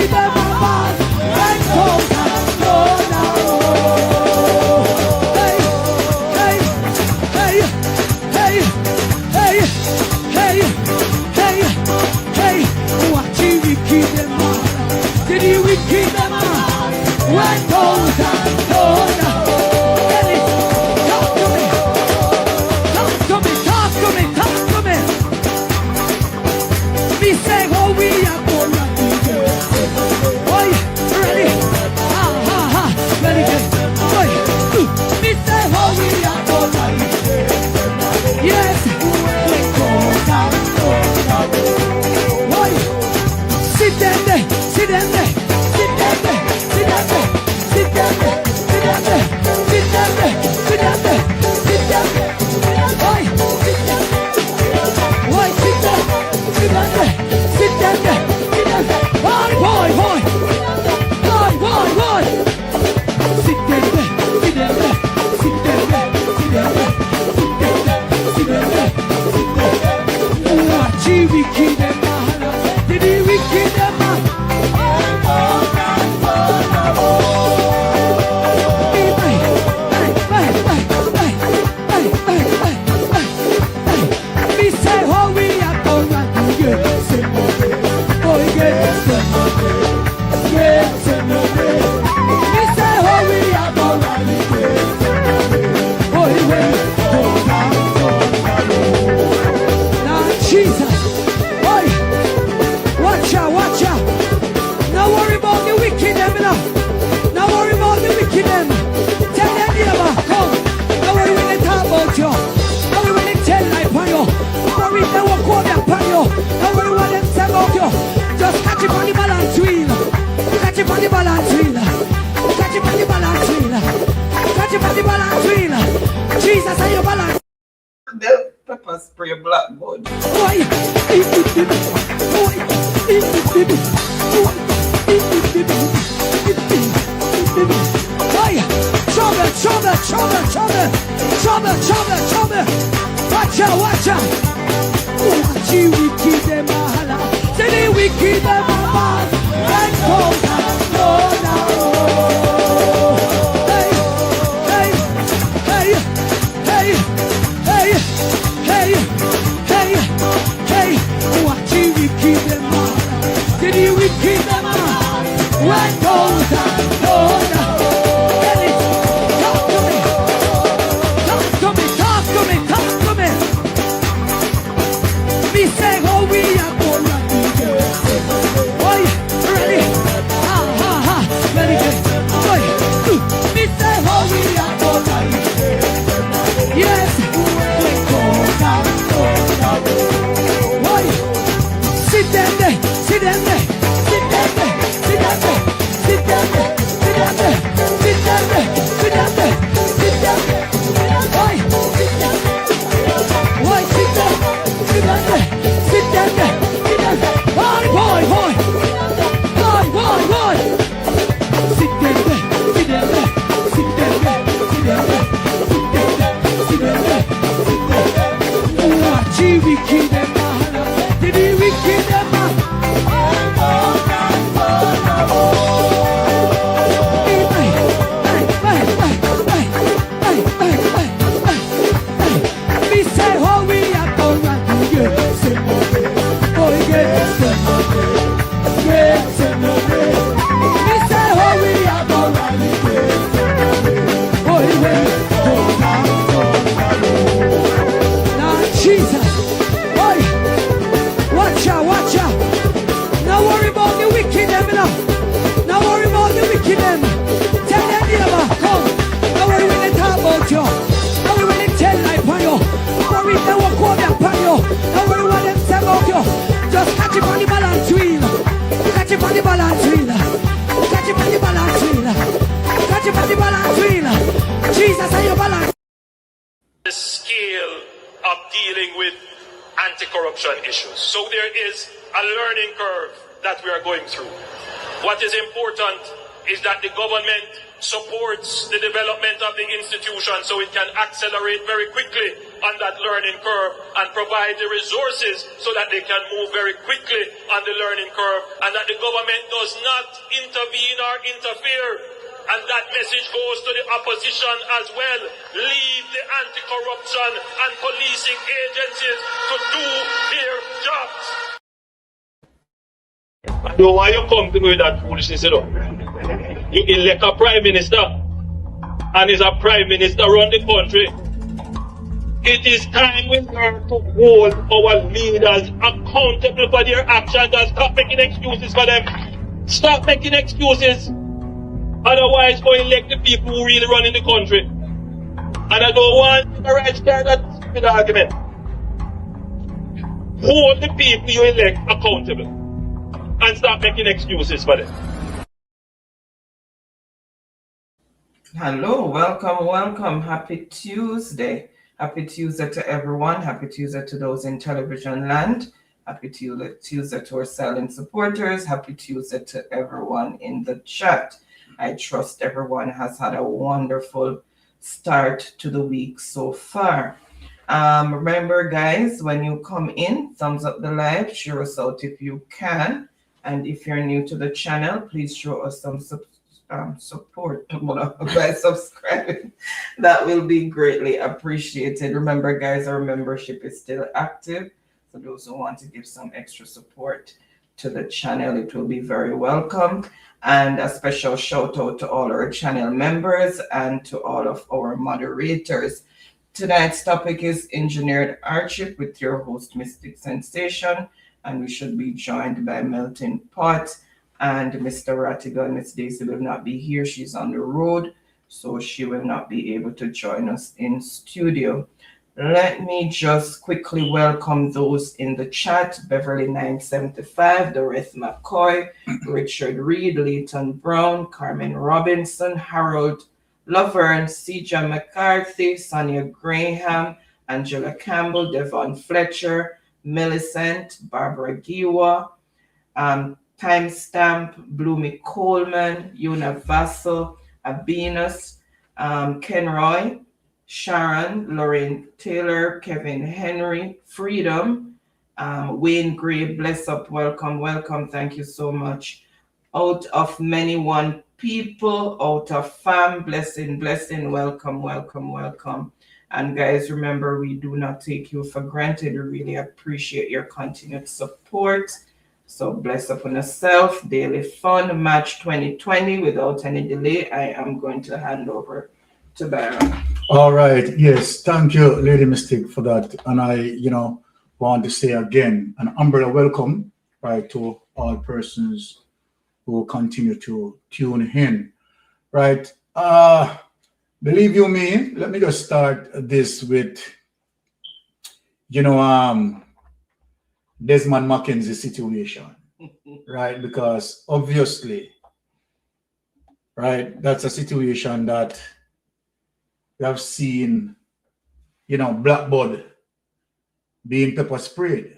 wicked them apart when cold and cold now. Hey, hey, hey, hey, hey, hey, hey, hey, watch you wicked them apart. Did you wicked them apart when cold and cold now? Pepper spray blackboard. Trouble. Watch out. Watch you wicked them all. Say they wicked them all. And cold and cold now. Hey, what you wicked them all? Did you wicked them all? When goes and goes now. Talk to me. Me say how we are going to do. Boy, ready? Ready? Boy, me say how we are going to do. Yes. Sit down there. The scale of dealing with anti-corruption issues. So there is a learning curve that we are going through. What is important is that the government supports the development of the institution so it can accelerate very quickly on that learning curve and provide the resources so that they can move very quickly on the learning curve, and that the government does not intervene or interfere. And that message goes to the opposition as well. Leave the anti-corruption and policing agencies to do their jobs. I don't know why you come to me with that foolishness, you know. You elect a prime minister, and is a prime minister run the country. It is time we learn to hold our leaders accountable for their actions and stop making excuses for them. Stop making excuses. Otherwise, go elect the people who really run in the country. And I don't want the right start that stupid argument. Hold the people you elect accountable and stop making excuses for them. Hello, welcome. Happy Tuesday. Happy Tuesday to everyone. Happy Tuesday to those in television land. Happy Tuesday to our silent supporters. Happy Tuesday to everyone in the chat. I trust everyone has had a wonderful start to the week so far. Remember, guys, when you come in, thumbs up the live, share us out if you can. And if you're new to the channel, please show us some support by subscribing. That will be greatly appreciated. Remember, guys, our membership is still active. For those who want to give some extra support to the channel, it will be very welcome. And a special shout out to all our channel members and to all of our moderators. Tonight's topic is engineered hardship with your host, Mystic Sensation. And we should be joined by Melting Pot and Mr. Rattigan. Miss Daisy will not be here. She's on the road, so she will not be able to join us in studio. Let me just quickly welcome those in the chat. Beverly 975, Dorothy McCoy, Richard Reed, Leighton Brown, Carmen Robinson, Harold Laverne, Seaga McCarthy, Sonia Graham, Angela Campbell, Devon Fletcher, Millicent, Barbara Giwa, Timestamp, Bloomy Coleman, Una Vassal, Abenus, Ken Roy, Sharon, Lorraine Taylor, Kevin Henry, Freedom, Wayne Gray, bless up, welcome, thank you so much. Out of many one people, out of fam, blessing, welcome. And guys, remember, we do not take you for granted. We really appreciate your continued support. So bless upon yourself. Daily Fun Match 2020. Without any delay, I am going to hand over to Byron. All right. Yes. Thank you, Lady Mystic, for that. And I, want to say again, an umbrella welcome, right, to all persons who continue to tune in, right? Believe you me, let me just start this with, Desmond Mackenzie's situation, right? Because obviously, right, that's a situation that we have seen, Blackbird being pepper sprayed,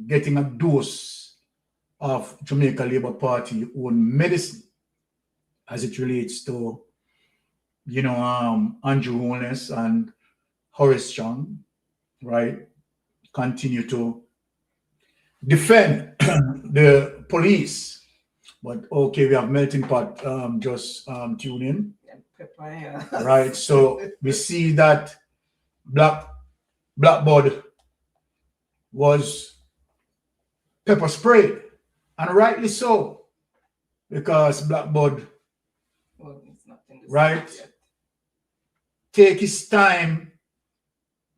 getting a dose of Jamaica Labour Party own medicine as it relates to, Andrew Holness and Horace Chung, right, continue to defend the police. But okay, we have Melting Pot just tune in. Right, so we see that Blackbird was pepper sprayed, and rightly so, because Blackbird, right, take his time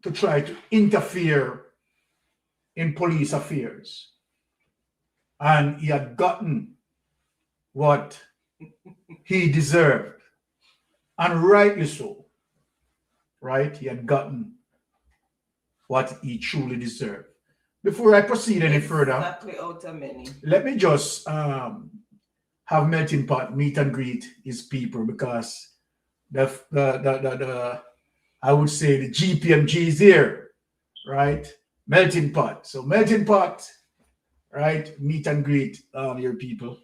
to try to interfere in police affairs, and he had gotten what he deserved. And rightly so, right? He had gotten what he truly deserved. Before I proceed any further, Exactly out of many. Let me just have Melting Pot meet and greet his people, because the I would say the GPMG is here, right? Melting Pot. So Melting Pot, right? Meet and greet your people.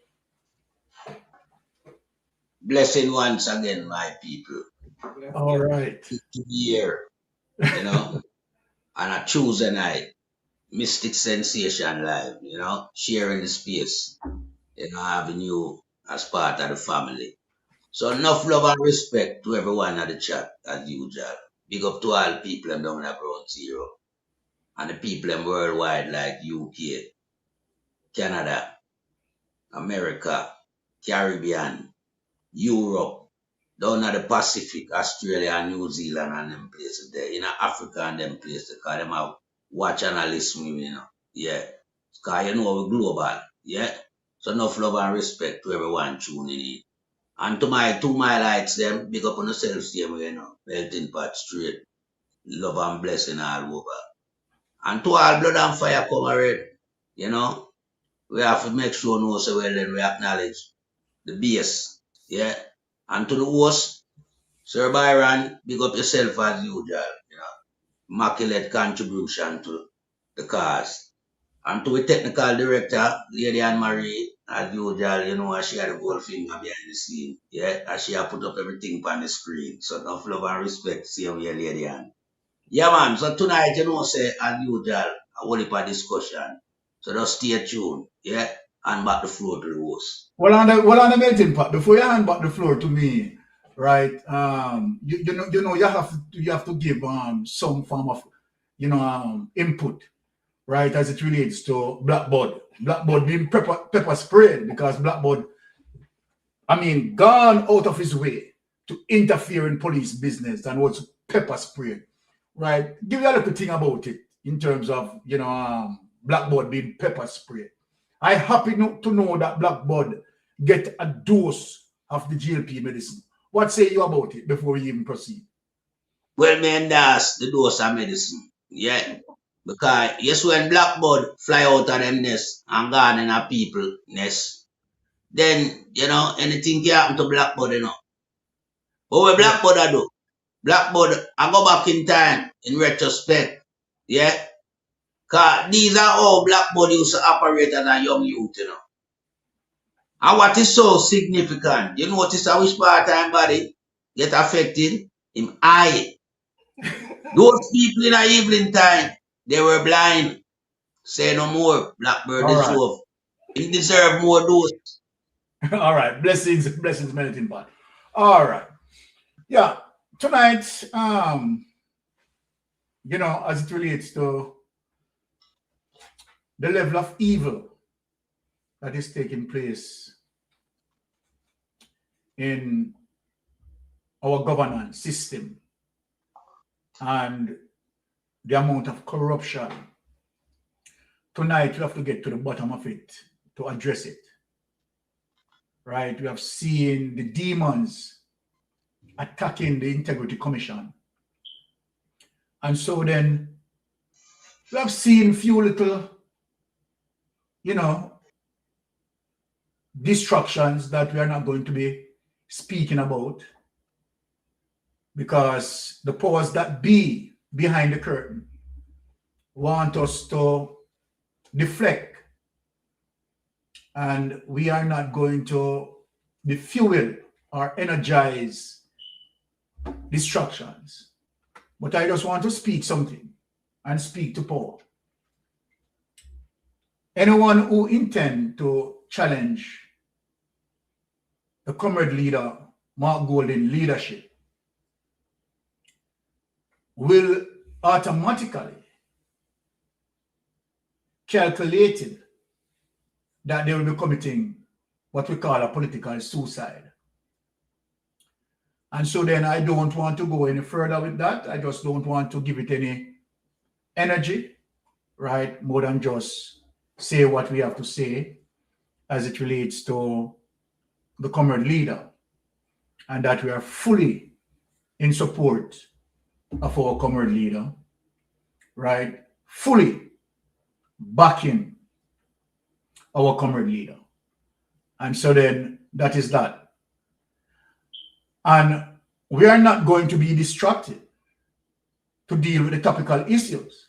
Blessing once again, my people. All right. To be here, on a Tuesday night, Mystic Sensation Live, sharing the space, having you as part of the family. So enough love and respect to everyone at the chat as usual. Big up to all people down at Ground Zero. And the people worldwide like UK, Canada, America, Caribbean, Europe, down at the Pacific, Australia and New Zealand and them places there. Africa and them places because them have watch and listen, Yeah. Because we're global. Yeah. So enough love and respect to everyone tuning in. And to my lights them, big up on yourself, same melting pot straight. Love and blessing all over. And to all blood and fire come already. We have to make sure so well then we acknowledge the base. Yeah. And to the host, Sir Byron, big up yourself as usual. Immaculate contribution to the cause. And to the technical director, Lady Anne Marie, as usual, she had a gold finger behind the scene. Yeah, and she had put up everything on the screen. So enough love and respect, same here, Lady Anne. Yeah, man. So tonight, say, as usual, a whole heap of discussion. So just stay tuned, yeah, and back the floor to the host. Well, on the melting pot, before you hand back the floor to me, right? You have to give some form of input, right, as it relates to Blackbud. Blackbud being pepper sprayed because Blackbud, gone out of his way to interfere in police business and was pepper sprayed, right? Give you a little thing about it in terms of Blackbud being pepper sprayed. I happy to know that Blackbud get a dose of the GLP medicine. What say you about it before we even proceed? Well, man, that's the dose of medicine. Yeah. Because yes, when Blackbud fly out of them nest and gone in a people nest, then anything can happen to Blackbud, But what Blackbud I do? Blackbud, I go back in time in retrospect. Yeah. Because these are all Blackbud used to operate as a young youth, And what is so significant, you notice how which part of his body get affected? Him eye. Those people in the evening time, they were blind. Say no more. Blackbird deserve. He deserve more dose. All right. Blessings, melting pot. All right. Yeah. Tonight, as it relates to the level of evil that is taking place in our governance system and the amount of corruption. Tonight, we have to get to the bottom of it to address it. Right? We have seen the demons attacking the Integrity Commission. And so then we have seen few little, distractions that we are not going to be speaking about because the powers that be behind the curtain want us to deflect, and we are not going to fuel or energize distractions. But I just want to speak something and speak to power. Anyone who intend to challenge the comrade leader, Mark Golden leadership, will automatically calculated that they will be committing what we call a political suicide. And so then I don't want to go any further with that. I just don't want to give it any energy, right? More than just say what we have to say as it relates to the comrade leader, and that we are fully in support of our comrade leader, right? Fully backing our comrade leader. And so then that is that. And we are not going to be distracted to deal with the topical issues.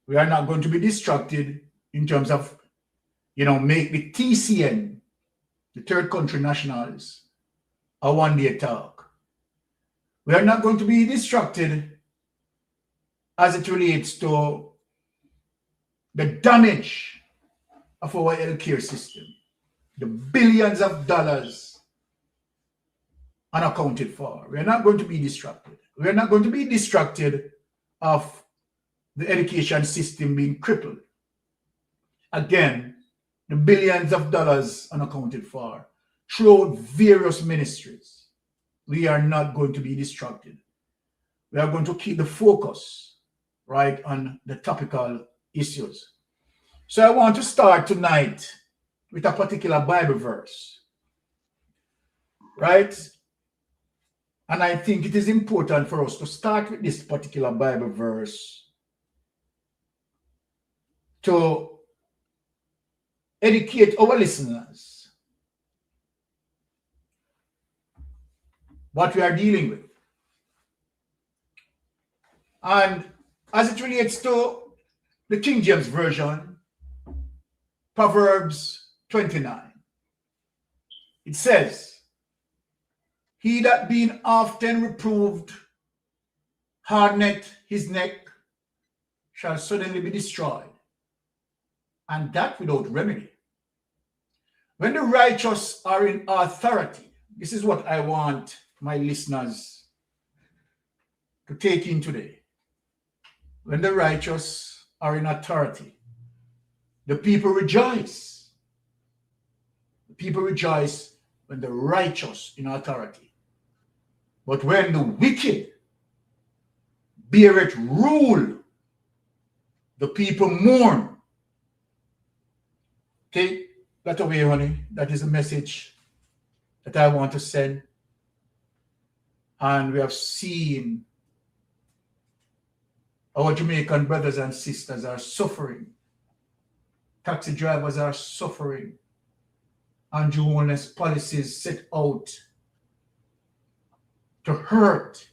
We are not going to be distracted in terms of, make the TCN, the Third Country Nationals, a one-day talk. We are not going to be distracted as it relates to the damage of our healthcare system, the billions of dollars unaccounted for. We're not going to be distracted. We're not going to be distracted of the education system being crippled. Again, the billions of dollars unaccounted for through various ministries. We are not going to be distracted. We are going to keep the focus right on the topical issues. So I want to start tonight with a particular Bible verse, right? And I think it is important for us to start with this particular Bible verse to educate our listeners what we are dealing with. And as it relates to the King James Version, Proverbs 29, it says, "He that being often reproved hardeneth his neck shall suddenly be destroyed, and that without remedy." When the righteous are in authority, this is what I want my listeners to take in today. When the righteous are in authority, the people rejoice. The people rejoice when the righteous in authority. But when the wicked beareth rule, the people mourn. Take that away, honey. That is a message that I want to send. And we have seen our Jamaican brothers and sisters are suffering. Taxi drivers are suffering. Andrew Holness policies set out to hurt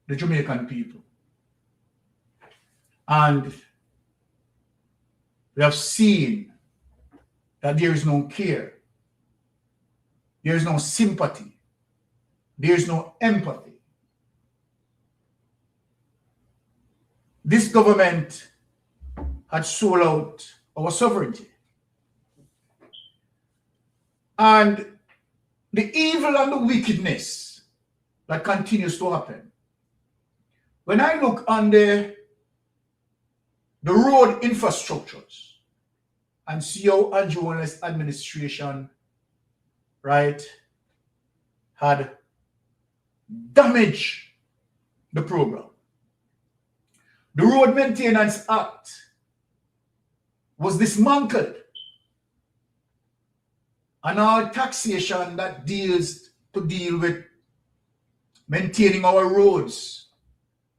the Jamaican people. And we have seen that there is no care. There is no sympathy. There is no empathy. This government had sold out our sovereignty. And the evil and the wickedness that continues to happen. When I look on the road infrastructures and see how Andrew Holness administration, right, had damaged the program. The Road Maintenance Act was dismantled, and our taxation that deals to deal with maintaining our roads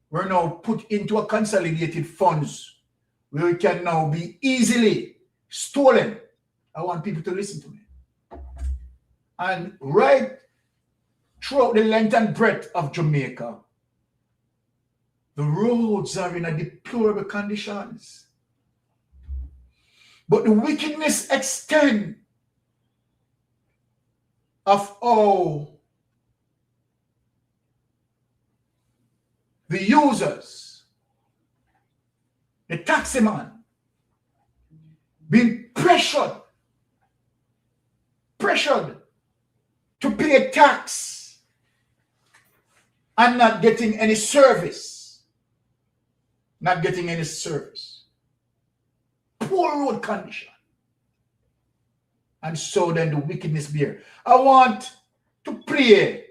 were now put into a consolidated funds where it can now be easily stolen. I want people to listen to me. And right throughout the length and breadth of Jamaica, the roads are in a deplorable conditions. But the wickedness extends of all the users, the taximan, being pressured to pay tax and not getting any service. Not getting any service. Poor road condition. And so then the wickedness bear. I want to play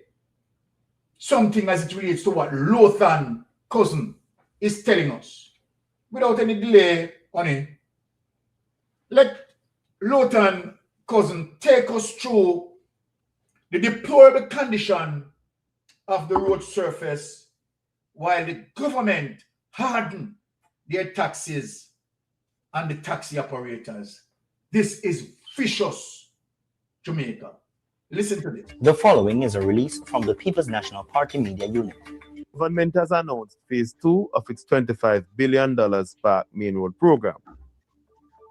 something as it relates to what Lothan cousin is telling us. Without any delay on it. Let Lothan cousin take us through the deplorable condition of the road surface while the government harden their taxes and the taxi operators. This is vicious Jamaica. Listen to this. The following is a release from the People's National Party Media Unit. Government has announced phase 2 of its $25 billion Spark Main Road program.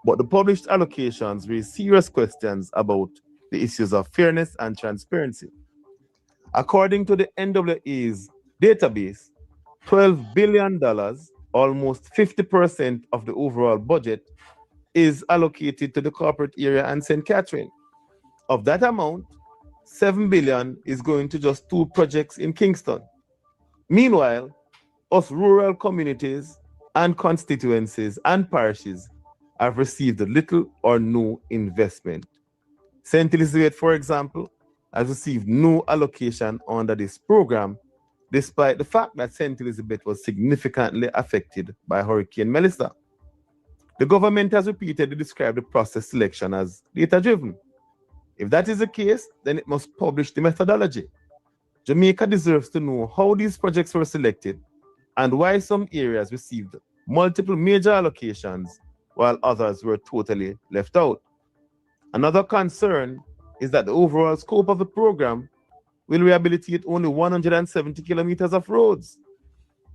But the published allocations raise serious questions about the issues of fairness and transparency. According to the NWA's database, $12 billion almost 50% of the overall budget is allocated to the corporate area and St. Catherine. Of that amount, 7 billion is going to just 2 projects in Kingston. Meanwhile, us rural communities and constituencies and parishes have received little or no investment. St. Elizabeth, for example, has received no allocation under this program, despite the fact that St. Elizabeth was significantly affected by Hurricane Melissa. The government has repeatedly described the process selection as data-driven. If that is the case, then it must publish the methodology. Jamaica deserves to know how these projects were selected and why some areas received multiple major allocations while others were totally left out. Another concern is that the overall scope of the program will rehabilitate only 170 kilometers of roads.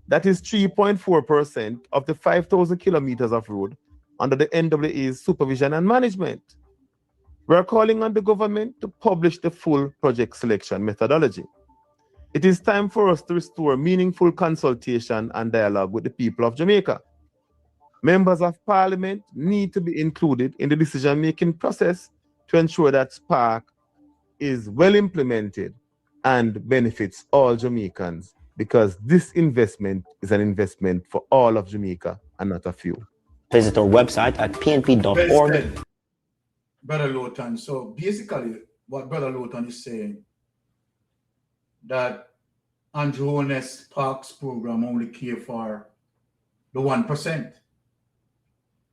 That is 3.4% of the 5,000 kilometers of road under the NWA's supervision and management. We are calling on the government to publish the full project selection methodology. It is time for us to restore meaningful consultation and dialogue with the people of Jamaica. Members of Parliament need to be included in the decision-making process to ensure that SPARK is well implemented and benefits all Jamaicans, because this investment is an investment for all of Jamaica and not a few. Visit our website at pnp.org. Brother Lowton, so basically what Brother Lowton is saying, that Andrew Holness Parks program only care for the 1%,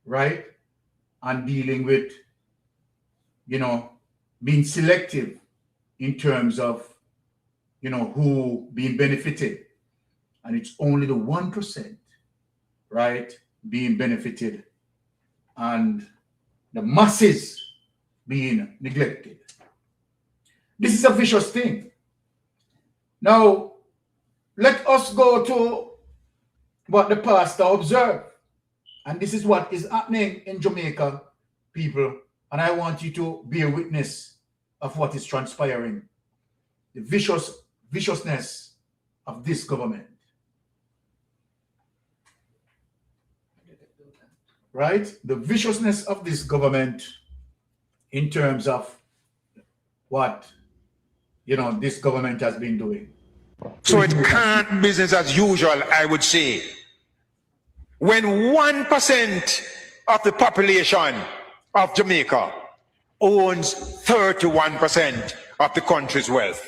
right? And dealing with, being selective in terms of, who being benefited. And it's only the 1%, right, being benefited, and the masses being neglected. This is a vicious thing. Now, let us go to what the pastor observed. And this is what is happening in Jamaica, people. And I want you to bear witness of what is transpiring. The viciousness of this government. Right? The viciousness of this government in terms of what, this government has been doing. So it can't be business as usual, I would say. When 1% of the population of Jamaica owns 31% of the country's wealth.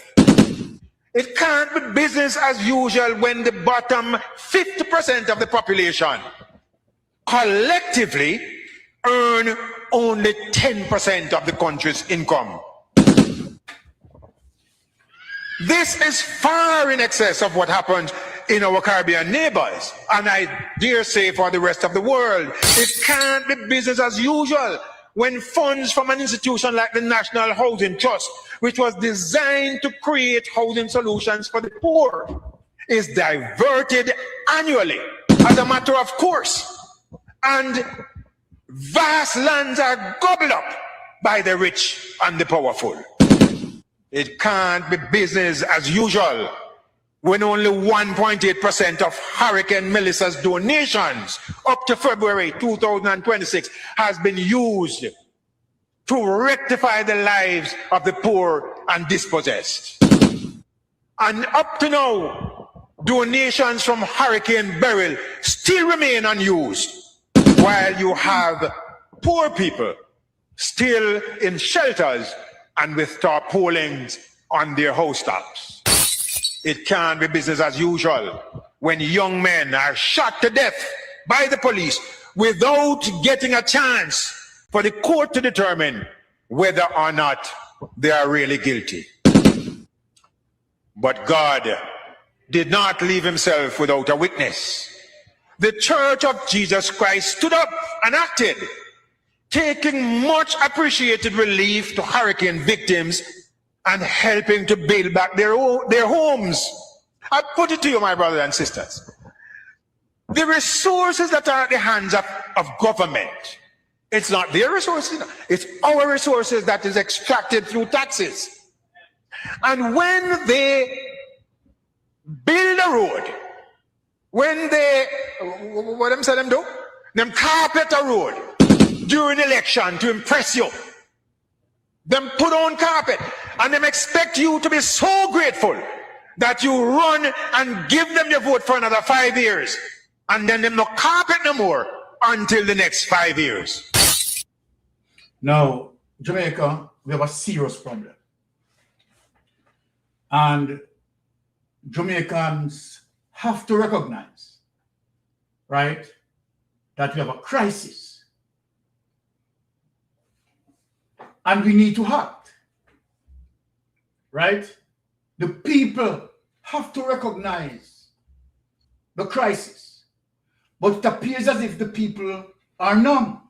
It can't be business as usual when the bottom 50% of the population collectively earn only 10% of the country's income. This is far in excess of what happens in our Caribbean neighbors, and I dare say for the rest of the world. It can't be business as usual when funds from an institution like the National Housing Trust, which was designed to create housing solutions for the poor, is diverted annually as a matter of course, and vast lands are gobbled up by the rich and the powerful. It can't be business as usual when only 1.8% of Hurricane Melissa's donations up to February 2026 has been used to rectify the lives of the poor and dispossessed. And up to now, donations from Hurricane Beryl still remain unused, while you have poor people still in shelters and with tarpaulins on their housetops. It can't be business as usual when young men are shot to death by the police without getting a chance for the court to determine whether or not they are really guilty. But God did not leave himself without a witness. The Church of Jesus Christ stood up and acted, taking much appreciated relief to hurricane victims and helping to build back their homes. I put it to you, my brothers and sisters. The resources that are at the hands of government, it's not their resources, it's our resources that is extracted through taxes. And when they build a road, when they, what them say them do? Them carpet a road during election to impress you. Them put on carpet and them expect you to be so grateful that you run and give them your vote for another 5 years. And then them no carpet no more until the next 5 years. Now, Jamaica, we have a serious problem. And Jamaicans have to recognize, right, that we have a crisis. And we need to act, right? The people have to recognize the crisis. But it appears as if the people are numb.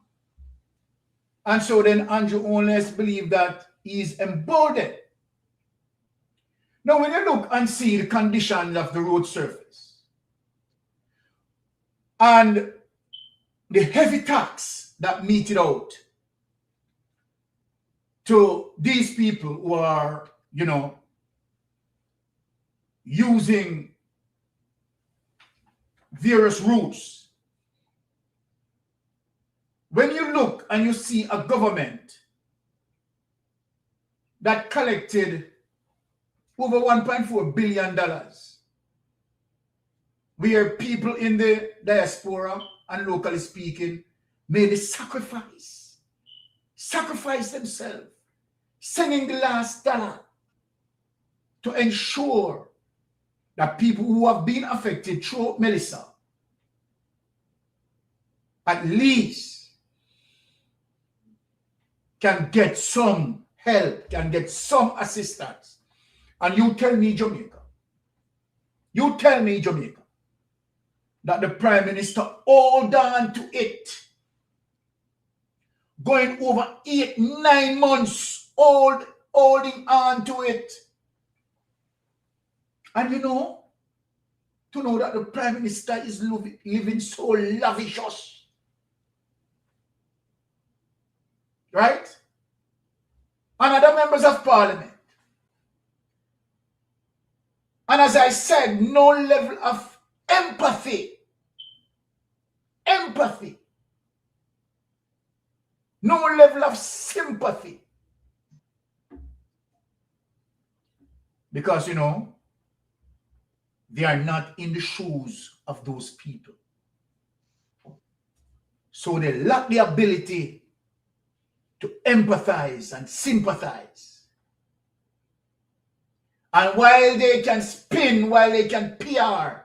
And so then Andrew Holness believes that he's emboldened. Now, when you look and see the conditions of the road surface and the heavy tax that meted out to these people who are, you know, using various routes, when you look and you see a government that collected over $1.4 billion, where people in the diaspora and locally speaking made a sacrifice themselves, sending the last dollar to ensure that people who have been affected through Melissa at least can get some help, can get some assistance. And you tell me, Jamaica, that the Prime Minister hold on to it, going over 8-9 months holding on to it. And you know, to know that the Prime Minister is living so lavicious, right? And other members of Parliament. And as I said, no level of empathy, no level of sympathy. Because, you know, they are not in the shoes of those people. So they lack the ability to empathize and sympathize. And while they can spin, while they can PR,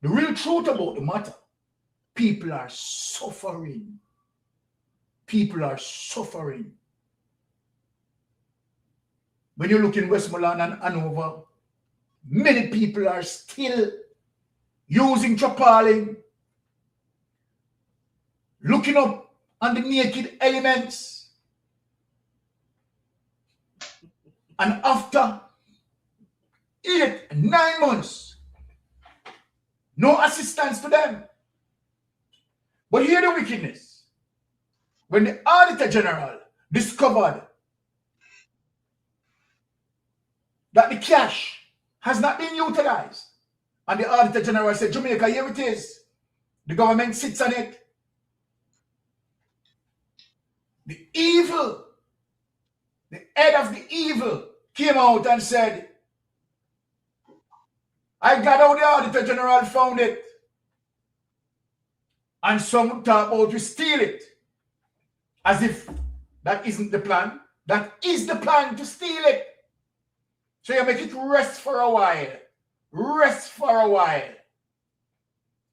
the real truth about the matter, people are suffering. People are suffering. When you look in Westmoreland and Hanover, many people are still using tarpaulin, looking up on the naked elements. And after 8-9 months, no assistance to them. But hear the wickedness. When the Auditor General discovered that the cash has not been utilized, and the Auditor General said, Jamaica, here it is. The government sits on it. The evil, the head of the evil came out and said, I got how the Auditor General found it. And some talk about to steal it. As if that isn't the plan. That is the plan, to steal it. So you make it rest for a while. Rest for a while.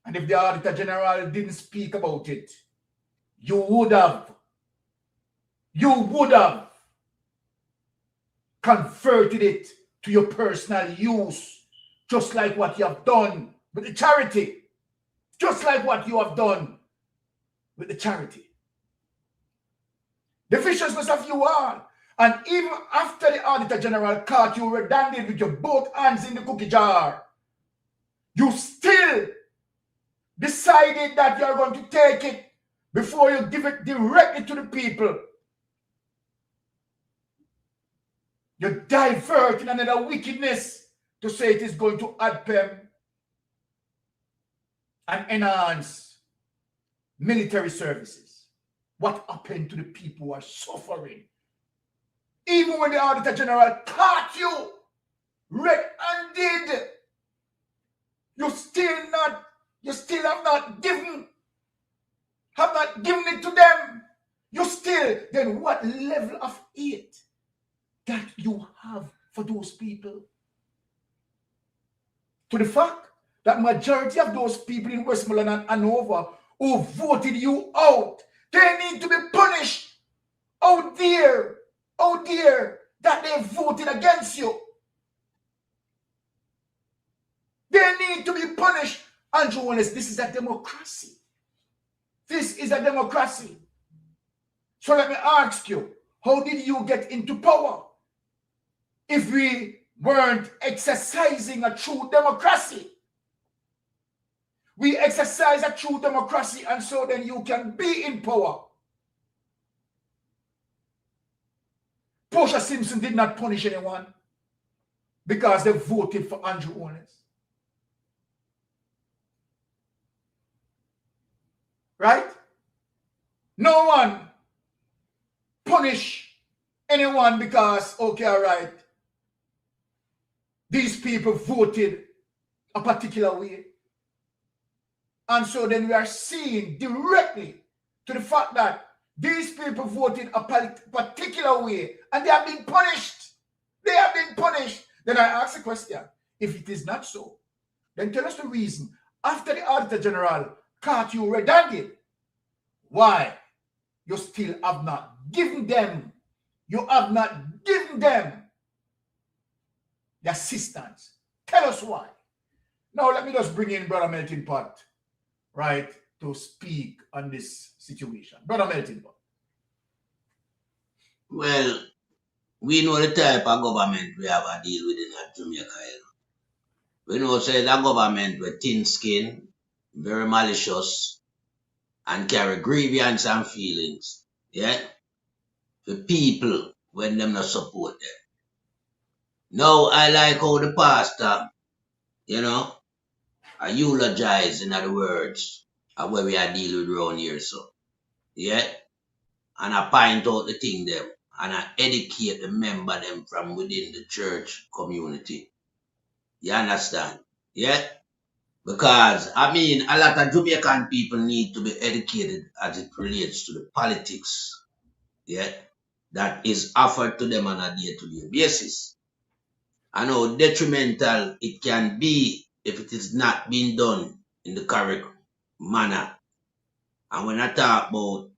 And if the Auditor General didn't speak about it, you would have converted it to your personal use. Just like what you have done with the charity. Just like what you have done with the charity. The viciousness of you all. And even after the Auditor General caught you red-handed with your both hands in the cookie jar, you still decided that you're going to take it before you give it directly to the people. You're diverting another wickedness to say it is going to ADPEM. and enhance military services. What happened to the people who are suffering? Even when the Auditor General caught you red-handed, you still have not given it to them. You still, then what level of hate that you have for those people? To the fact that majority of those people in Westmoreland and Hanover who voted you out, they need to be punished. Oh dear, that they voted against you. They need to be punished. Andrew Wallace, this is a democracy. This is a democracy. So let me ask you, how did you get into power if we weren't exercising a true democracy? We exercise a true democracy, and so then you can be in power. Portia Simpson did not punish anyone because they voted for Andrew Wallace. Right? No one punish anyone because, okay, all right, these people voted a particular way. And so then we are seeing directly to the fact that these people voted a particular way and they have been punished. They have been punished. Then I ask the question, if it is not so, then tell us the reason. After the Auditor General caught you red-handed, why you still have not given them, the assistance. Tell us why. Now let me just bring in Brother Melting Pot, right, to speak on this situation. Brother Melting Pot. Well, we know the type of government we have to deal with in Jamaica. We know say that government with thin skin, very malicious, and carry grievance and feelings. Yeah? For people when them not support them. Now I like how the pastor, I eulogize in other words of where we are dealing with around here, so. Yeah? And I point out the thing them and I educate the member them from within the church community. You understand? Yeah? Because, I mean, a lot of Jamaican people need to be educated as it relates to the politics, yeah, that is offered to them on a day-to-day basis. And how detrimental it can be if it is not being done in the correct manner. And when I talk about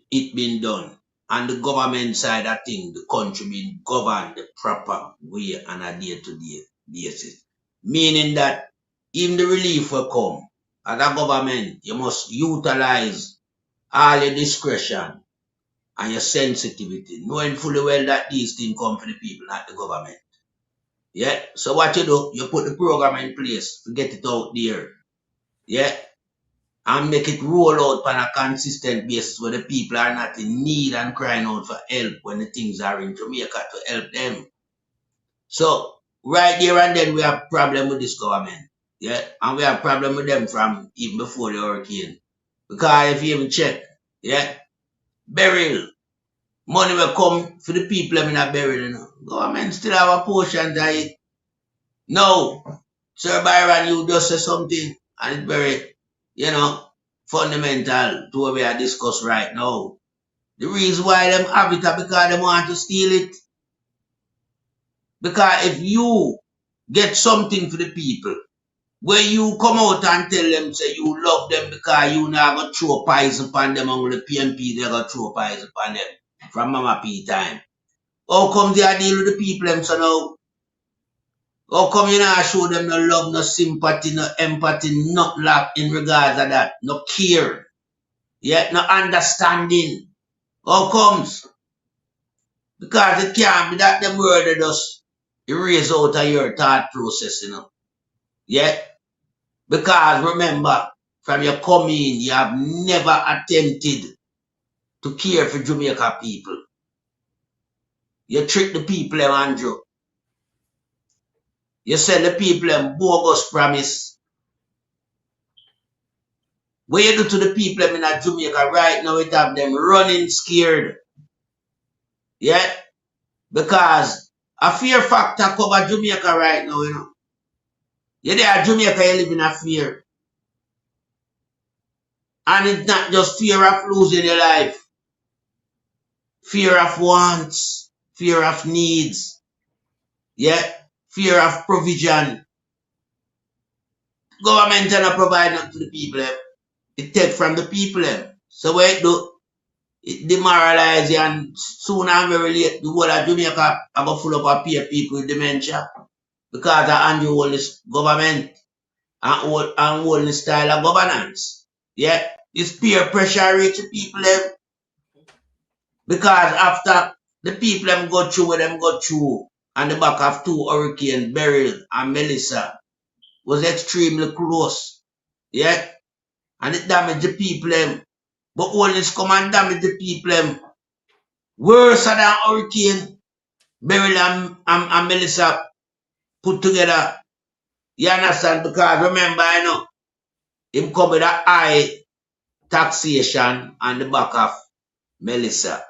it being done, on the government side, I think the country being governed the proper way on a day-to-day basis. Meaning that even the relief will come. As a government, you must utilize all your discretion and your sensitivity, knowing fully well that these things come from the people, not the government. Yeah? So what you do, you put the program in place to get it out there. Yeah? And make it roll out on a consistent basis where the people are not in need and crying out for help when the things are in Jamaica to help them. So, right there and then we have problem with this government. Yeah, and we have problem with them from even before the hurricane. Because if you even check, yeah, burial, money will come for the people in a burial. Government still have a portion to it. No, Sir Byron, you just say something and it's very, fundamental to what we are discussing right now. The reason why them have it is because they want to steal it. Because if you get something for the people, where you come out and tell them, say you love them because you not going to throw poison upon them, and the PNP, they're going to throw poison upon them from Mama P time. How come they are dealing with the people them so now? How come you not show them no love, no sympathy, no empathy, not love in regards to that, no care, yeah, no understanding? How comes? Because it can't be that them word just erase out of your thought process, yeah? Because remember, from your coming, you have never attempted to care for Jamaica people. You trick the people, Andrew. You sell the people a bogus promise. What you do to the people in Jamaica right now, it have them running scared. Yeah? Because a fear factor cover Jamaica right now, you know. You there Jamaica, you live in a fear. And it's not just fear of losing your life. Fear of wants, fear of needs, yeah, fear of provision. Government cannot provide nothing to the people. It take from the people. So what it do? It demoralize you, and sooner or very late, the whole of Jamaica are going to full up of poor people with dementia. Because of Andrew this government and hold the style of governance. Yeah, it's peer pressure reach the people. Because after the people them go through what them go through, and the back of 2 hurricanes, Beryl and Melissa, was extremely close. Yeah? And it damaged the people them. But all this come and damage the people them worse than hurricane, Beryl and Melissa put together. You understand? Because remember, you know, him come with a high taxation on the back of Melissa.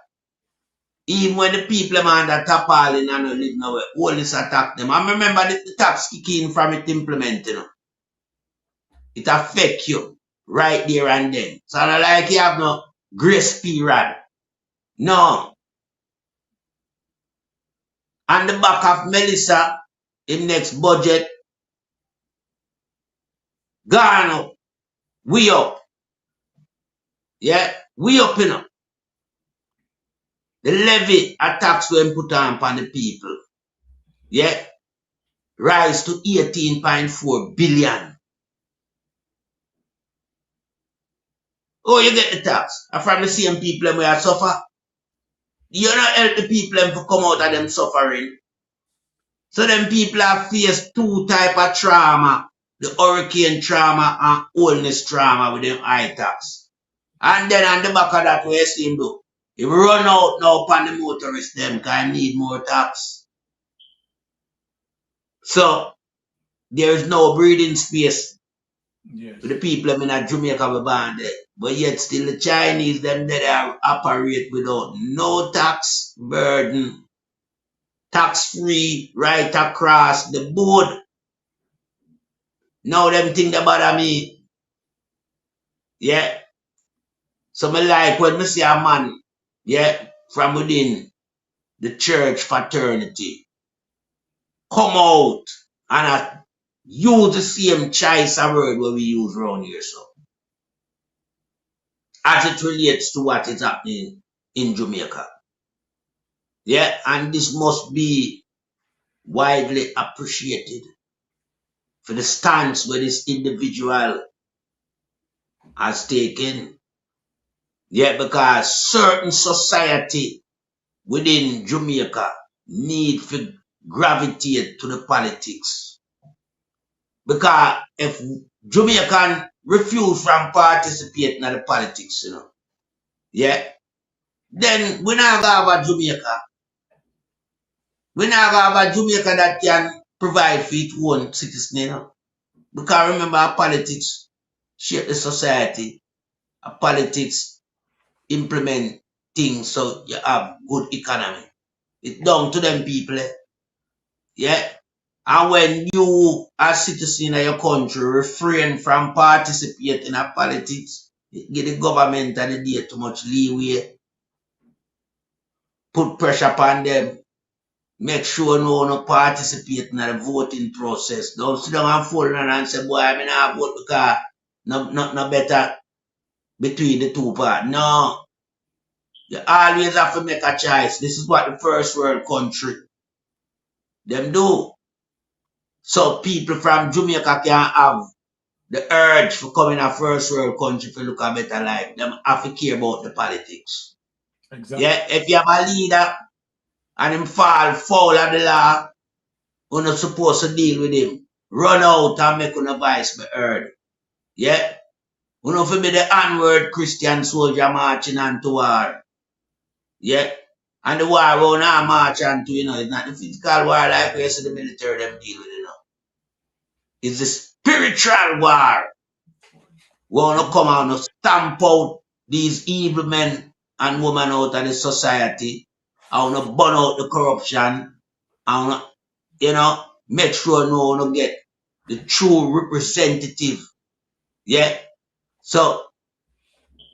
Even when the people are under tarpaulin and don't live nowhere, all this attack them. I remember the tax kicking from it implementing. You know. It affect you right there and then. So not like you have no grace period. No. On the back of Melissa, in next budget, gone up. We up. Yeah, we up, you know. The levy a tax when put on the people. Yeah. Rise to 18.4 billion. Oh, you get the tax. And from the same people who are suffer. You not help the people to come out of them suffering. So them people have faced 2 types of trauma. The hurricane trauma and illness trauma with them high tax. And then on the back of that, what you see him do? He run out now upon the motorists them because I need more tax. So there is no breathing space for the people in Jamaica we band there. But yet still the Chinese them they operate without no tax burden. Tax free right across the board. Now them think that bother me. Yeah. So me like when me see a man, yeah, from within the church fraternity come out and use the same choice of word what we use around here, so. As it relates to what is happening in Jamaica. Yeah, and this must be widely appreciated for the stance where this individual has taken. Yeah, because certain society within Jamaica need to gravitate to the politics. Because if Jamaican refuse from participating in the politics, you know, yeah, then we not have a Jamaica. We not have a Jamaica that can provide for its own citizens, you know. Because remember, politics shape the society. Politics implement things so you have good economy. It's down to them people. Yeah. And when you, as citizen of your country, refrain from participating in politics, it give the government and the day too much leeway. Put pressure upon them. Make sure no one participate in the voting process. Don't sit down and fold and say, boy, I mean I vote because no better between the two parts. No. You always have to make a choice. This is what the first world country them do. So people from Jamaica can have the urge for coming a first world country to look a better life. Them have to care about the politics. Exactly. Yeah, if you have a leader and him fall foul of the law, you're not supposed to deal with him. Run out and make a voice be heard. Yeah? You know, for be the onward Christian soldier marching on to war. Yeah? And the war around our march on to, you know, it's not the physical war like we see the military them deal with, you know. It's the spiritual war. We want to come out and stamp out these evil men and women out of the society. I want to burn out the corruption. I want to, make sure no one get the true representative. Yeah. So,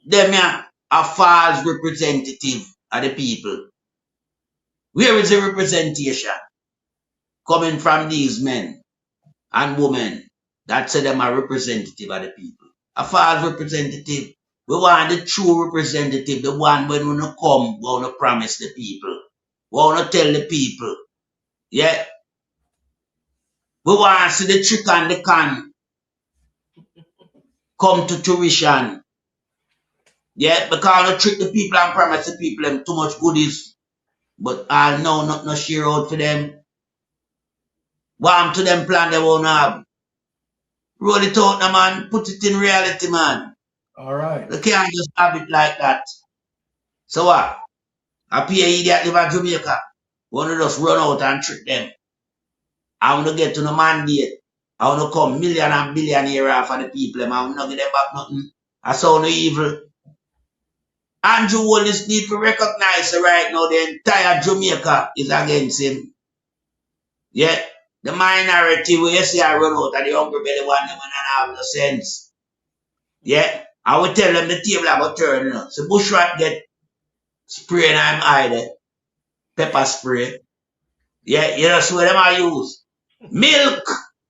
them are false representative of the people. Where is the representation coming from these men and women that say them are representative of the people? A false representative. We want the true representative, the one when we come, we want to promise the people. We want to tell the people. Yeah. We want to see the trick and the can come to fruition. Yeah, because we trick the people and promise the people them too much goodies. But I know not no share out for them. Warm to them plan they won't have. Roll it out now, man. Put it in reality, man. All right. They can't just have it like that. So what? I pay idiot live in Jamaica. Want to just run out and trick them. I want to get to the mandate. I want to come million and billionaire off of the people. I want to give them back nothing. I saw no evil. Andrew Wallace need to recognize right now the entire Jamaica is against him. Yeah. The minority where you see I run out of the hungry belly one, them and have no sense. Yeah. I will tell them the table about turn. So bushrat get spray in I'm eye there. Pepper spray. Yeah, you know what them I use. Milk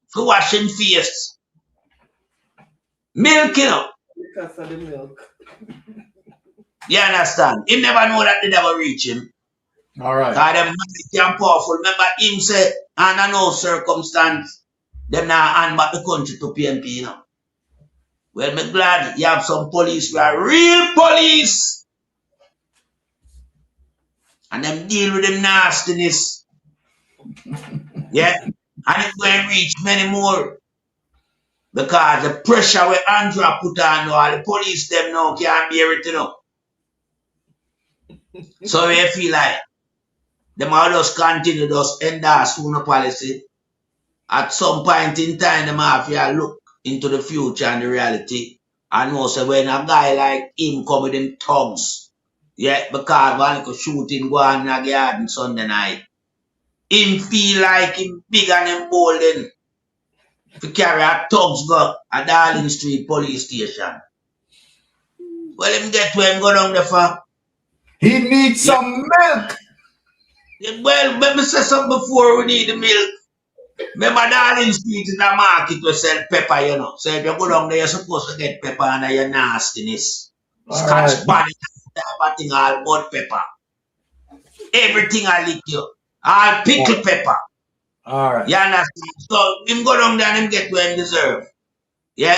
for washing face. Milk, Because of the milk. You understand? He never know that they never reach him. All right. Because them mighty and powerful. Remember him said, under no circumstance, them now hand back the country to PNP, Well, me glad you have some police who are real police. And them deal with them nastiness. Yeah. And it will reach many more. Because the pressure where Andrew put on now, the police them now can't bear it, So we feel like them all just continue just endorse the policy. At some point in time, them have to look into the future and the reality. And also when a guy like him come with them thugs, yeah, because one could shoot him go on in the garden Sunday night. Him feel like him big and him bold then. To carry a thugs go at Darling Street police station. Well, him get where him go down there for. He needs some milk. Yeah, well, let me say something before we need the milk. Remember Darling Street in the market we sell pepper, So if you go down there, you're supposed to get pepper under your nastiness. Scotch bonnet, everything all about pepper. Everything I lick you. All pickle pepper. All right. You understand? So him go down there and him get where he deserve. Yeah?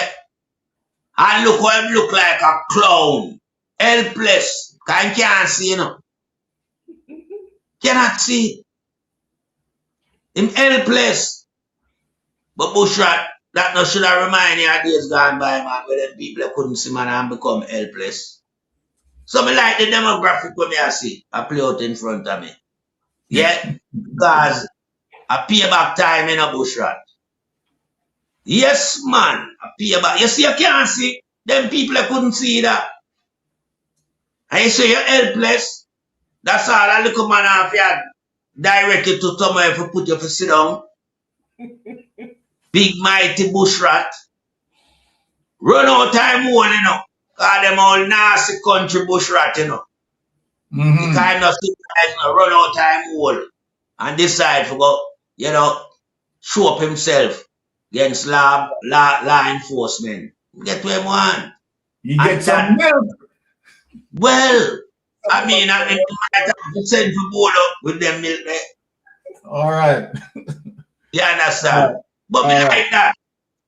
And look how him look like a clown. Helpless. Because he can't see, Cannot see. Him helpless. But bushrat, that no should have remind you of days gone by, man, where them people couldn't see, man, and become helpless. So me like the demographic when I see, I play out in front of me. Yeah? Because I pay back time in a bushrat. Yes, man. I pay back. You see, you can't see. Them people couldn't see that. And you say you're helpless. That's all a little man have you directed to somewhere if you put you to sit down. Big mighty bushrat. Run out time more, Because them all nasty country bushrat, The kind of civilized, run out time more. And decide to go, show up himself against law enforcement. Get where him want. You get some milk. Well, I mean, I might have to send for board up with them milk there. All right. You understand? But me like that.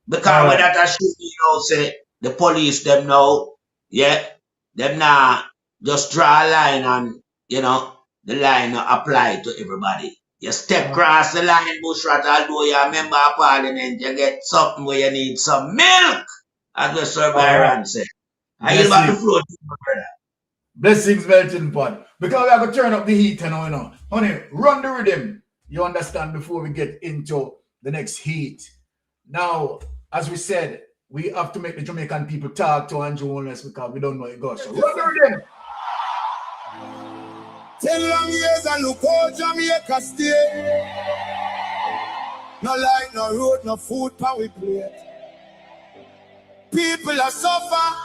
Because when that I should say the police them now, them now just draw a line and the line apply to everybody. You step across the line, bushrat, although you're a member of parliament, you get something where you need some milk, as the Sir Byron said. I yield back the floor to my brother. Blessings, melting pot. Because we have to turn up the heat, Honey, run the rhythm. You understand before we get into the next heat. Now, as we said, we have to make the Jamaican people talk to Andrew Holness because we don't know it goes. So run again. 10 long years and look how Jamaica stay. No light, no road, no food, power we plate. People are suffer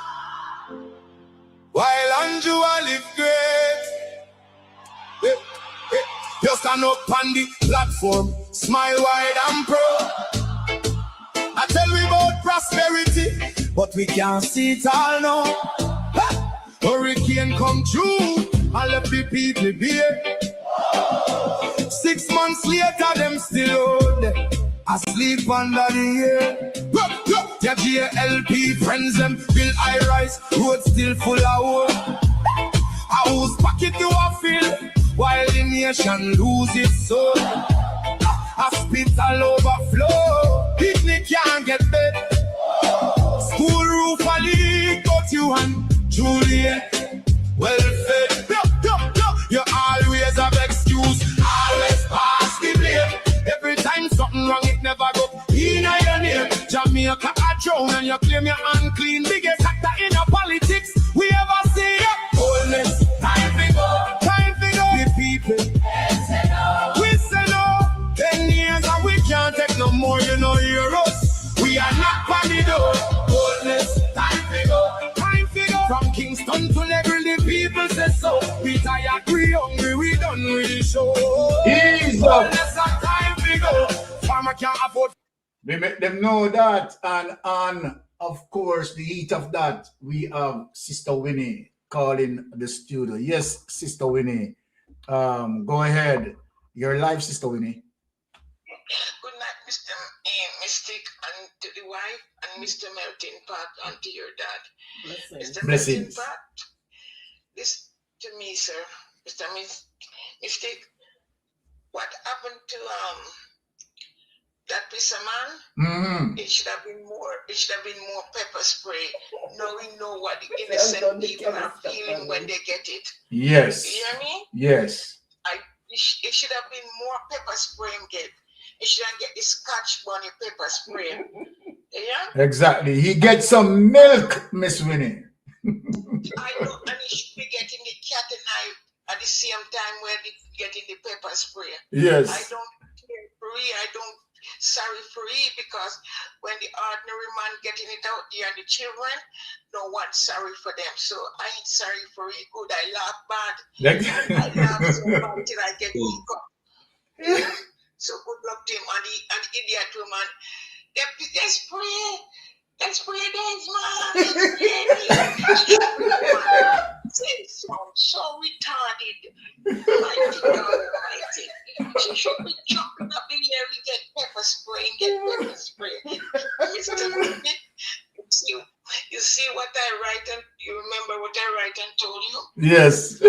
while Andrew live great. You stand up on the platform, smile wide and proud. I tell we about prosperity, but we can't see it all now. Hurricane come through, and left the people bare. 6 months later, them still out there, asleep under the air. Their GLP friends them build high rise, road still full of holes. A house pocket to a fill, while the nation lose its soul. Hospital overflow, picnic can't get bed. School roof a leak, but you and Juliet well fed. You always have excuse, always pass the blame. Every time something wrong, it never go in your name. Jamaica a drown and you claim you're unclean. Biggest actor in your politics we ever see. Boldness, time to go, time to go. The people, we say no. 10 years and we can't take no more, you know, hear us. We are not on the door. Boldness, time to go, time to go. From Kingston to Level, the people say so. We tired, we hungry, we done really show. Boldness, time to go. Farmer can't afford. We make them know that, and on, of course, the heat of that, we have Sister Winnie calling the studio. Yes, Sister Winnie. Go ahead. You're live, Sister Winnie. Good night, Mr. Mystic, and to the wife, and Mr. Melting Pot, and to your dad. Mr. Melting Pot, this to me, sir. Mr. Mystic, what happened to that piece of man? It should have been more. It should have been more pepper spray. Now we know what the innocent people are feeling when they get it. Yes. You hear me? Yes. It should have been more pepper spray and get. It should have get the Scotch Bonnie pepper spray. Yeah. Exactly. He gets some milk, Miss Winnie. I know, and he should be getting the cat and knife at the same time where they getting the pepper spray. Yes. I don't care for it. I don't. Sorry for it, because when the ordinary man getting it out there and the children, no one's sorry for them. So I ain't sorry for it. Good, I laugh bad. I laugh so bad till I get weak up. So good luck to him and the idiot woman. They spray days, man. They so retarded. Mighty God Almighty. She should be chopping up the air and get pepper spray and get pepper spray. You see what I write, and you remember what I write and told you? Yes. Do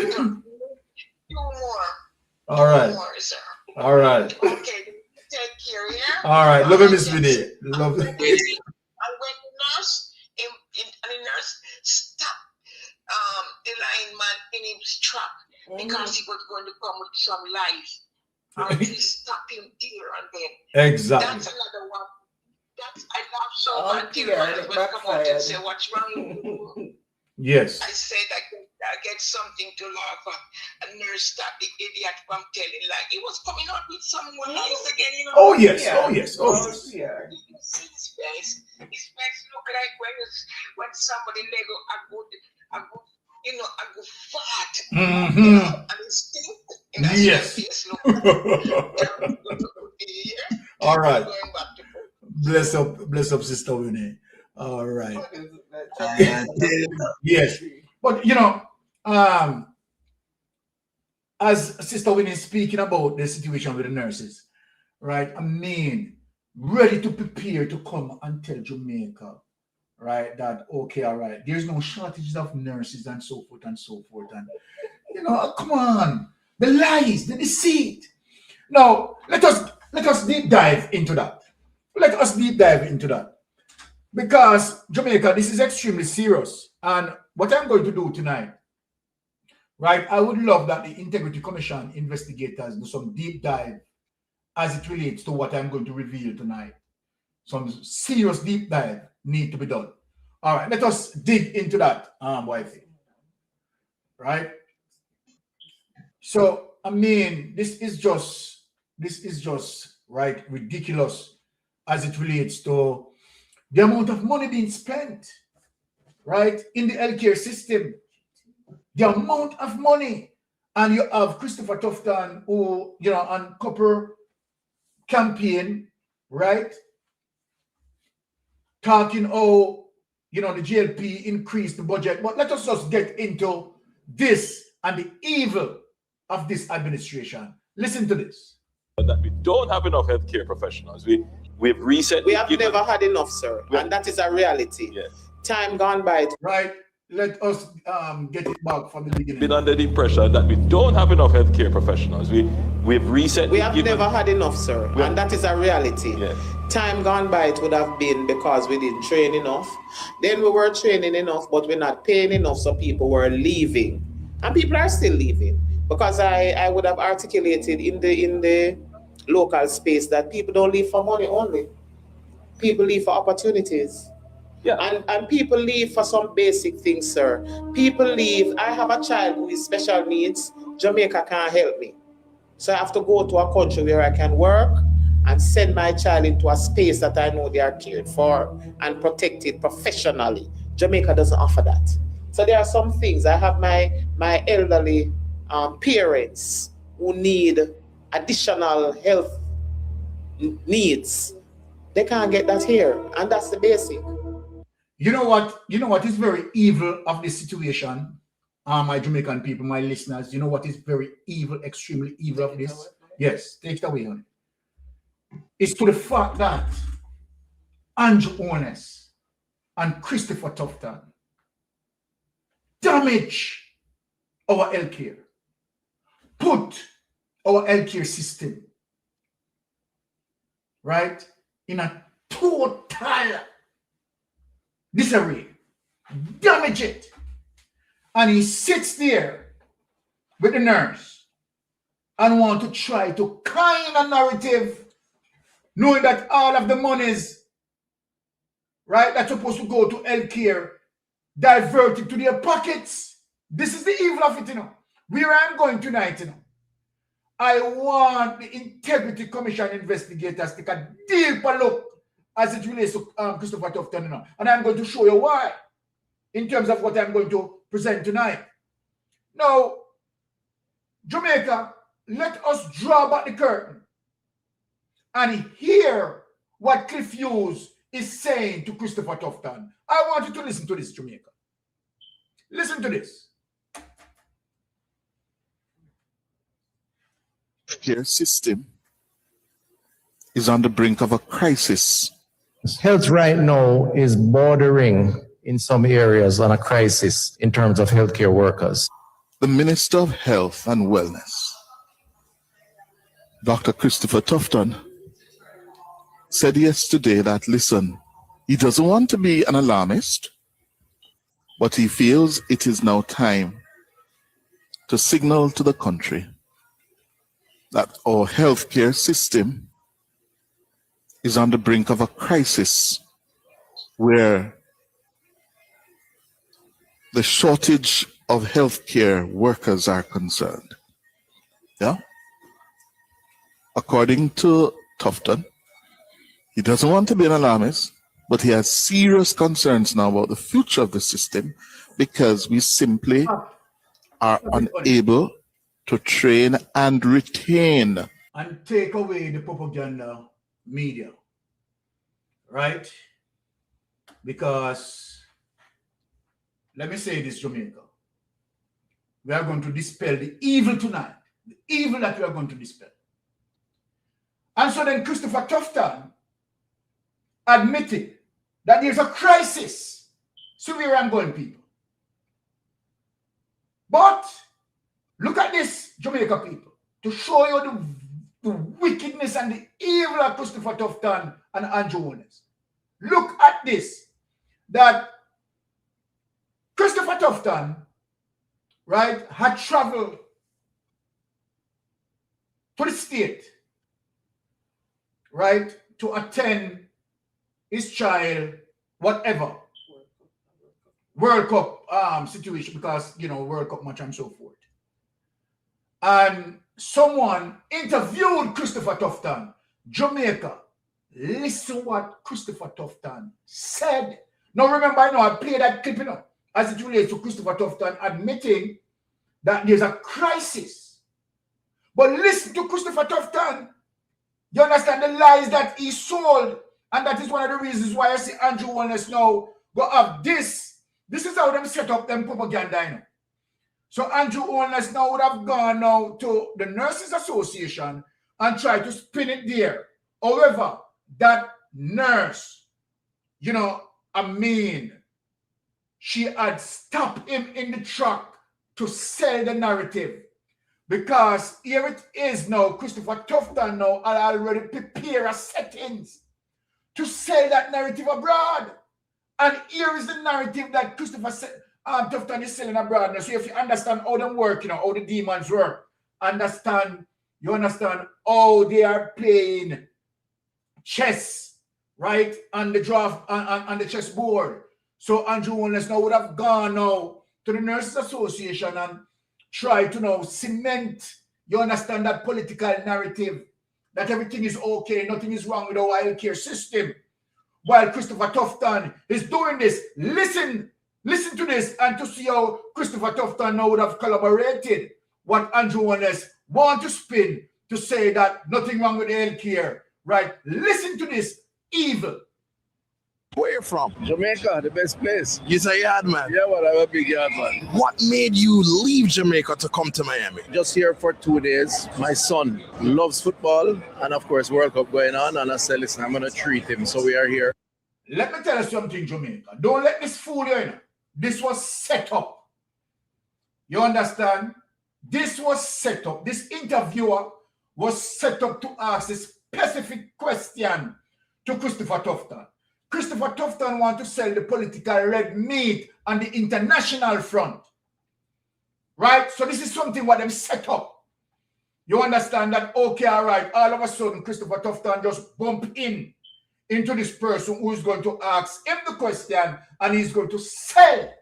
more. All right. Do more, sir. All right. Okay. Take care, yeah? All right. Love you, Miss Winnie. Love you. And when the nurse stopped the lineman in his truck because he was going to come with some lies. And he stopped him there and then. Exactly. That's another one. I laugh so bad till my husband come out and say, what's wrong with you? Yes. I said I get something to laugh at. A nurse stopped the idiot from telling, like, he was coming out with some more lies again, you know. Oh yes, oh yes, oh yes. You see his face? His face look like when somebody let go a good fart. And his stink. And that's Yes. face look like. All right. Going back to Bless up, Sister Winnie. All right. Yes. But you know, as Sister Winnie is speaking about the situation with the nurses, right? I mean, ready to prepare to come and tell Jamaica, right, that okay, all right, there's no shortages of nurses and so forth and so forth. And you know, come on, the lies, the deceit. Now, let us deep dive into that. Let us deep dive into that. Because Jamaica, this is extremely serious. And what I'm going to do tonight, right, I would love that the Integrity Commission investigators do some deep dive as it relates to what I'm going to reveal tonight. some serious deep dive need to be done. All right, let us dig into that, wifey. Right? So, I mean, this is just right ridiculous as it relates to the amount of money being spent, right, in the healthcare system. The amount of money, and you have Christopher Tufton, who, you know, on copper campaign, right, talking, oh, you know, the GLP increased the budget. But let us just get into this and the evil of this administration. Listen to this. That we don't have enough healthcare professionals. We've recently we have never had enough, sir, and that is a reality. Yes. Time gone by. Right. Let us get it back from the beginning. Been under the impression that we don't have enough healthcare professionals. We've recently. We have never had enough, sir, and that is a reality. Yes. Time gone by, it would have been because we didn't train enough. Then we were training enough, but we're not paying enough, so people were leaving, and people are still leaving because I would have articulated in the local space that people don't leave for money only. People leave for opportunities. Yeah. And people leave for some basic things, sir. People leave. I have a child who is special needs. Jamaica can't help me. So I have to go to a country where I can work and send my child into a space that I know they are cared for and protected professionally. Jamaica doesn't offer that. So there are some things. I have my elderly parents who need additional health needs. They can't get that here, and that's the basic. You know what? You know what is very evil of this situation, my Jamaican people, my listeners. You know what is very evil, extremely evil of this? Yes, take it away, honey. It's to the fact that Andrew Ones and Christopher Tufton damage our healthcare, put our healthcare system, right, in a total disarray, damage it. And he sits there with the nurse and want to try to kind a narrative, knowing that all of the monies, right, that's supposed to go to healthcare, diverted to their pockets. This is the evil of it, you know. Where I'm going tonight, you know, I want the Integrity Commission investigators to take a deeper look as it relates to Christopher Tufton, you know. And I'm going to show you why in terms of what I'm going to present tonight. Now, Jamaica, let us draw back the curtain and hear what Cliff Hughes is saying to Christopher Tufton. I want you to listen to this, Jamaica. Listen to this. Healthcare system is on the brink of a crisis. Health right now is bordering in some areas on a crisis in terms of healthcare workers. The Minister of Health and Wellness, Dr. Christopher Tufton, said yesterday that, listen, he doesn't want to be an alarmist, but he feels it is now time to signal to the country that our healthcare system is on the brink of a crisis where the shortage of healthcare workers are concerned. Yeah? According to Tufton, he doesn't want to be an alarmist, but he has serious concerns now about the future of the system because we simply are unable to train and retain. And take away the propaganda media, right? Because, let me say this, Jamaica, we are going to dispel the evil tonight, the evil that we are going to dispel. And so then Christopher Tufton admitted that there's a crisis. So where I'm going, people. But look at this, Jamaica people, to show you the wickedness and the evil of Christopher Tufton and Andrew Ones. Look at this, that Christopher Tufton, right, had traveled to the state, right, to attend his child, whatever, World Cup situation, because, you know, World Cup match and so forth. And someone interviewed Christopher Tufton, Jamaica. Listen what Christopher Tufton said. Now remember, I played that clip, as it relates to Christopher Tufton admitting that there's a crisis. But listen to Christopher Tufton. You understand the lies that he sold, and that is one of the reasons why I see Andrew Wellness now go up this. This is how them set up them propaganda. So Andrew Wellness now would have gone now to the Nurses Association and try to spin it there. However, that nurse, she had stopped him in the track to sell the narrative. Because here it is now, Christopher Tufton now had already prepared a settings to sell that narrative abroad. And here is the narrative that Christopher Tufton is selling abroad. Now, so if you understand how them work, how the demons work, you understand how they are playing chess, right, on the draft, on the chessboard. So Andrew Wellness now would have gone now to the Nurses Association and try to now cement, you understand, that political narrative that everything is okay, nothing is wrong with our healthcare system. While Christopher Tufton is doing this, listen to this and to see how Christopher Tufton now would have collaborated what Andrew Wellness want to spin to say that nothing wrong with healthcare, right? Listen to this evil. Where you from? Jamaica, the best place. You're a yard man? Yeah, well, I'm a big yard man. What made you leave Jamaica to come to Miami? Just here for 2 days. My son loves football, and of course, World Cup going on, and I said, listen, I'm going to treat him, so we are here. Let me tell you something, Jamaica. Don't let this fool you. This was set up. You understand? This was set up. This interviewer was set up to ask a specific question to Christopher Tufton. Christopher Tufton wants to sell the political red meat on the international front. Right? So this is something what them set up. You understand that, okay, all right, all of a sudden, Christopher Tufton just bump into this person who is going to ask him the question and he's going to sell,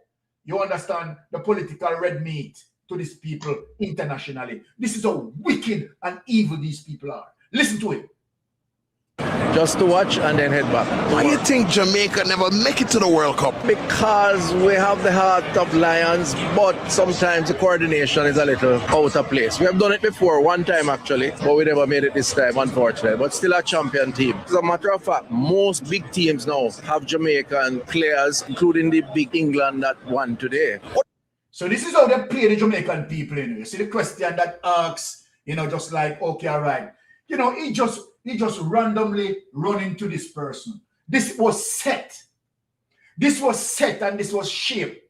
you understand, the political red meat to these people internationally. This is how wicked and evil these people are. Listen to it. Just to watch and then head back. Why do you think Jamaica never make it to the World Cup? Because we have the heart of lions, but sometimes the coordination is a little out of place. We have done it before, one time actually, but we never made it this time, unfortunately. But still a champion team. As a matter of fact, most big teams now have Jamaican players, including the big England that won today. So this is how they play the Jamaican people. You see the question that asks, just like, okay, all right. He just randomly run into this person. This was set. This was set and this was shaped.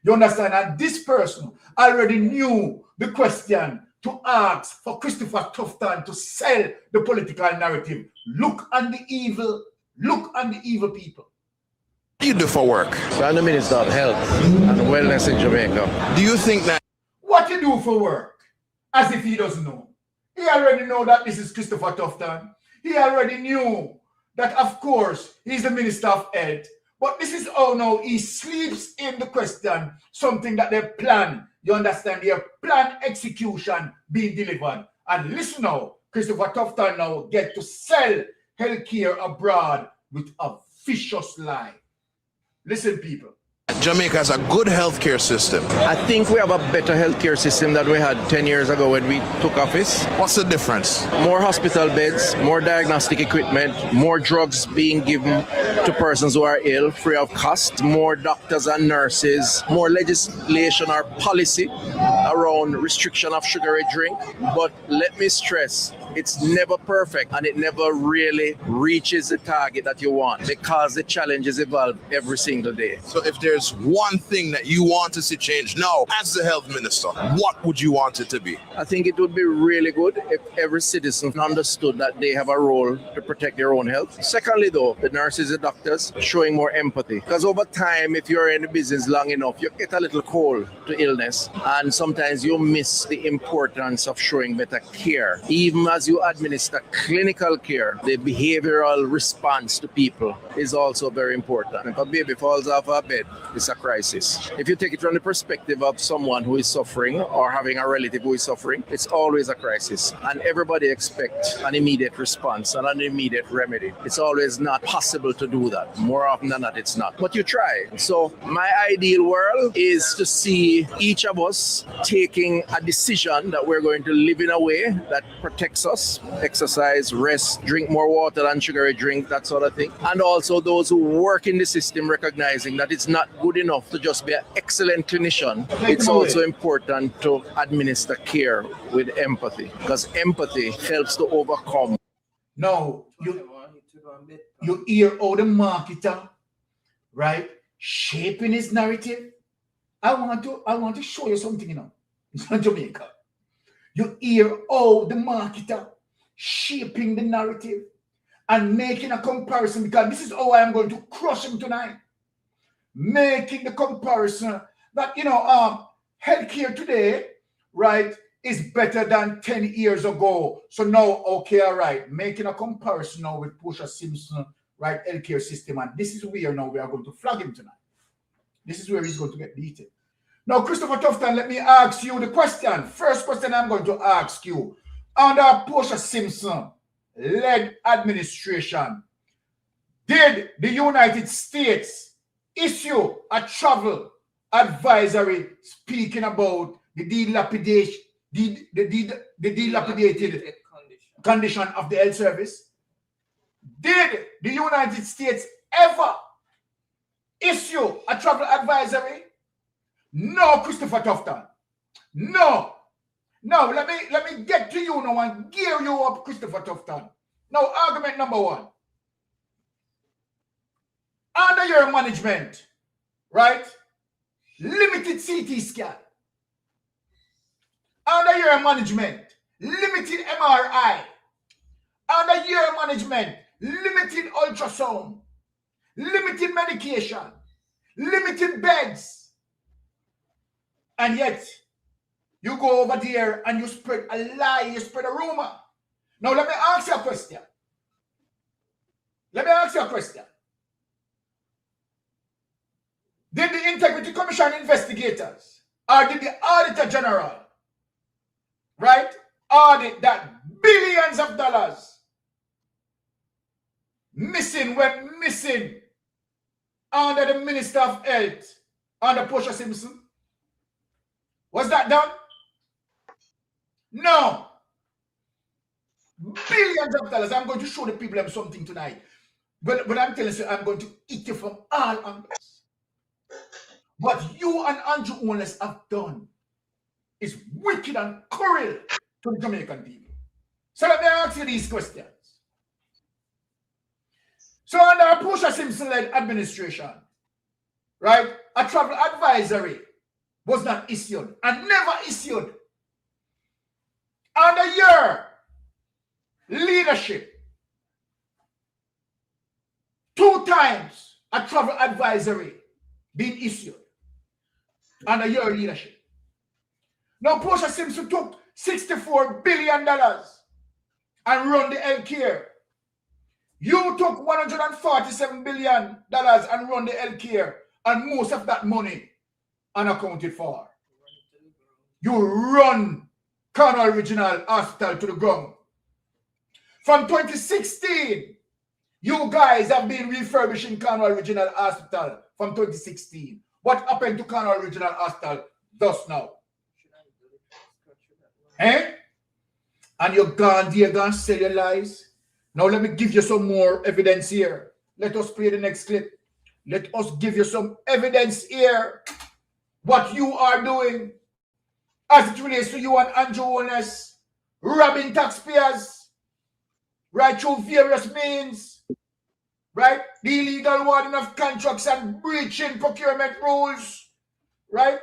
You understand? And this person already knew the question to ask for Christopher Tufton to sell the political narrative. Look on the evil people. What do you do for work? So I'm the Minister of Health and Wellness in Jamaica. Do you think that... What you do for work? As if he doesn't know. He already know that this is Christopher Tufton. He already knew that, of course, he's the Minister of Health. But this is how now he sleeps in the question, something that they plan. You understand? Their plan execution being delivered. And listen now, Christopher Tufton now get to sell healthcare abroad with a vicious lie. Listen, people. Jamaica has a good healthcare system. I think we have a better healthcare system than we had 10 years ago when we took office. What's the difference? More hospital beds, more diagnostic equipment, more drugs being given to persons who are ill free of cost, more doctors and nurses, more legislation or policy around restriction of sugary drink. But let me stress, it's never perfect and it never really reaches the target that you want because the challenges evolve every single day. So if there's one thing that you want to see change now as the health minister, what would you want it to be? I think it would be really good if every citizen understood that they have a role to protect their own health. Secondly, though, the nurses and doctors showing more empathy. Because over time, if you're in the business long enough, you get a little cold to illness. And sometimes you miss the importance of showing better care. Even as as you administer clinical care, the behavioral response to people is also very important. If a baby falls off a bed, it's a crisis. If you take it from the perspective of someone who is suffering or having a relative who is suffering, it's always a crisis. And everybody expects an immediate response and an immediate remedy. It's always not possible to do that. More often than not, it's not. But you try. So my ideal world is to see each of us taking a decision that we're going to live in a way that protects us, exercise, rest, drink more water than sugary drink, that sort of thing. And also those who work in the system recognizing that it's not good enough to just be an excellent clinician. It's also important to administer care with empathy, because empathy helps to overcome. No, you hear how the marketer, right, shaping his narrative. I want to show you something, you know. It's not Jamaica. You hear how the marketer shaping the narrative and making a comparison, because this is how I am going to crush him tonight. Making the comparison that, you know, healthcare today, right, is better than 10 years ago. So now, okay, all right, making a comparison now with Portia Simpson, right, healthcare system, and this is where now we are going to flag him tonight. This is where he's going to get beaten. Now, Christopher Tufton, let me ask you the question. First question I'm going to ask you. Under Portia Simpson-led administration, did the United States issue a travel advisory speaking about the dilapidated condition of the health service? Did the United States ever issue a travel advisory? No, Christopher Tufton. No. Now, let me get to you now and gear you up, Christopher Tufton. Now, argument number one. Under your management, right? Limited CT scan. Under your management, limited MRI. Under your management, limited ultrasound. Limited medication. Limited beds. And yet, you go over there and you spread a lie, you spread a rumor. Now, let me ask you a question. Let me ask you a question. Did the Integrity Commission investigators, or did the Auditor General, right, audit that billions of dollars went missing under the Minister of Health, under Portia Simpson? Was that done? No. Billions of dollars. I'm going to show the people something tonight. But I'm telling you, I'm going to eat you from all angles. What you and Andrew Owens have done is wicked and cruel to the Jamaican people. So let me ask you these questions. So under a Portia Simpson-led administration, right, a travel advisory was not issued and never issued. Under your leadership, 2 times a travel advisory being issued under your leadership. Now, Portia Simpson took $64 billion and run the healthcare. You took $147 billion and run the healthcare, and most of that money unaccounted for. You run Cornwall Regional Hospital to the ground. From 2016, you guys have been refurbishing Cornwall Regional Hospital from 2016. What happened to Cornwall Regional Hospital thus now? Eh? And you're gone there, sell your lies. Now let me give you some more evidence here. Let us play the next clip. Let us give you some evidence here. What you are doing as it relates to you and Andrew Owens, robbing taxpayers, right, through various means, right? The illegal awarding of contracts and breaching procurement rules, right?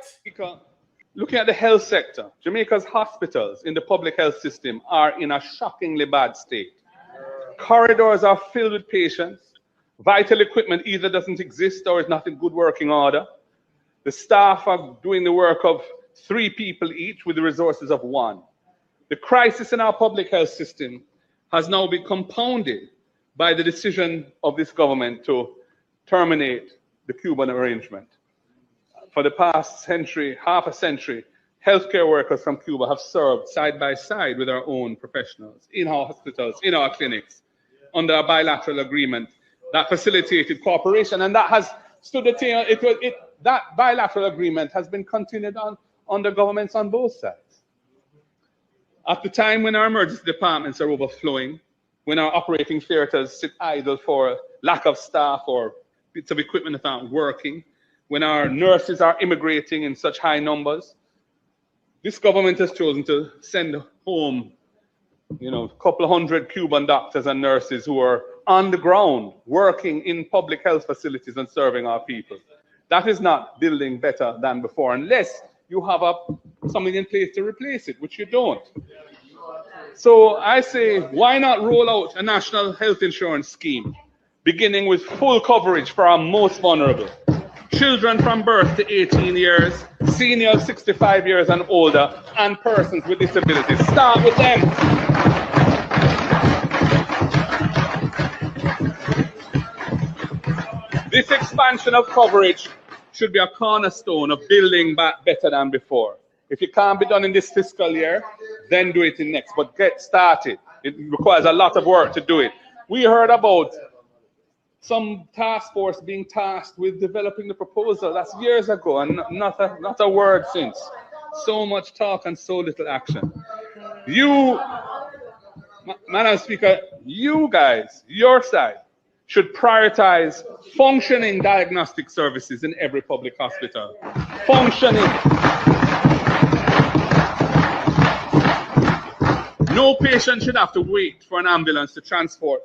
Looking at the health sector, Jamaica's hospitals in the public health system are in a shockingly bad state. Corridors are filled with patients. Vital equipment either doesn't exist or is not in good working order. The staff are doing the work of 3 people each with the resources of 1. The crisis in our public health system has now been compounded by the decision of this government to terminate the Cuban arrangement. For the past century, half a century, healthcare workers from Cuba have served side by side with our own professionals in our hospitals, in our clinics, under a bilateral agreement that facilitated cooperation, and that has stood the thing. That bilateral agreement has been continued on under governments on both sides. At the time when our emergency departments are overflowing, when our operating theaters sit idle for lack of staff or bits of equipment that aren't working, when our nurses are immigrating in such high numbers, this government has chosen to send home, a couple of hundred Cuban doctors and nurses who are on the ground working in public health facilities and serving our people. That is not building better than before, unless you have something in place to replace it, which you don't. So I say, why not roll out a national health insurance scheme, beginning with full coverage for our most vulnerable? Children from birth to 18 years, seniors 65 years and older, and persons with disabilities. Start with them. This expansion of coverage should be a cornerstone of building back better than before. If it can't be done in this fiscal year, then do it in next. But get started. It requires a lot of work to do it. We heard about some task force being tasked with developing the proposal. That's years ago, and not a word since. So much talk and so little action. You, Madam Speaker, you guys, your side, should prioritize functioning diagnostic services in every public hospital. Functioning. No patient should have to wait for an ambulance to transport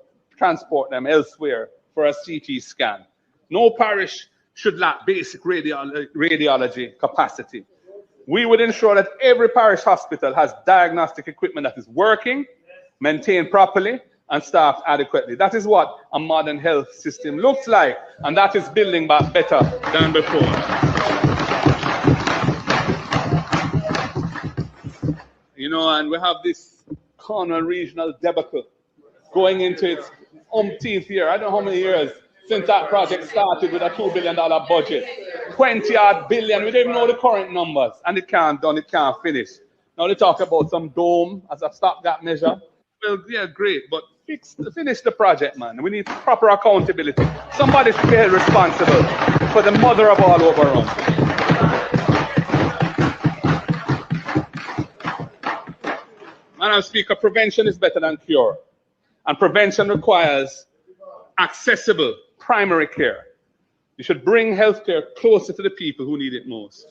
them elsewhere for a CT scan. No parish should lack basic radiology capacity. We would ensure that every parish hospital has diagnostic equipment that is working, maintained properly, and staffed adequately. That is what a modern health system looks like, and that is building back better than before. And we have this Cornwall regional debacle going into its umpteenth year. I don't know how many years since that project started with a $2 billion budget. 20-odd billion, we don't even know the current numbers, and it can't finish. Now they talk about some dome as a stopgap measure. Well, yeah, great, but finish the project, man. We need proper accountability. Somebody should be held responsible for the mother of all overruns. Madam Speaker, prevention is better than cure. And prevention requires accessible primary care. You should bring healthcare closer to the people who need it most.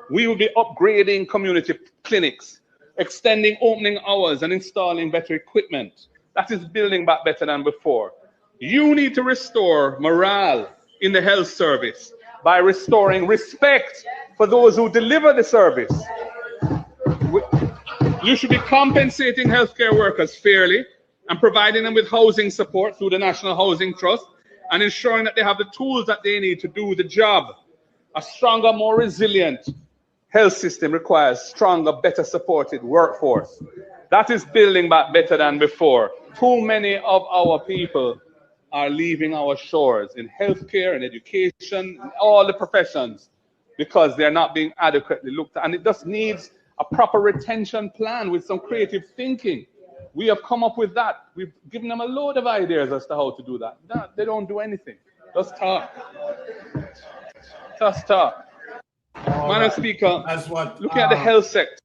We will be upgrading community clinics, extending opening hours and installing better equipment. That is building back better than before. You need to restore morale in the health service by restoring respect for those who deliver the service. You should be compensating healthcare workers fairly and providing them with housing support through the National Housing Trust and ensuring that they have the tools that they need to do the job. A stronger, more resilient health system requires stronger, better supported workforce. That is building back better than before. Too many of our people are leaving our shores in healthcare and education, in all the professions, because they're not being adequately looked at. And it just needs a proper retention plan with some creative thinking. We have come up with that. We've given them a load of ideas as to how to do that. No, they don't do anything. Just talk. Just talk. Madam Speaker, looking at the health sector.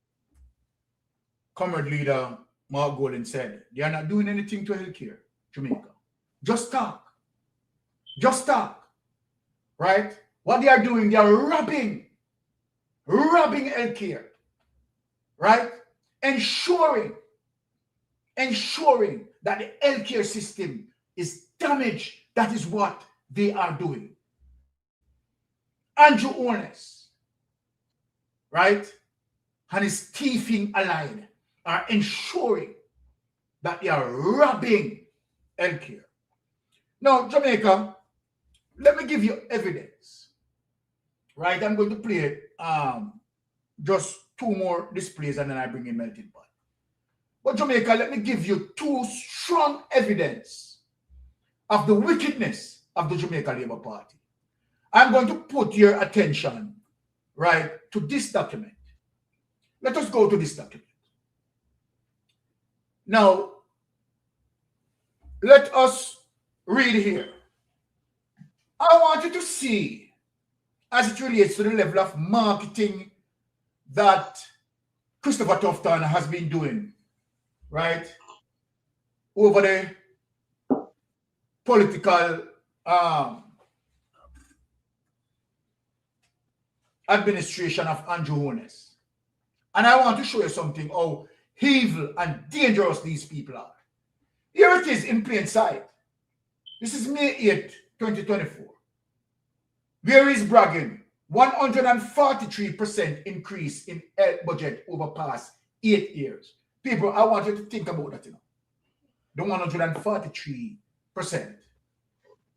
Comrade Leader Mark Golden said, they are not doing anything to healthcare, Jamaica. Just talk. Just talk. Right? What they are doing, they are robbing healthcare. Right? Ensuring that the healthcare system is damaged. That is what they are doing. Andrew Ornes, right, and his thieving allied are ensuring that they are robbing healthcare. Now, Jamaica, let me give you evidence. Right, I'm going to play just two more displays and then I bring in Melting Pot. But Jamaica, let me give you two strong evidence of the wickedness of the Jamaica Labour Party. I'm going to put your attention, right, to this document. Let us go to this document. Now, let us read here. I want you to see, as it relates to the level of marketing that Christopher Tufton has been doing, right, over the political administration of Andrew Holness. And I want to show you something, how evil and dangerous these people are. Here it is in plain sight. This is May 8, 2024. Where is bragging? 143% increase in health budget over past 8 years. People, I want you to think about that, you know. The 143%.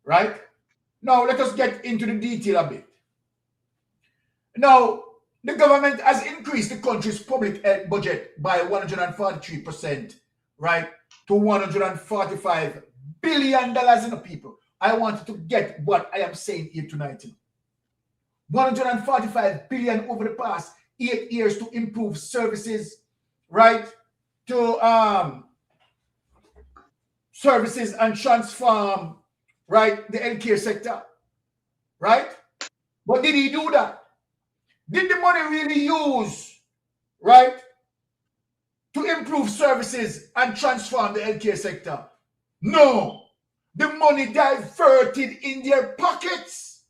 Right? Now, let us get into the detail a bit. Now, the government has increased the country's public health budget by 143%, right, to $145 billion in the people. I want you to get what I am saying here tonight. 145 billion over the past 8 years to improve services, right, to services and transform, right, the healthcare sector, right? But did he do that? Did the money really use, right, to improve services and transform the healthcare sector? No. The money diverted in their pockets.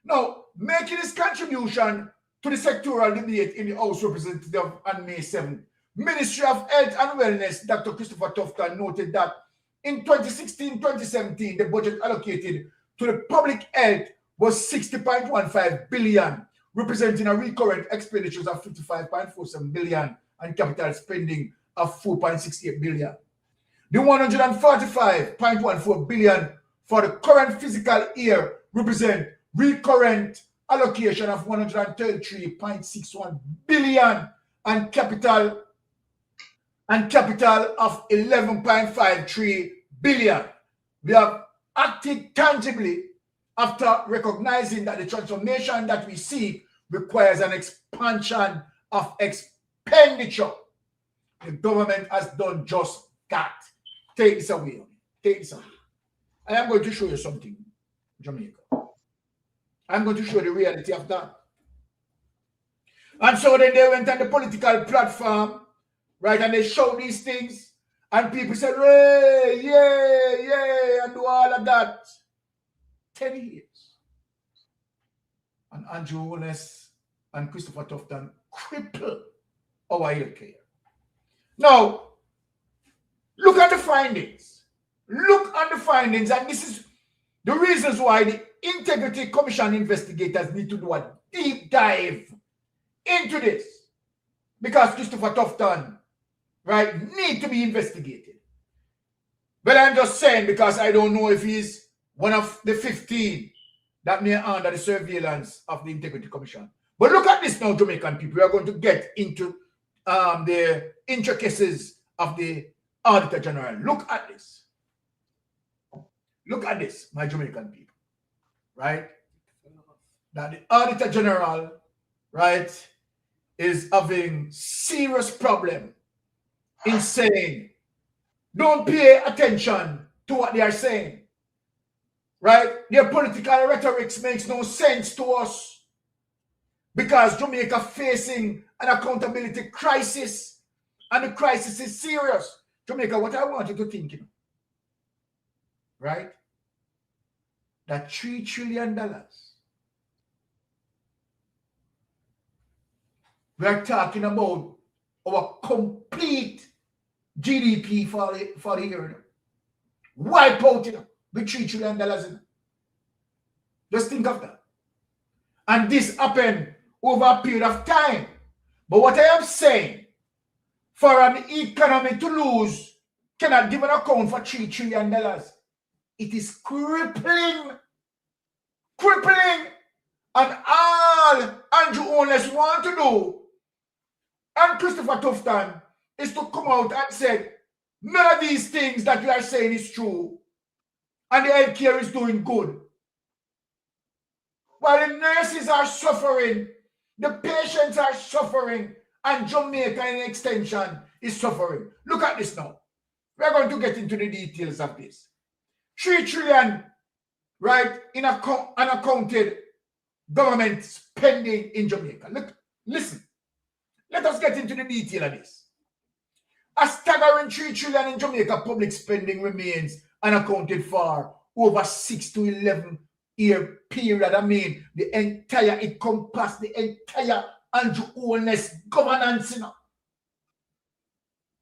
Now, making his contribution to the sectoral debate in the House Representative on May 7th, Ministry of Health and Wellness, Dr. Christopher Tufton, noted that in 2016-2017, the budget allocated to the public health was 60.15 billion, representing a recurrent expenditures of 55.47 billion and capital spending of 4.68 billion. The 145.14 billion for the current fiscal year represent recurrent allocation of 133.61 billion and capital of 11.53 billion. We have acted tangibly after recognizing that the transformation that we seek requires an expansion of expenditure. The government has done just that. Take this away. Take this away. I am going to show you something, Jamaica. I'm going to show the reality of that. And so then they went on the political platform, right, and they showed these things, and people said, hey, yeah, and do all of that. 10 years. And Andrew Holness and Christopher Tufton cripple our healthcare. Now, look at the findings. Look at the findings, and this is the reasons why the Integrity Commission investigators need to do a deep dive into this. Because Christopher Tufton, right, need to be investigated. But I'm just saying because I don't know if he's one of the 15 that may under the surveillance of the Integrity Commission. But look at this now, Jamaican people. We are going to get into the intricacies of the Auditor General. Look at this. Look at this, my Jamaican people. Right? That the Auditor General, right, is having serious problem in saying, don't pay attention to what they are saying. Right? Their political rhetoric makes no sense to us because Jamaica facing an accountability crisis, and the crisis is serious. Jamaica, what I want you to think, you know, right? That $3 trillion, we are talking about our complete GDP for the year. Wipe out, you know, with $3 trillion. You know. Just think of that. And this happened over a period of time. But what I am saying, for an economy to lose, cannot give an account for $3 trillion. It is crippling. Crippling. And all Andrew Holness want to do, and Christopher Tufton, is to come out and say, none of these things that we are saying is true, and the healthcare is doing good. While the nurses are suffering, the patients are suffering, and Jamaica in extension is suffering. Look at this now. We're going to get into the details of this. 3 trillion, right, in unaccounted government spending in Jamaica. Look, listen. Let us get into the detail of this. A staggering 3 trillion in Jamaica public spending remains unaccounted for over 6 to 11 year period. I mean, it encompassed the entire Andrew Holness governance. You know.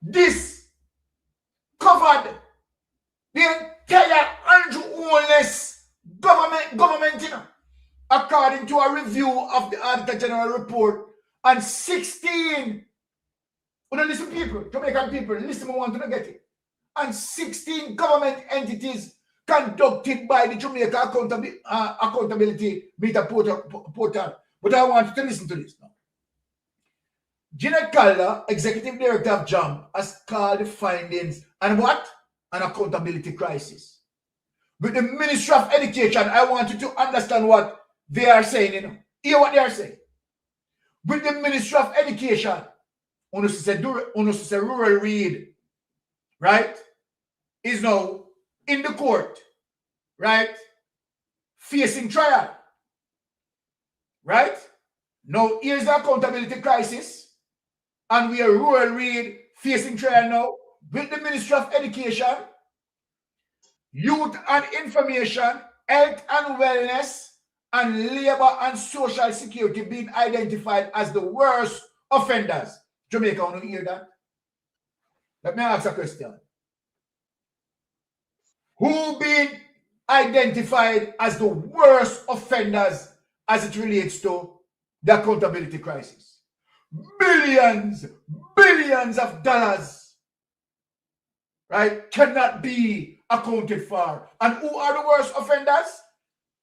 This covered the entire Andrew Holness government, you know, according to a review of the Auditor General report. And 16, listen people, Jamaican people, listen, I want to get it. And 16 government entities conducted by the Jamaica Accountability Meter Portal. But I want you to listen to this now. Jeanette Calder, Executive Director of JAM, has called the findings and what? An accountability crisis. With the Ministry of Education, I want you to understand what they are saying. You know? Hear what they are saying. With the Ministry of Education, on a rural read, right, is now in the court, right, facing trial, right? Now, here's the accountability crisis, and we are rural read facing trial now with the Ministry of Education, Youth and Information, Health and Wellness, and Labor and Social Security being identified as the worst offenders. Jamaica, want to hear that? Let me ask a question. Who being identified as the worst offenders as it relates to the accountability crisis? Billions of dollars, right, cannot be accounted for. And who are the worst offenders?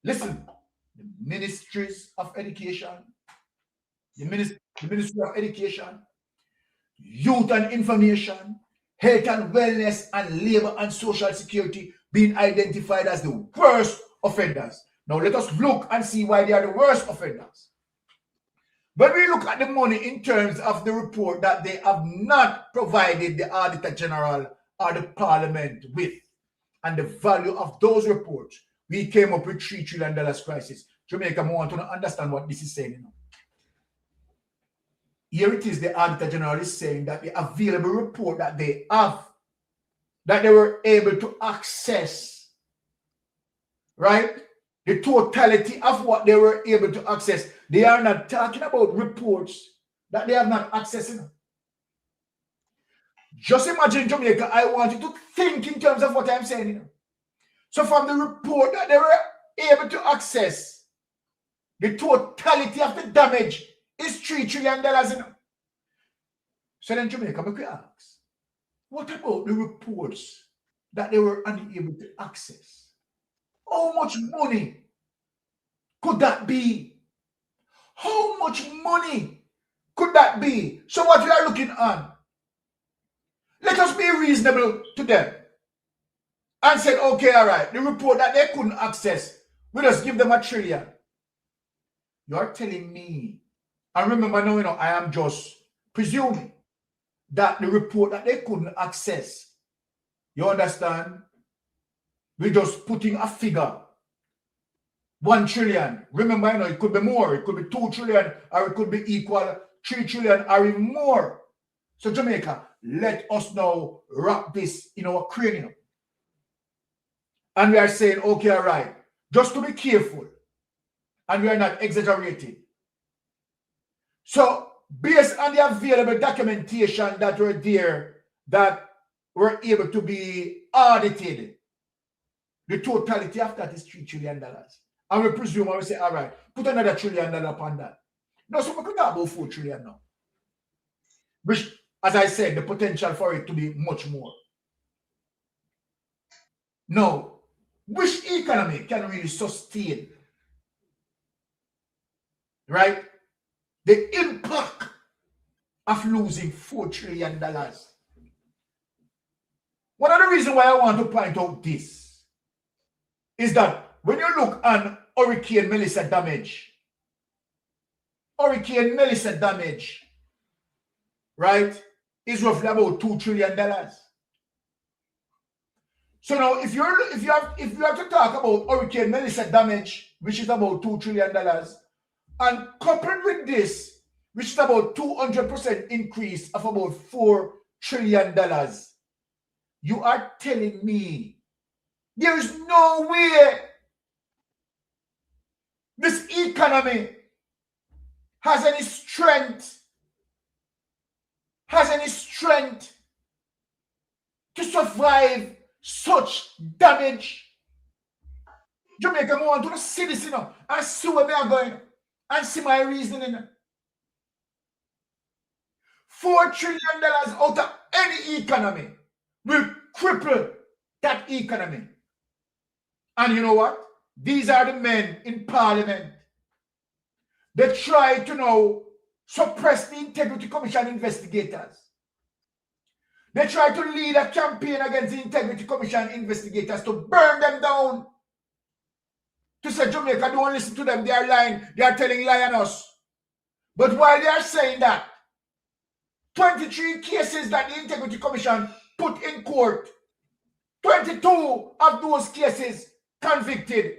Listen. The Ministries of Education, the Ministry of Education, Youth and Information, Health and Wellness, and Labor and Social Security being identified as the worst offenders. Now let us look and see why they are the worst offenders. When we look at the money in terms of the report that they have not provided the Auditor General or the Parliament with, and the value of those reports, we came up with $3 trillion crisis. Jamaica, I want to understand what this is saying. You know. Here it is, the Auditor General is saying that the available report that they have, that they were able to access, right? The totality of what they were able to access. They are not talking about reports that they have not accessed. You know. Just imagine, Jamaica, I want you to think in terms of what I'm saying. You know. So from the report that they were able to access, the totality of the damage is $3 trillion. You know? So then Jamaica, we could ask, what about the reports that they were unable to access? How much money could that be? How much money could that be? So what we are looking on, let us be reasonable to them. And said, okay, all right, the report that they couldn't access, we just give them $1 trillion. You're telling me, and remember now, you know, I am just presuming that the report that they couldn't access, you understand? We're just putting a figure, $1 trillion. Remember, you know, it could be more, it could be $2 trillion, or it could be equal $3 trillion, or even more. So Jamaica, let us now wrap this in our cranium. And we are saying, okay, all right, just to be careful, and we are not exaggerating. So, based on the available documentation that were there, that were able to be audited, the totality of that is $3 trillion. And we presume, and we say, all right, put another $1 trillion upon that. Now, so we could talk about $4 trillion now. Which, as I said, the potential for it to be much more. Now, which economy can really sustain, right, the impact of losing $4 trillion. One of the reasons why I want to point out this is that when you look on Hurricane Melissa damage, right, is roughly about $2 trillion. So now, if you have to talk about Hurricane Melissa damage, which is about $2 trillion, and coupled with this, which is about 200% increase of about $4 trillion, you are telling me there is no way this economy has any strength to survive such damage. Jamaica, I want to see this, and see where we are going, and see my reasoning. $4 trillion out of any economy will cripple that economy. And you know what? These are the men in parliament. They try to now suppress the Integrity Commission investigators. They try to lead a campaign against the Integrity Commission investigators to burn them down. To say Jamaica, don't listen to them, they are lying. They are telling lie on us. But while they are saying that, 23 cases that the Integrity Commission put in court, 22 of those cases convicted.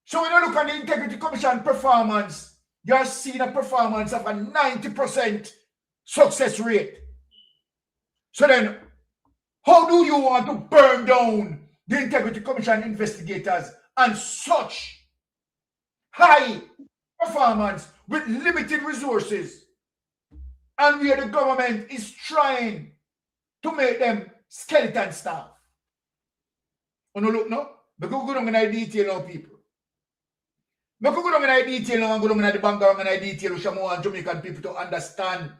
So when you look at the Integrity Commission performance, you are seeing a performance of a 90% success rate. So then, how do you want to burn down the Integrity Commission investigators and such high performance with limited resources, and where the government is trying to make them skeleton staff? Oh no, look, no? Because we go down in detail now, people. Because we go down in detail now and go down in the background and detail, which I want Jamaican people to understand.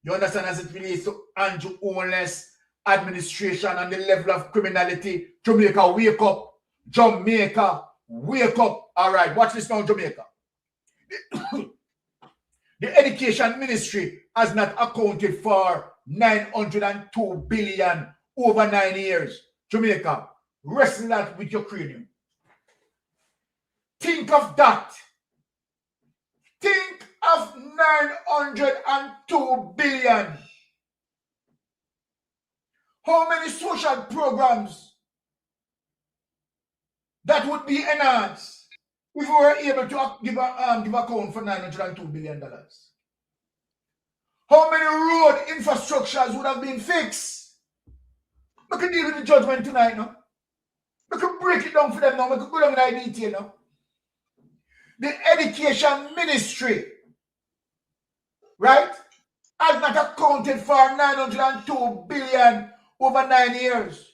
You understand as it relates to Andrew Holness administration and the level of criminality. Jamaica, wake up. Jamaica, wake up. All right, watch this now, Jamaica. The Education Ministry has not accounted for $902 billion over 9 years. Jamaica, wrestle that with your cranium. Think of that. Think of $902 billion. How many social programs that would be enhanced if we were able to give account for $902 billion? How many road infrastructures would have been fixed? We can deal with the judgment tonight, no? We can break it down for them now. We can go down in detail now. The Education Ministry, right, has not accounted for $902 billion over 9 years.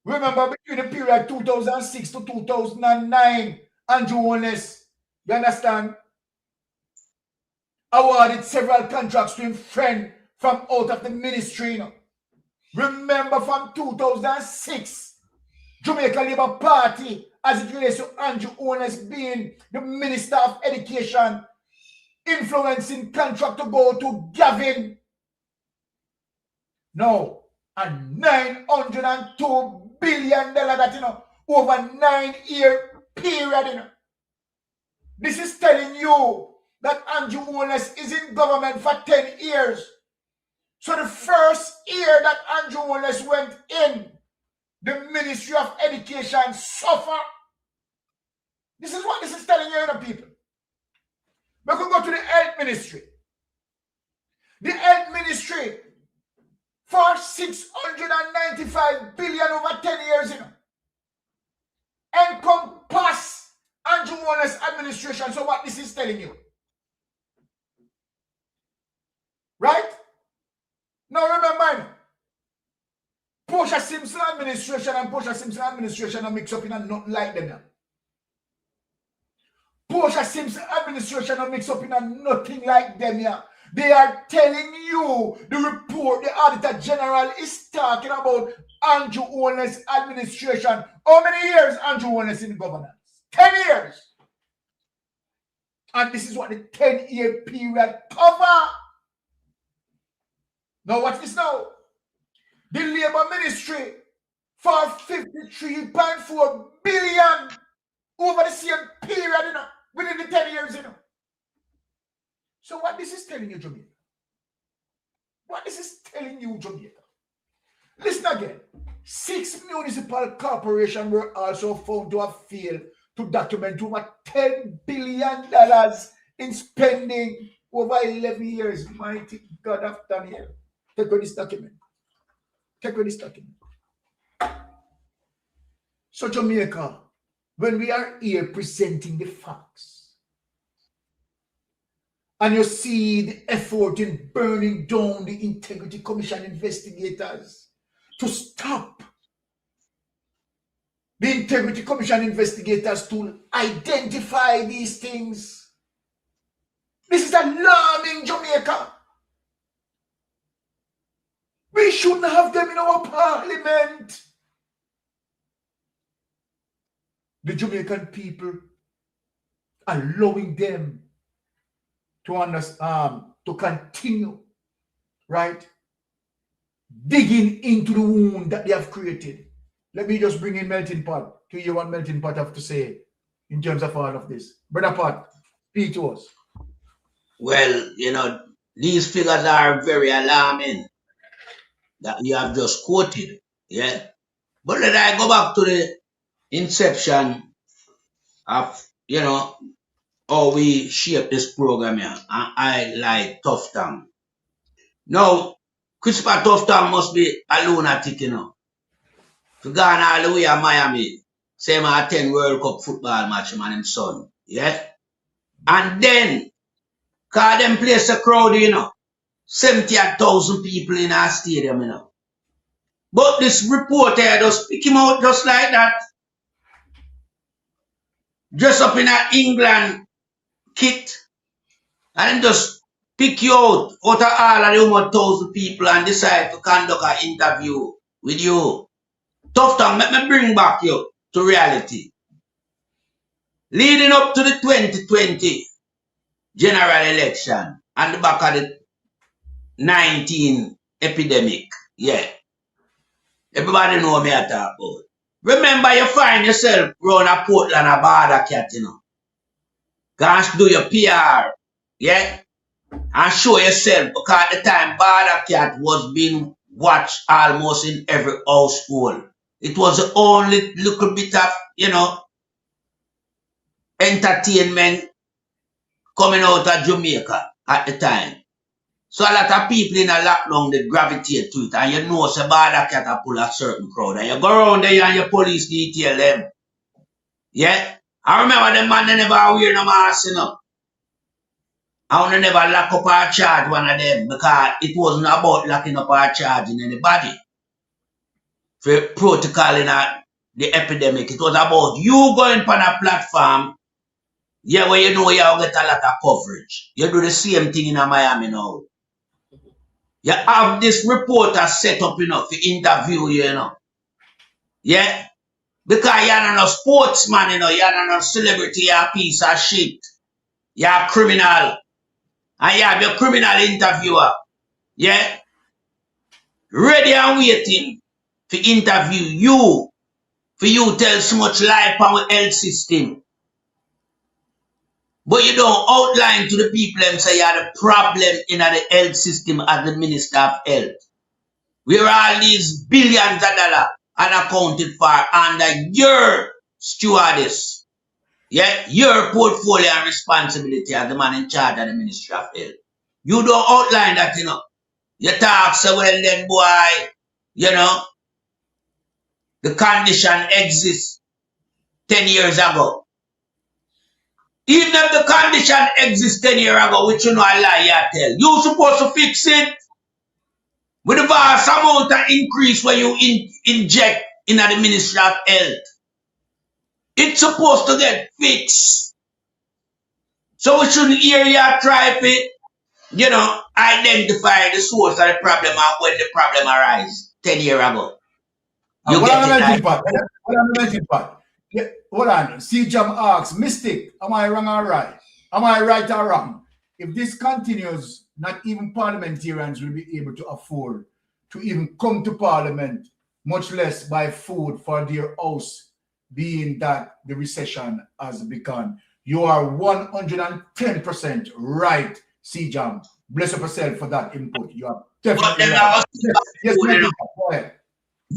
Remember, between the period 2006 to 2009, Andrew Holness, you understand, awarded several contracts to him friend from out of the ministry. Remember, from 2006, Jamaica Labour Party, as it relates to Andrew Holness being the Minister of Education, influencing contract to go to Gavin. No, a $902 billion that, over 9-year period, This is telling you that Andrew Holness is in government for 10 years. So the first year that Andrew Holness went in, the Ministry of Education suffered. This is what this is telling you, people. We could go to the Health Ministry. The Health Ministry for $695 billion over 10 years, encompass Andrew Holness administration. So what this is telling you, right? Now remember, Portia Simpson administration and Portia Simpson administration are mixed up in a nothing like them now. Portia Simpson administration are mixed up in a nothing like them here. They are telling you, the report, the Auditor General is talking about Andrew Holness administration. How many years Andrew Holness in governance? 10 years. And this is what the 10-year period cover. Now watch this now. The Labour Ministry for 53.4 billion over the same period, you know, within the 10 years, you know. So what this is telling you, Jamaica? What this is telling you, Jamaica? Listen again. 6 municipal corporations were also found to have failed to document over $10 billion in spending over 11 years. Mighty God of Daniel. Take away this document. Take away this document. So Jamaica, when we are here presenting the facts, and you see the effort in burning down the Integrity Commission investigators to stop the Integrity Commission investigators to identify these things. This is alarming, Jamaica. We shouldn't have them in our parliament. The Jamaican people allowing them to understand, to continue, right, digging into the wound that they have created. Let me just bring in Melting Pot to hear what Melting Pot have to say in terms of all of this. Brother Pot, speak to us. Well, you know, these figures are very alarming that you have just quoted, yeah. But let I go back to the inception of, you know, how we shape this program here, and I like Tough Tongue. Now, Christopher Tough Tongue must be a lunatic, you know. To go all the way to Miami, say I attend World Cup football match, man, and son, yeah? And then, cause them place a crowd, you know, 70,000 people in our stadium, you know. But this reporter just pick him out just like that. Dress up in an England kit, and then just pick you out of all of the 1,000 people and decide to conduct an interview with you. Tough Tongue, let me bring back you to reality. Leading up to the 2020 general election and the back of the 19 epidemic, yeah. Everybody know me I talk about. Remember, you find yourself around a Portland, a border cat, you know. Go and do your PR, yeah? And show yourself, because at the time, border cat was being watched almost in every household. It was the only little bit of, you know, entertainment coming out of Jamaica at the time. So a lot of people in a lockdown, they gravitate to it. And you know, say border cat a pull a certain crowd. And you go around there and your police detail them. Yeah? I remember the man, they never wear no mask, you know. I never lock up or charge one of them because it wasn't about locking up or charging anybody. For protocol in the epidemic, it was about you going on a platform, yeah, where you know you get a lot of coverage. You do the same thing in Miami now. You have this reporter set up, you know, to interview you, you know. Yeah? Because you're not a sportsman, you know, you're not a celebrity, you're a piece of shit. You're a criminal. And you have your criminal interviewer. Yeah? Ready and waiting to interview you. For you tell so much life on the health system. But you don't outline to the people and say you are the problem in the health system as the Minister of Health. Where all these billions of dollars unaccounted for under your stewardess. Yeah, your portfolio and responsibility as the man in charge of the Ministry of Health. You don't outline that, you know. You talk so well then, boy, you know, the condition exists 10 years ago. Even if the condition exists 10 years ago, which you know I lie, you tell, you're supposed to fix it with the vast amount of increase when you inject in the Ministry of Health. It's supposed to get fixed. So we shouldn't hear you try to, you know, identify the source of the problem and when the problem arises 10 years ago. You What get I'm it melting like, pot? What I'm melting pot? Yeah, hold on. C-Jam asks, Mystic, am I wrong or right? Am I right or wrong? if this continues, not even parliamentarians will be able to afford to even come to parliament, much less buy food for their house, being that the recession has begun. You are 110% right, C-Jam. Bless up yourself for that input. You are definitely right. Yes, go ahead.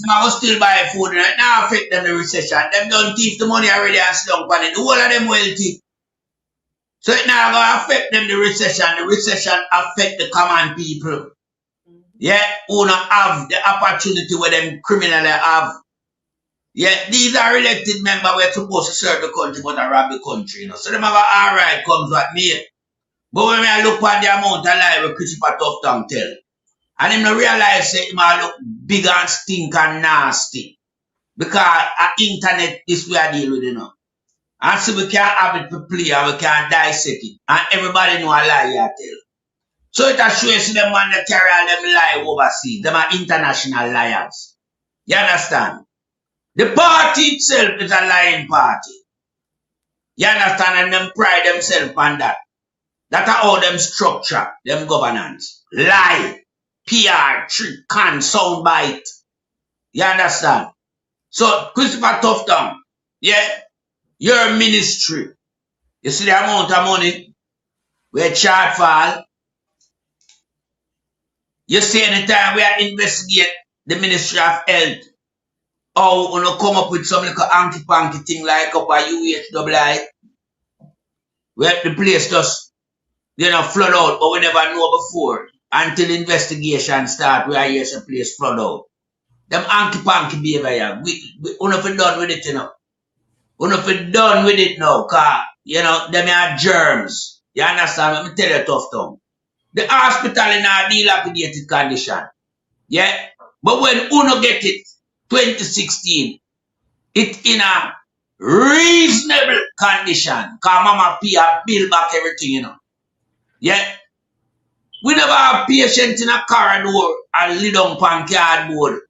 I was still buy food right now, affect them the recession. Them don't thief the money already and slung on it. The whole of them wealthy. So it now gonna affect them the recession. The recession affect the common people. Yeah, who not have the opportunity where them criminally have. Yeah, these are elected members we're supposed to serve the country but I rob the country, you know. So them have all right comes what me. But when I look at the amount of life where Christopher Tufton tell, and him not realize that him look big and stink and nasty. Because at internet this we are deal with, you know. And so we can't have it for play and we can't dissect it. And everybody know a lie you tell. So it shows them man that carry all them lie overseas. Them are international liars. You understand? The party itself is a lying party. You understand? And them pride themselves on that. That's how them structure, them governance. Lie, PR, trick, can, soundbite. You understand? So, Christopher Tufton, yeah, your ministry, you see the amount of money where chart fall. You see anytime we are investigate the Ministry of Health, or we come up with some little hanky-panky thing like up a UHII, where the place just, you know, flood out, but we never know before. Until investigation start, we are here some place flood out. Them hanky-panky behavior, we not done with it, you know. We not done with it now, cause, you know, them are germs. You understand? Let me tell you tough tongue. The hospital in a dilapidated condition. Yeah? But when Uno get it, 2016, it in a reasonable condition. Cause Mama Pia build back everything, you know. Yeah? We never have patients in a corridor and lay down on cardboard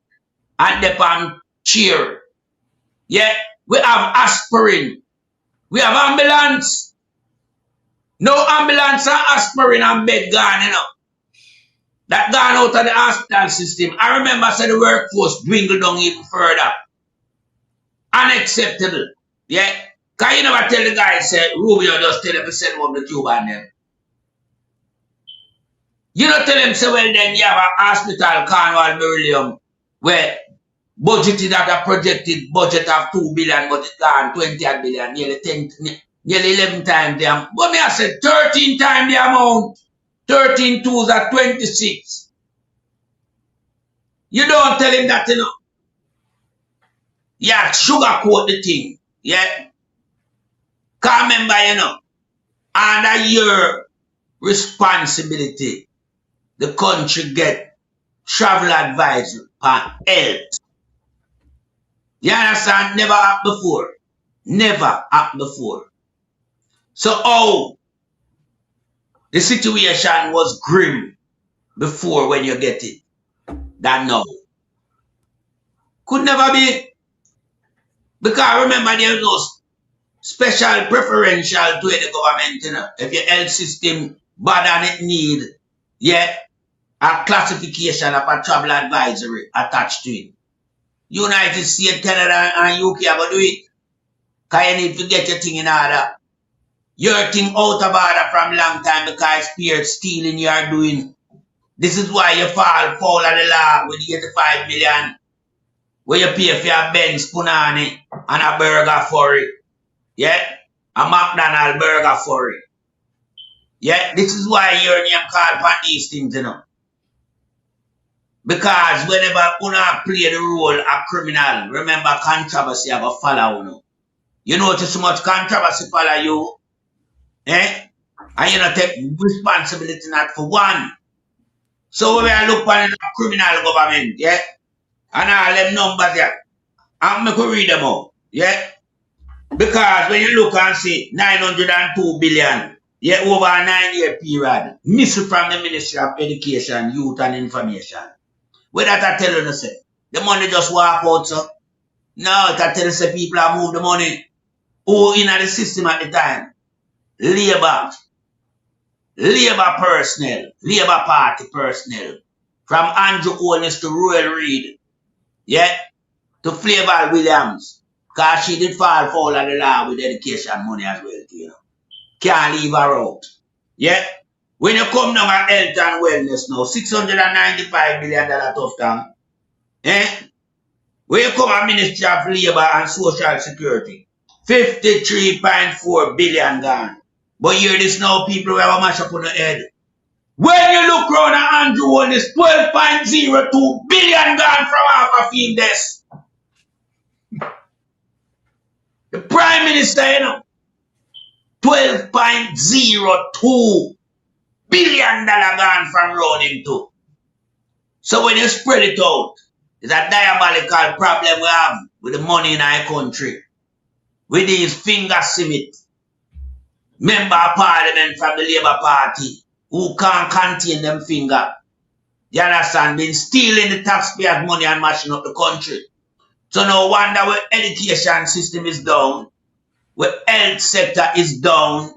and they on chair. Yeah? We have aspirin. We have ambulance. No ambulance and aspirin and bed gone, you know. That gone out of the hospital system. I remember I said the workforce dwindled down even further. Unacceptable. Yeah? Because you never tell the guy, say, Rubio just tell him to send up the tube on them. You don't tell him, say, well, then you have a hospital, Cornwall Beryllium, where budgeted at a projected budget of 2 billion, but it gone 20 billion, nearly 11 times the amount. But me I said 13 times the amount. 13 twos are 26. You don't tell him that, you know. Yeah, sugarcoat the thing. Yeah. Can't remember, you know, under your responsibility, the country get travel advisory on health. You understand? Never happened before. Never happened before. So, oh, the situation was grim before when you get it. That now. Could never be. Because remember, there's no special preferential to the government, you know. If your health system bad and it need, yeah, a classification of a travel advisory attached to it. United States, Canada, and UK are going to do it. Because you need to get your thing in order. Your thing out of order from long time because spirit stealing you are doing. This is why you fall foul of the law with 85 million. Where you pay for your Benz Punani and a burger for it. Yeah? A McDonald's burger for it. Yeah? This is why your name called for these things, you know. Because whenever you play the role of criminal, remember controversy have a follow you. You notice so much controversy follow you. Eh? And you don't take responsibility not for one. So when we look at the criminal government, yeah? And all them numbers there. I'm going to read them out. Yeah? Because when you look and see 902 billion, yeah, over a 9-year period, missing from the Ministry of Education, Youth and Information. Where that I tell you, say, the money just walk out, so. No, it I tell you, say, people have moved the money. Who in the system at the time? Labor. Labour personnel, Labour Party personnel, from Andrew Holness to Royal Reid, yeah, to Flavor Williams, because she did fall foul of the law with education money as well, you know. Can't leave her out. Yeah. When you come down at health and wellness now, $695 million tough time. Eh? When you come at Ministry of Labour and Social Security, $53.4 billion gone. But hear this now, people who have a mash up on the head. When you look around at Andrew Holness, $12.02 billion gone from half of him desk. The Prime Minister, you know, $12.02 billion gone from round him too. So when you spread it out, it's a diabolical problem we have with the money in our country. With these finger cement member of parliament from the Labour Party who can't contain them finger. You understand? Been stealing the taxpayers' money and mashing up the country. So no wonder where education system is down, where health sector is down,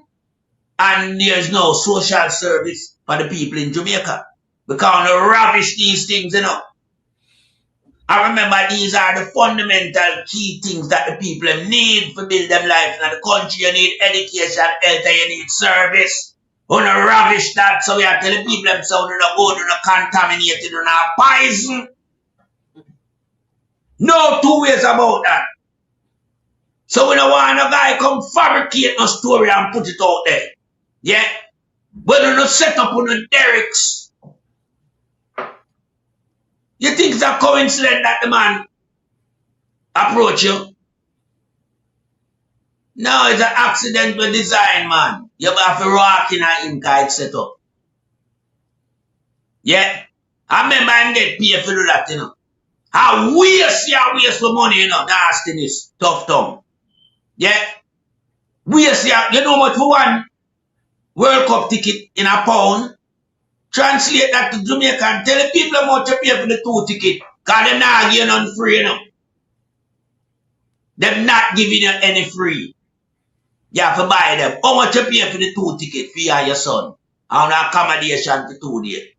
and there's no social service for the people in Jamaica. Because they ravish these things, you know. I remember these are the fundamental key things that the people need to build them life in the country. You need education, health, and you need service. You don't ravish that, so we are telling people themselves they're not good, they're not contaminated, they're not poison. No two ways about that. So we don't want a guy come fabricate a story and put it out there. Yeah? But they don't set up on the derricks. You think it's a coincidence that the man approach you? No, it's an accidental design, man. You have to rock in a ink it's set up. Yeah? I remember him get paid for do that, you know. I waste for money, you know, nastiness, tough tongue. Yeah? Waste you know much for one World Cup ticket in a pound? Translate that to Jamaican. Tell the people how much you pay for the 2 ticket. Because they're not giving none free, you know. They're not giving you any free. You have to buy them. How much you pay for the 2 ticket for you and your son? And accommodation for 2 days.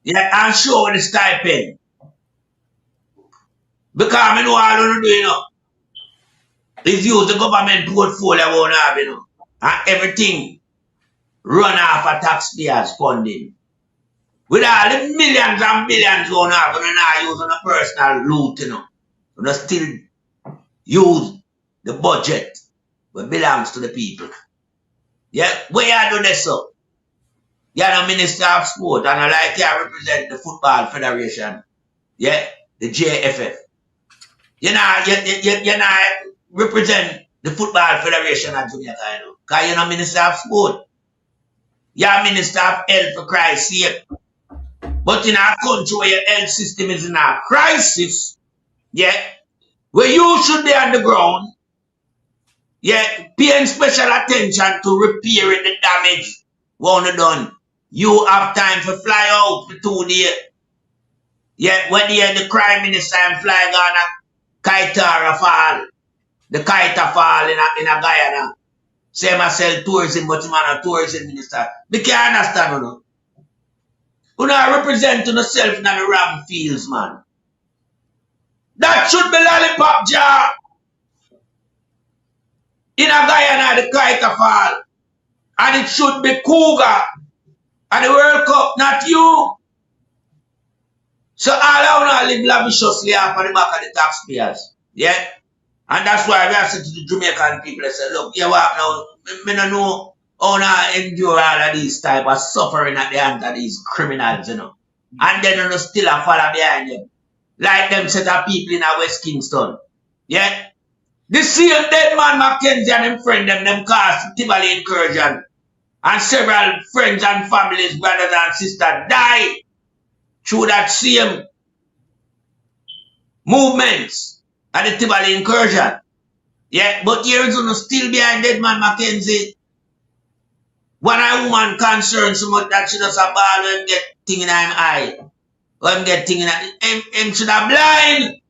Yeah, and show the stipend. Because I know all you do, you know. Is use the government portfolio won't have, you know. And everything run off of taxpayers' funding. With all the millions and billions you have, you're not using a personal loot, you know. You still use the budget that belongs to the people. Yeah, where you do this so? You're the Minister of Sport and I like you represent the Football Federation. Yeah, the JFF. You know, you represent the Football Federation of Jamaica, you know. Because you're not Minister of Sport. You're Minister of Health for Christ's sake. But in our country where your health system is in a crisis, yeah, where you should be on the ground, yeah, paying special attention to repairing the damage when done. You have time to fly out for 2 days. Yeah, when the crime minister and fly Ghana, Kaitara fall. The Kaita fall in a Guyana. Say myself tourism, but you man a tourism minister. They can't understand, you know. You know, represent yourself in the ram fields, man. That should be lollipop jar. In a Guyana, the Kaita fall. And it should be Cougar. And the World Cup, not you. So all I want to live lavishiously off of the back of the taxpayers. Yeah? And that's why we have said to the Jamaican people, they say, look, you what now? I don't know how to endure all of these type of suffering at the hands of these criminals, you know. And then you still a follow behind them. Like them set of people in West Kingston. Yeah? The same dead man Mackenzie and them friend them cast Tivoli incursion. And several friends and families, brothers and sisters died through that same movements at the Tivoli incursion. Yeah, but here is still behind dead man Mackenzie. When a woman concerned so much that she does a ball when get thing in her eye. When get thing in her him should have blind.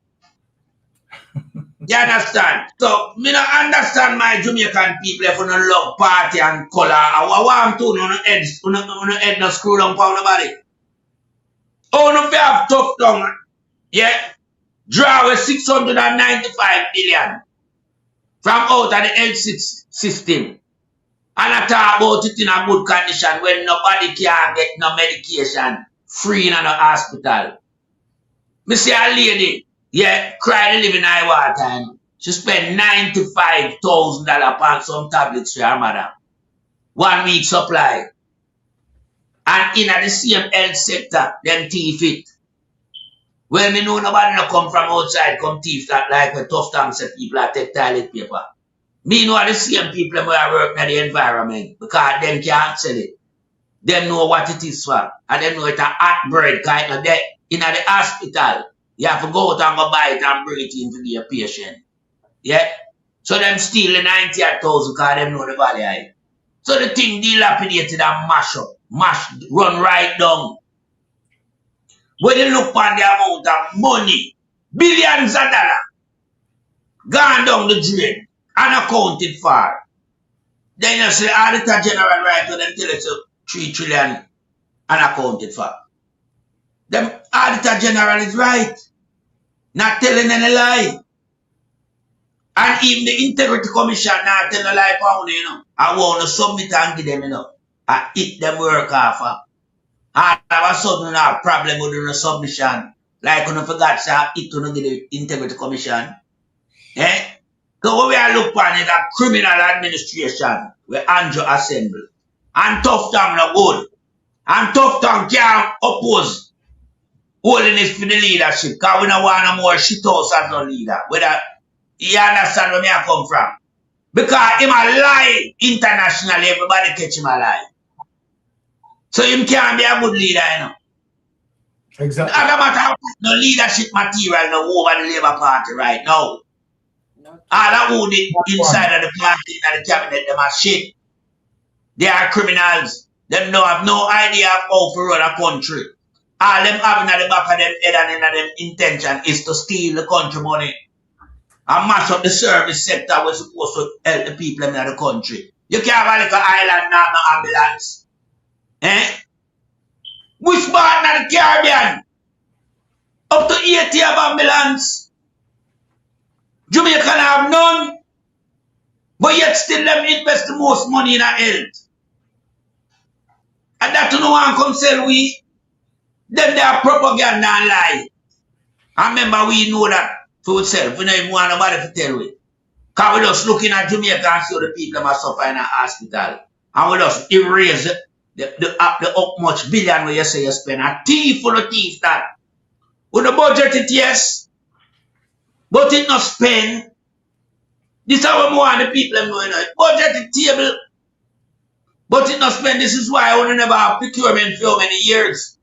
You understand? So, me not understand my Jamaican people if you don't love party and color. I want to no head no screw down for nobody. Oh, no, if you have tough tongue, yeah, draw with 695 billion from out of the health system. And I talk about it in a good condition when nobody can get no medication free in a hospital. Me see a lady, yeah, cry to live in high water. She spent $95,000 on some tablets for her mother. 1 week supply. And in the same health sector, them thief it. Well, me know nobody no come from outside, come thief that like when tough times say people that take toilet paper. Me know the same people who are working in the environment because them can't sell it. Them know what it is for. And them know it's a hot bread kind of day. In the hospital, you have to go out and go buy it and bring it in to your patient. Yeah? So them steal the 98,000 because them know the value of it. So the thing dilapidated and mash up. Run right down. When you look on the amount of money, billions of dollars, gone down the drain, unaccounted for. Then you say, Auditor General right to them tell you 3 trillion unaccounted for. Them Auditor General is right. Not telling any lie. And even the Integrity Commission not telling a lie for you know. I want to submit and give them, you know. I eat them work off. All of a sudden, we have a problem with the submission. Like, when I forgot, say, I eat to give the Integrity Commission. Eh? So, what we are looking at is a criminal administration where Andrew assemble. And tough tongue no good. And tough tongue can't oppose holiness for the leadership. Because we don't want no more shit house as no leader. Whether you understand where I come from. Because him a lie internationally, everybody catch him a lie. So him can't be a good leader, you know. Exactly. As a matter of fact, no leadership material no over the Labour Party right now. All who the inside of the party and the cabinet, them are shit. They are criminals. Them don't have no idea of how to run a country. All them having at the back of them head and in them intention is to steal the country money and mash up the service sector we're supposed to help the people in the country. You can't have a little island now, no ambulance. Eh? Which part of the Caribbean? Up to 80 of ambulance. Jamaica have none. But yet still them invest the most money in our health. And that no one come sell we. Them they are propaganda and lie. And remember we know that for ourselves. We don't even want nobody to tell we. Because we just looking at Jamaica and see the people that suffer in a hospital. And we just erase the up much billion where you say you spend. A thief for the thief that. With the budget it yes. But it not spend. This is how we want the people know. Budget the table. But it not spend. This is why I never have procurement for how many years.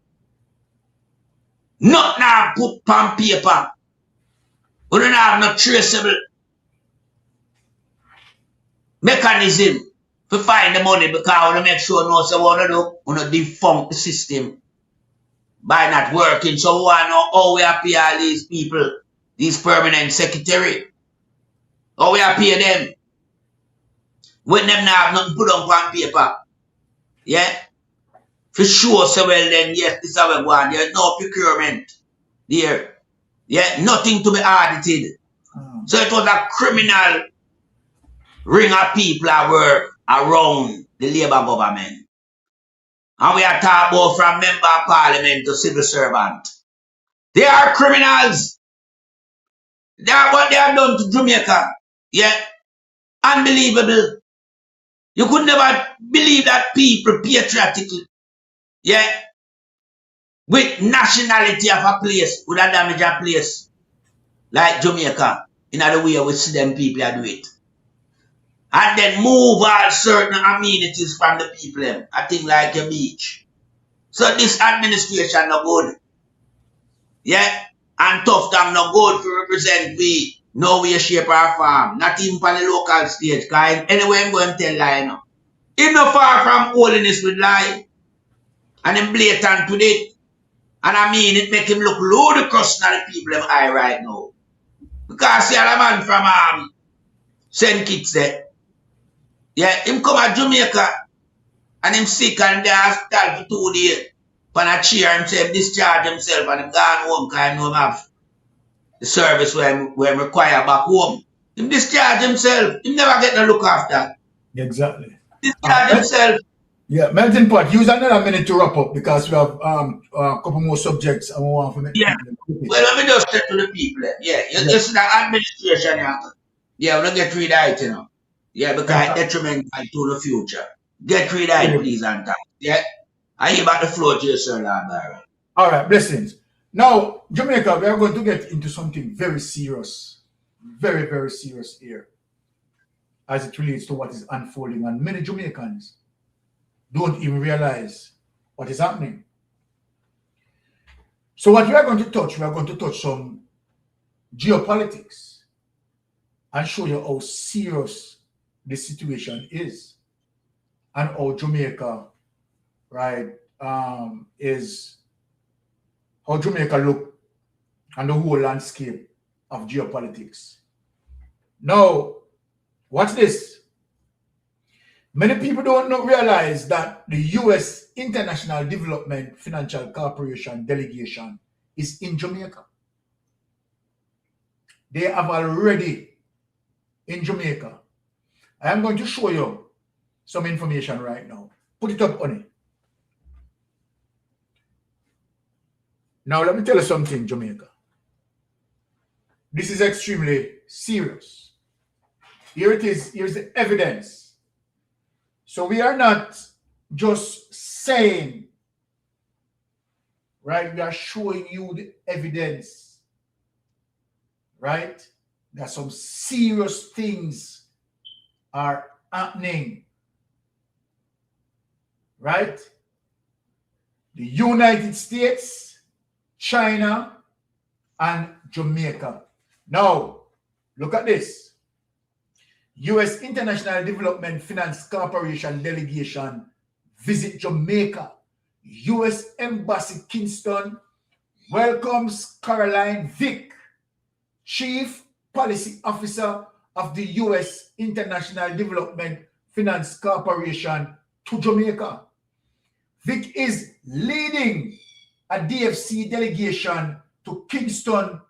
Not now put on paper. We don't have no traceable mechanism to find the money because I want to make sure no so we want to defunct the system by not working. So we want to know how we pay all these people, these permanent secretary. How we pay them. When them not have nothing put on paper. Yeah? For sure, so well then, yes, this is how we go on. There's no procurement there. Yeah, nothing to be audited. So it was a criminal ring of people that were around the Labour government. And we are talking about from member of parliament to civil servant. They are criminals. They are what they have done to Jamaica. Yeah. Unbelievable. You could never believe that people patriotically, yeah, with nationality of a place would have damaged a place like Jamaica in other way we see them people do it. And then move all certain amenities from the people. I think like a beach. So this administration no good. Yeah? And tough time no good to represent we. No way, shape or form. Not even on the local stage. Because anyway I'm going to tell lie now. He's not far from holiness with lie. And him blatant with it. And I mean it make him look ludicrous to the people in eye right now. Because see a man from St. Kitts there. Yeah, him come to Jamaica and him sick and they hospital for 2 days. On a chair, him say discharge himself and him gone home because him have the service where him require back home. Him discharge himself. Him never get no look after. Exactly. Discharge himself. Yeah, Melting Pot, use another minute to wrap up because we have a couple more subjects and we want to make. Yeah. Well, let me just say to the people. Yeah, you see the administration. Yeah, we don't get rid of it, you know. Yeah, because it's detrimental to the future. Get rid of it, please, and thanks. Yeah. I hear about the floor to you, sir, Lord Byron. All right, blessings. Now, Jamaica, we are going to get into something very serious. Very, very serious here. As it relates to what is unfolding. And many Jamaicans don't even realize what is happening. So what we are going to touch some geopolitics and show you how serious the situation is and how Jamaica, right, is how Jamaica look and the whole landscape of geopolitics. Now, what's this? Many people don't realize that the U.S. International Development Financial Corporation delegation is in Jamaica. They have already in Jamaica. I am going to show you some information right now. Put it up on it. Now, let me tell you something, Jamaica. This is extremely serious. Here it is. Here's the evidence. So we are not just saying, right? We are showing you the evidence, right? That some serious things are happening, right? The United States, China, and Jamaica. Now, look at this. U.S. International Development Finance Corporation delegation visit Jamaica. U.S. Embassy Kingston welcomes Caroline Vick, Chief Policy Officer of the U.S. International Development Finance Corporation to Jamaica. Vick is leading a DFC delegation to Kingston,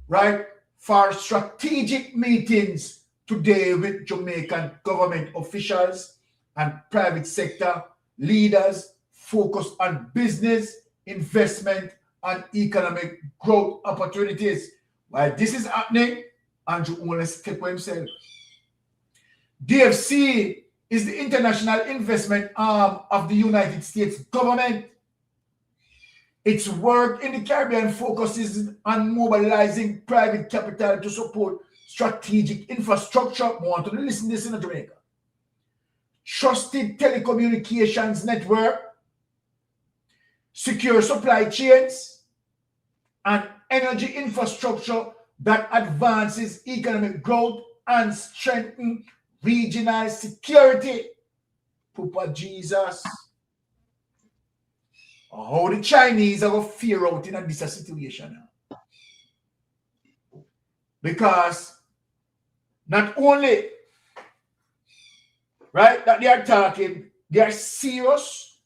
right, for strategic meetings today with Jamaican government officials and private sector leaders focused on business, investment, and economic growth opportunities. While this is happening, Andrew only step for himself. DFC is the international investment arm of the United States government. Its work in the Caribbean focuses on mobilizing private capital to support strategic infrastructure. I want to listen to this in Jamaica. Trusted telecommunications network, secure supply chains, and energy infrastructure that advances economic growth and strengthen regional security. Papa Jesus. How the Chinese are going to fear out in this situation now. Because not only, right, that they are talking, they are serious,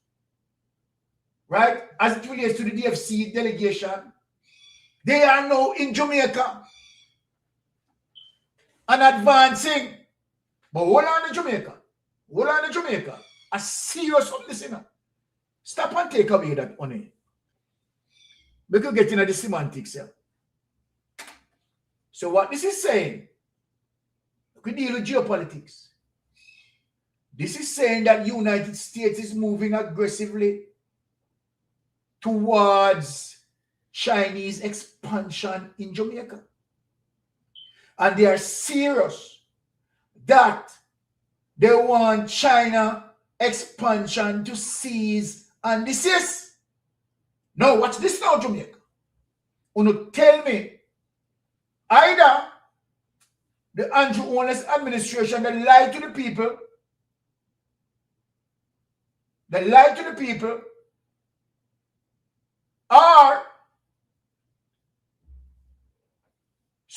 right, as it relates to the DFC delegation. They are now in Jamaica and advancing. But hold on to Jamaica. Hold on to Jamaica. A serious listener. Stop and take away that money. We could get into the semantics here. So what this is saying, we deal with geopolitics. This is saying that the United States is moving aggressively towards Chinese expansion in Jamaica. And they are serious that they want China expansion to cease and desist. Now, watch this now, Jamaica. You tell me, either the Andrew Holness administration that lied to the people,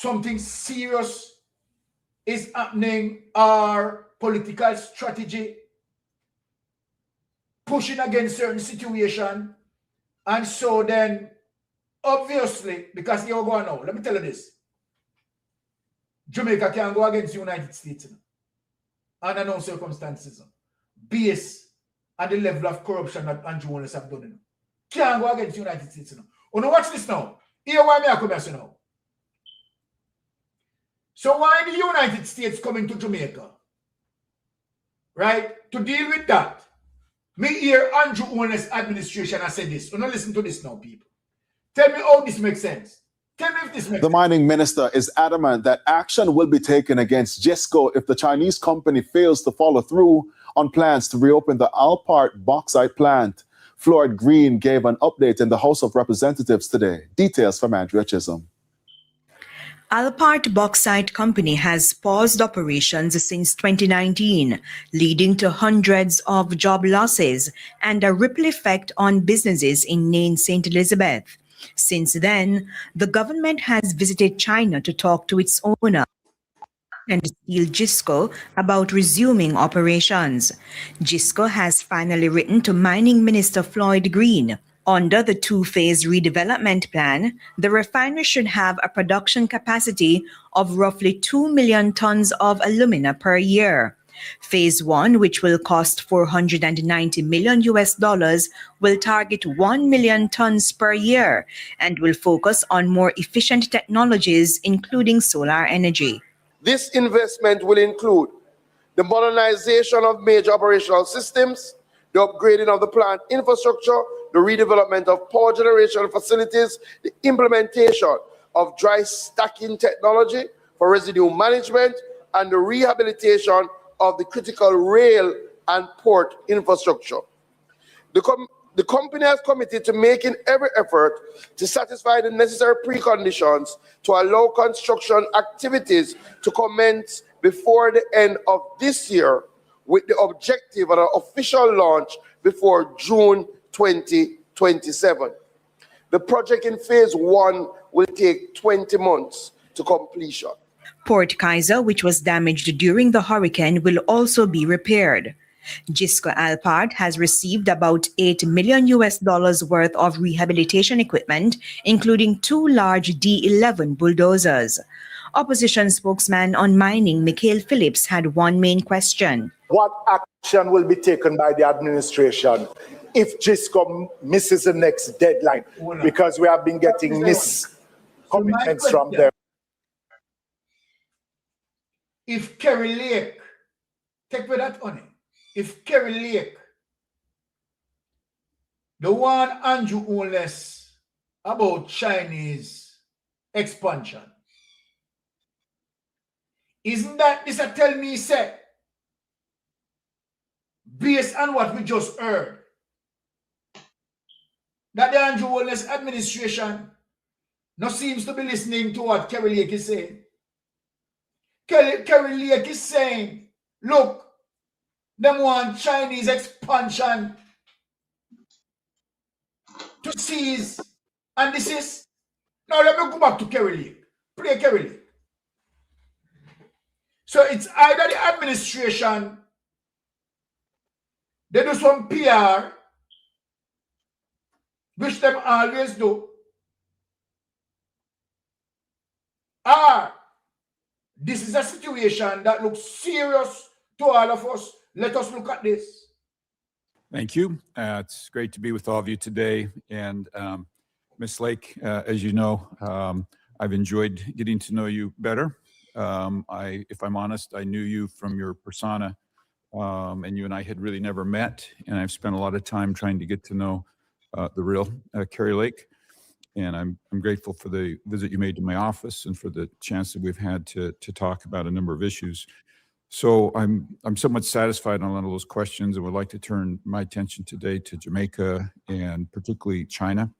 something serious is happening, or political strategy pushing against certain situation. And so then, obviously, because you're going now, let me tell you this. Jamaica can go against the United States under no circumstances, based on the level of corruption that Andrew Wallace have done. Can't go against the United States. Oh, no, watch this now. Here why me I come here now. So why the United States coming to Jamaica? Right? To deal with that. Me hear Andrew Wallace administration has said this. Now listen to this now, people. Tell me how this makes sense. Tell me if this makes The mining minister is adamant that action will be taken against Gisco if the Chinese company fails to follow through on plans to reopen the Alpart bauxite plant. Floyd Green gave an update in the House of Representatives today. Details from Andrea Chisholm. Alpart Bauxite Company has paused operations since 2019, leading to hundreds of job losses and a ripple effect on businesses in Nain St. Elizabeth. Since then, the government has visited China to talk to its owner and Steel Gisco about resuming operations. Gisco has finally written to Mining Minister Floyd Green. Under the two-phase redevelopment plan, the refinery should have a production capacity of roughly 2 million tons of alumina per year. Phase 1, which will cost $490 million, will target 1 million tons per year and will focus on more efficient technologies, including solar energy. This investment will include the modernization of major operational systems, the upgrading of the plant infrastructure, the redevelopment of power generation facilities, the implementation of dry stacking technology for residue management, and the rehabilitation of the critical rail and port infrastructure. The company has committed to making every effort to satisfy the necessary preconditions to allow construction activities to commence before the end of this year, with the objective of an official launch before June 2027. The project in phase 1 will take 20 months to completion. Port Kaiser, which was damaged during the hurricane, will also be repaired. Gisco Alpart has received about $8 million worth of rehabilitation equipment, including 2 large D11 bulldozers. Opposition spokesman on mining, Mikhail Phillips, had one main question. What action will be taken by the administration if Gisco misses the next deadline? Because we have been getting miscommitments from them. If Kerry Lake, take with that on it. If Kerry Lake, the one Andrew Wallace about Chinese expansion, isn't that this a tell me say, based on what we just heard, that the Andrew Wallace administration no seems to be listening to what Kerry Lake is saying? Kerry Lake is saying, look, them want Chinese expansion to seize, and this is, now let me go back to Kerry Lake, play Kerry Lake. So it's either the administration, they do some PR, which them always do, or this is a situation that looks serious to all of us. Let us look at this. Thank you. It's great to be with all of you today. And Ms. Lake, as you know, I've enjoyed getting to know you better. If I'm honest, I knew you from your persona, and you and I had really never met. And I've spent a lot of time trying to get to know the real Kerry Lake. And I'm grateful for the visit you made to my office and for the chance that we've had to talk about a number of issues. So I'm somewhat satisfied on a lot of those questions, and would like to turn my attention today to Jamaica and particularly China.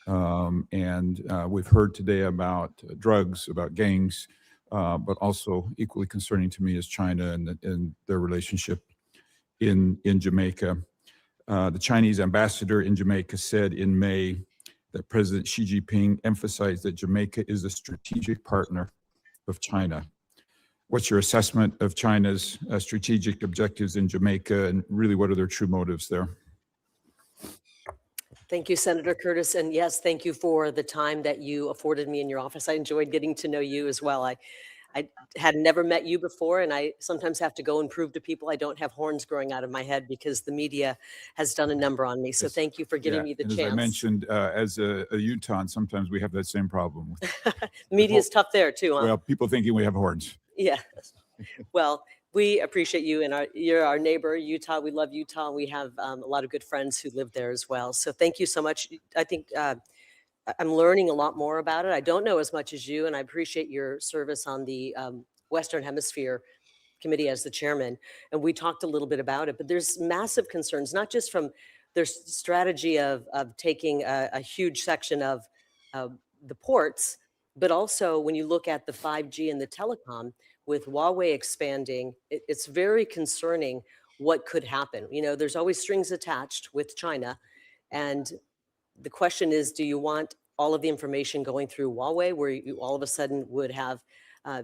We've heard today about drugs, about gangs, but also equally concerning to me is China and their relationship in Jamaica. The Chinese ambassador in Jamaica said in May that President Xi Jinping emphasized that Jamaica is a strategic partner of China. What's your assessment of China's strategic objectives in Jamaica, and really what are their true motives there? Thank you, Senator Curtis. And yes, thank you for the time that you afforded me in your office. I enjoyed getting to know you as well. I had never met you before, and I sometimes have to go and prove to people I don't have horns growing out of my head because the media has done a number on me. So thank you for giving me the chance. As I mentioned, as a Utahn, sometimes we have that same problem. Media is tough there too, huh? Well, people thinking we have horns. Yeah. Well, we appreciate you, and you're our neighbor, Utah. We love Utah. We have a lot of good friends who live there as well. So thank you so much. I think I'm learning a lot more about it. I don't know as much as you, and I appreciate your service on the Western Hemisphere Committee as the chairman. And we talked a little bit about it, but there's massive concerns, not just from their strategy of taking a huge section of the ports, but also when you look at the 5G and the telecom, with Huawei expanding, it's very concerning what could happen. You know, there's always strings attached with China. And the question is, do you want all of the information going through Huawei, where you all of a sudden would have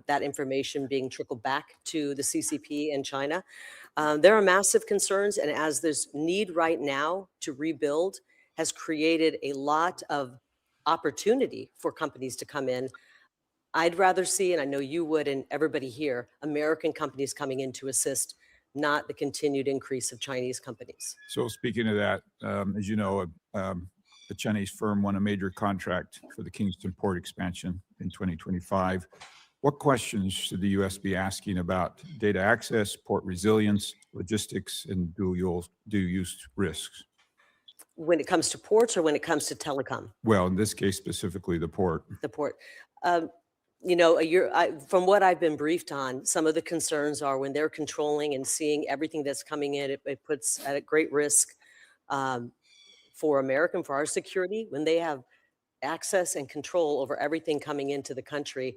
that information being trickled back to the CCP in China? There are massive concerns. And as there's need right now to rebuild has created a lot of opportunity for companies to come in. I'd rather see, and I know you would, and everybody here, American companies coming in to assist, not the continued increase of Chinese companies. So speaking of that, as you know, a Chinese firm won a major contract for the Kingston port expansion in 2025. What questions should the U.S. be asking about data access, port resilience, logistics, and dual-use risks? When it comes to ports or when it comes to telecom? Well, in this case, specifically the port. The port. You know, from what I've been briefed on, some of the concerns are when they're controlling and seeing everything that's coming in, it puts at a great risk for our security. When they have access and control over everything coming into the country,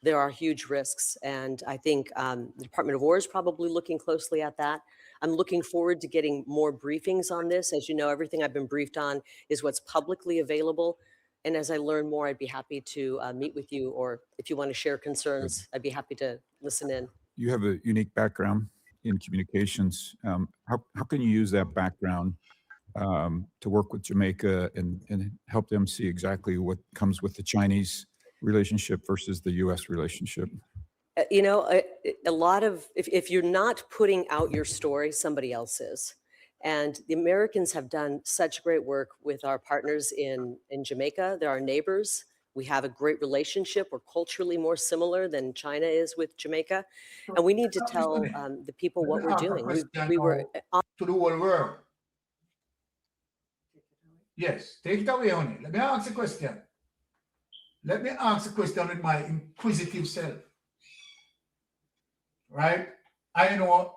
there are huge risks. And I think the Department of War is probably looking closely at that. I'm looking forward to getting more briefings on this. As you know, everything I've been briefed on is what's publicly available. And as I learn more, I'd be happy to meet with you, or if you want to share concerns, I'd be happy to listen in. You have a unique background in communications. How can you use that background to work with Jamaica and help them see exactly what comes with the Chinese relationship versus the U.S. relationship? You know, a lot of, if you're not putting out your story, somebody else is. And the Americans have done such great work with our partners in Jamaica. They're our neighbors. We have a great relationship. We're culturally more similar than China is with Jamaica. And we need to tell the people what we're doing. We were to the whole world. Yes, take it away, honey. Let me ask a question. Let me ask a question with my inquisitive self. Right? I know.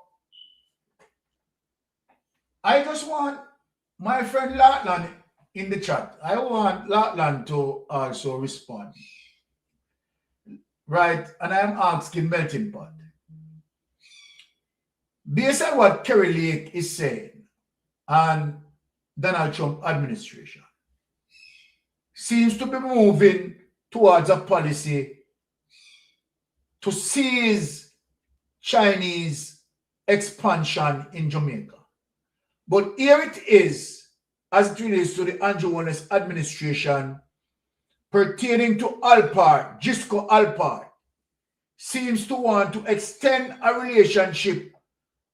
I just want my friend Latland in the chat. I want Latland to also respond. Right? And I'm asking Melting Pot. Based on what Kerry Lake is saying and Donald Trump administration seems to be moving towards a policy to seize Chinese expansion in Jamaica. But here it is, as it relates to the Andrew Holness administration, pertaining to Alpart, Gisco Alpart, seems to want to extend a relationship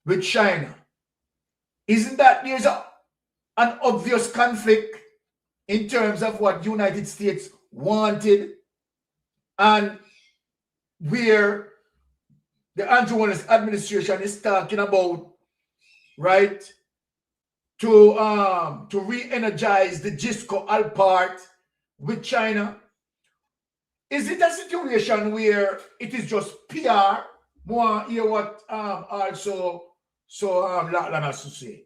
with China. Isn't that there's an obvious conflict in terms of what the United States wanted and where the Andrew Holness administration is talking about, right, to re-energize the Gisco Alpart with China? Is it a situation where it is just PR? More hear what Latland has to say.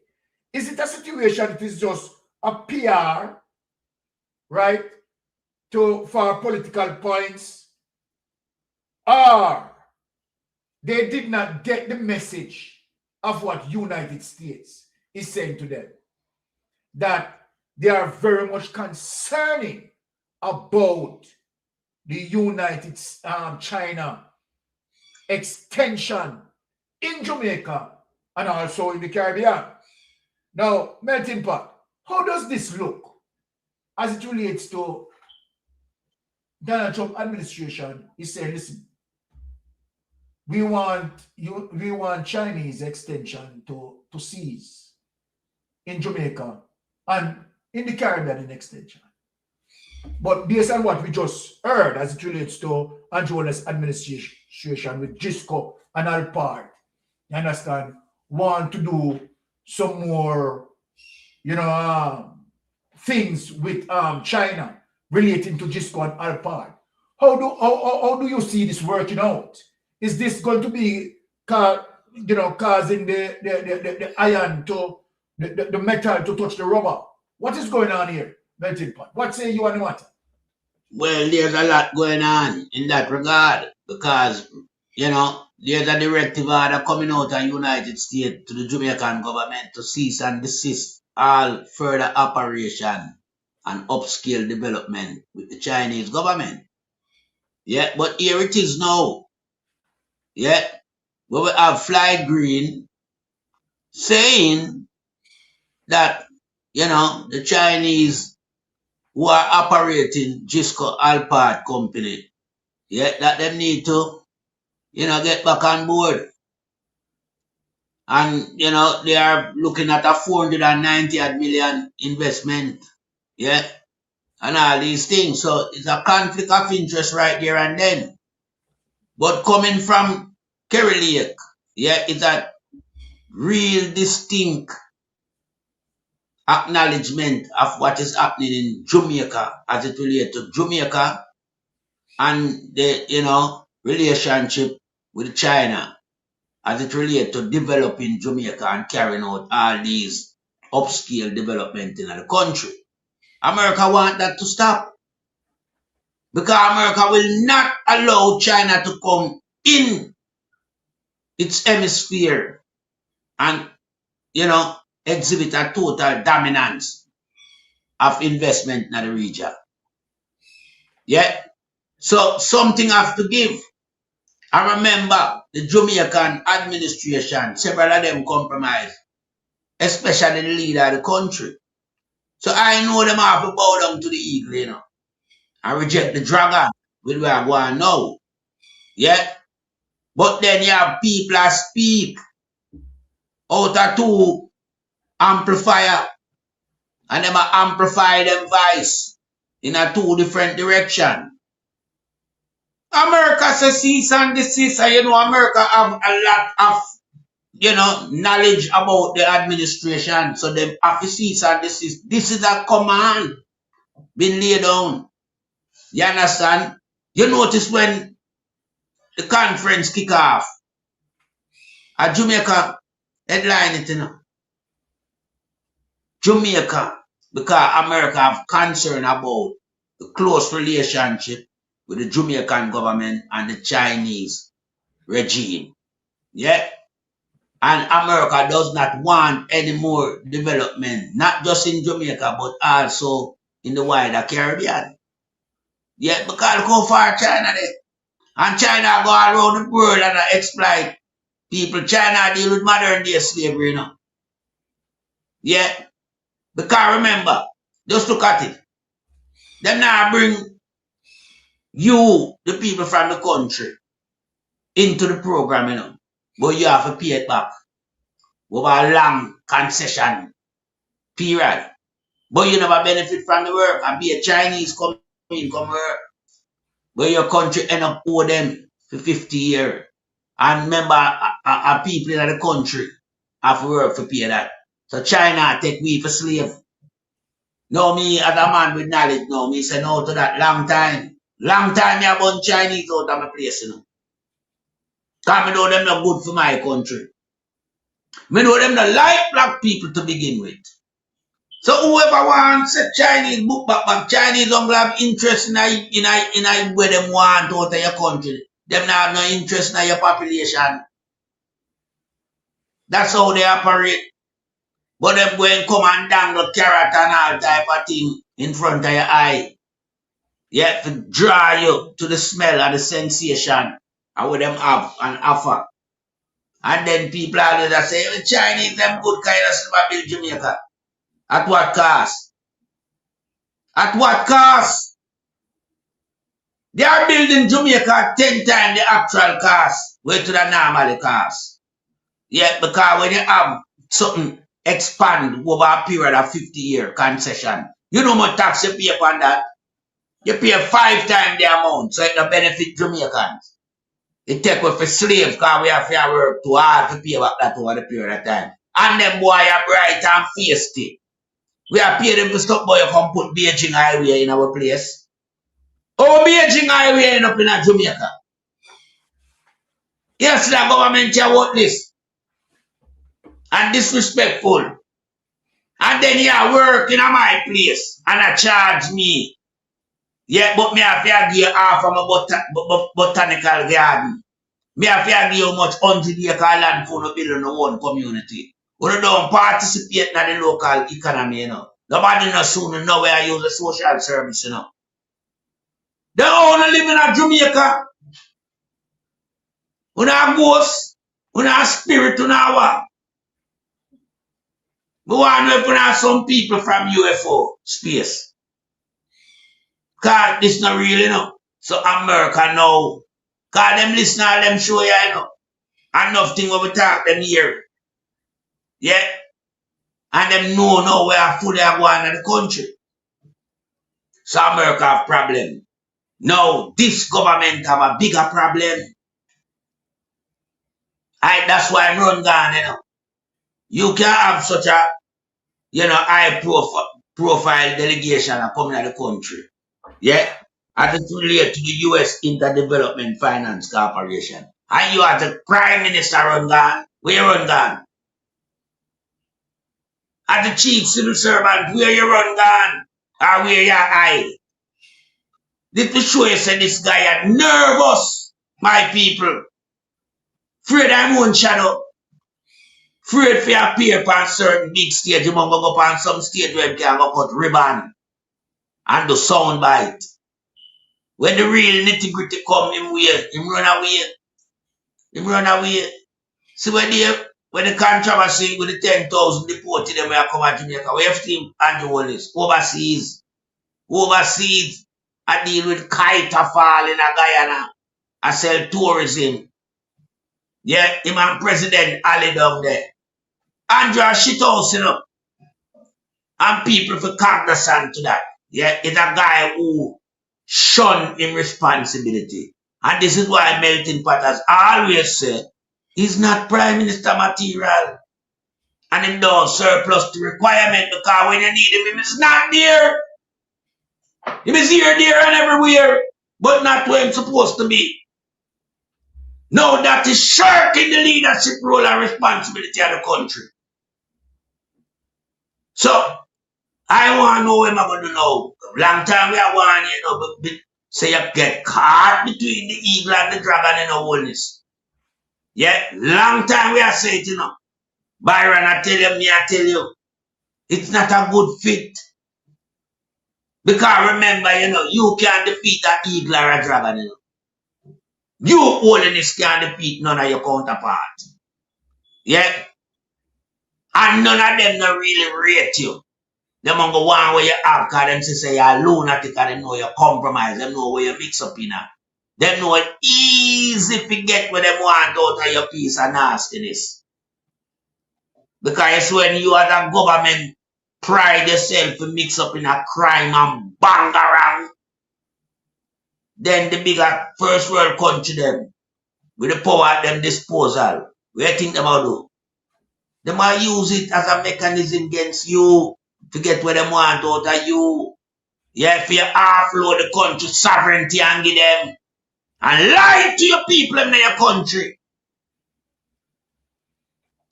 Is it a situation it is just a PR, right, for political points? Or they did not get the message of what United States is saying to them, that they are very much concerning about the United China extension in Jamaica and also in the Caribbean. Now, Melting Pot, how does this look as it relates to Donald Trump administration? He said, listen, we want Chinese extension to cease in Jamaica and in the Caribbean in extension. But based on what we just heard as it relates to Androla's administration with Gisco and Alpart, you understand, want to do some more, things with China relating to Gisco and Alpart. How do you see this working out? Is this going to be, causing the iron to the metal to touch the rubber? What is going on here, Melting Pot? What say you on the matter? Well, there's a lot going on in that regard because, there's a directive order coming out of the United States to the Jamaican government to cease and desist all further operation and upscale development with the Chinese government. Yeah, but here it is now. Yeah, where we have Fly Green saying that, the Chinese who are operating Gisco Alpart company, yeah, that they need to, get back on board. And, they are looking at a 490 million investment, yeah, and all these things. So it's a conflict of interest right there and then. But coming from Kerry Lake, yeah, it's a real distinct acknowledgement of what is happening in Jamaica as it relates to Jamaica and the, relationship with China as it relates to developing Jamaica and carrying out all these upscale development in the country. America want that to stop because America will not allow China to come in its hemisphere and, exhibit a total dominance of investment in the region. Yeah. So something have to give. I remember the Jamaican administration, several of them compromised, especially the leader of the country. So I know them have to bow down to the eagle, and reject the dragon with where I go on now. Yeah. But then you have people that speak out of two amplifier, and them amplify them voice in a two different direction. America says cease and desist, and America have a lot of knowledge about the administration, so they have to cease and desist. This is a command being laid down. You understand? You notice when the conference kick off, at Jamaica headline it, Jamaica, because America have concern about the close relationship with the Jamaican government and the Chinese regime. Yeah? And America does not want any more development, not just in Jamaica, but also in the wider Caribbean. Yeah, because go far China there. And China go around the world and exploit people. China deal with modern day slavery, Yeah. Because remember, just look at it. Them now bring you, the people from the country, into the program, But you have to pay it back over a long concession period. But you never benefit from the work and be a Chinese come work. But your country end up owe them for 50 years. And remember, people in the country have to work for pay that. So China take we for slave. No, me as a man with knowledge, me say no to that long time. Long time me have born Chinese out of my place, Because me know them not good for my country. Me know them not like black people to begin with. So whoever wants a Chinese book back, Chinese don't have interest in where them want out of your country. Them not have no interest in your population. That's how they operate. But them go and come and dangle carrot and all type of thing in front of your eye. Yeah, to draw you to the smell and the sensation of what them have and offer. And then people always say, the Chinese, them good kind of silver build Jamaica. At what cost? At what cost? They are building Jamaica 10 times the actual cost, way to the normal cost. Yeah, because when you have something expand over a period of 50-year concession, you know how much tax you pay upon that? You pay 5 times the amount, so it don't benefit Jamaicans. It take away for slaves, because we have to work too hard to pay back that over the period of time. And them boy are bright and feisty. We are paying them to stop boy come put Beijing Highway in our place. Oh, Beijing Highway end up in Jamaica. Yes, the government here want this. And disrespectful. And then you work in my place and I charge me. Yeah, but me have to give half from a botanical garden. Me have to give how much 100-acre land for no build on one community. We don't participate in the local economy, you know. Nobody no soon know where I use the social service, you know. They only live in Jamaica. We have ghosts, we have spirit, we have what? We want to have some people from UFO space. Because this is not real, you know. So America know. Because them listen to them show you, you know. Enough thing when we talk them here. Yeah. And them know now where fully going in the country. So America have problem. Now, this government have a bigger problem. That's why I'm run down, you know. You can have such a, you know, high profile delegation coming out of the country. Yeah? And it's related to the U.S. Interdevelopment Finance Corporation. And you are the Prime Minister run down. Where you run down? And the Chief Civil Servant, where you run down? Or where you hide? This to show you say this guy are nervous, my people. Afraid I'm own shadow. Afraid for appear upon certain big stage. You must go up on some stage where you can go cut ribbon and do sound bite. When the real nitty-gritty come, him run away. Him run away. See when the controversy with the 10,000 deported them where come to Jamaica, we have to handle all this. Overseas. Overseas. I deal with kite fall in a Guyana. I sell tourism. Yeah, him and President Ali down there. Andrew shit house, you know. And people for cognizant to that. Yeah, it's a guy who shun him responsibility. And this is why Melting Pot has always said he's not Prime Minister material. And him don't surplus the requirement because when you need him is not there. He is here, there, and everywhere, but not where he's supposed to be. No, that is shirking the leadership role and responsibility of the country. So, I want to know what I'm going to know. Long time we are one, you know, but say you get caught between the eagle and the dragon in a wholeness. Yeah, long time we are saying, you know. Byron, I tell you, me, I tell you, it's not a good fit. Because remember, you know, you can't defeat an eagle or a dragon, you know. You, holiness, can't defeat none of your counterparts. Yeah? And none of them don't really rate you. Them on go one where you have, because them say you're lunatic and them know you compromise. Them know where you mix up in. Them know it easy to get what them want out of your piece of nastiness. Because it's when you as a government pride yourself to mix up in a crime and bang around. Then the bigger first world country them, with the power at them disposal, what do you think them will do? They might use it as a mechanism against you to get what they want out of you. Yeah, if you offload the country sovereignty and give them and lie to your people in your country.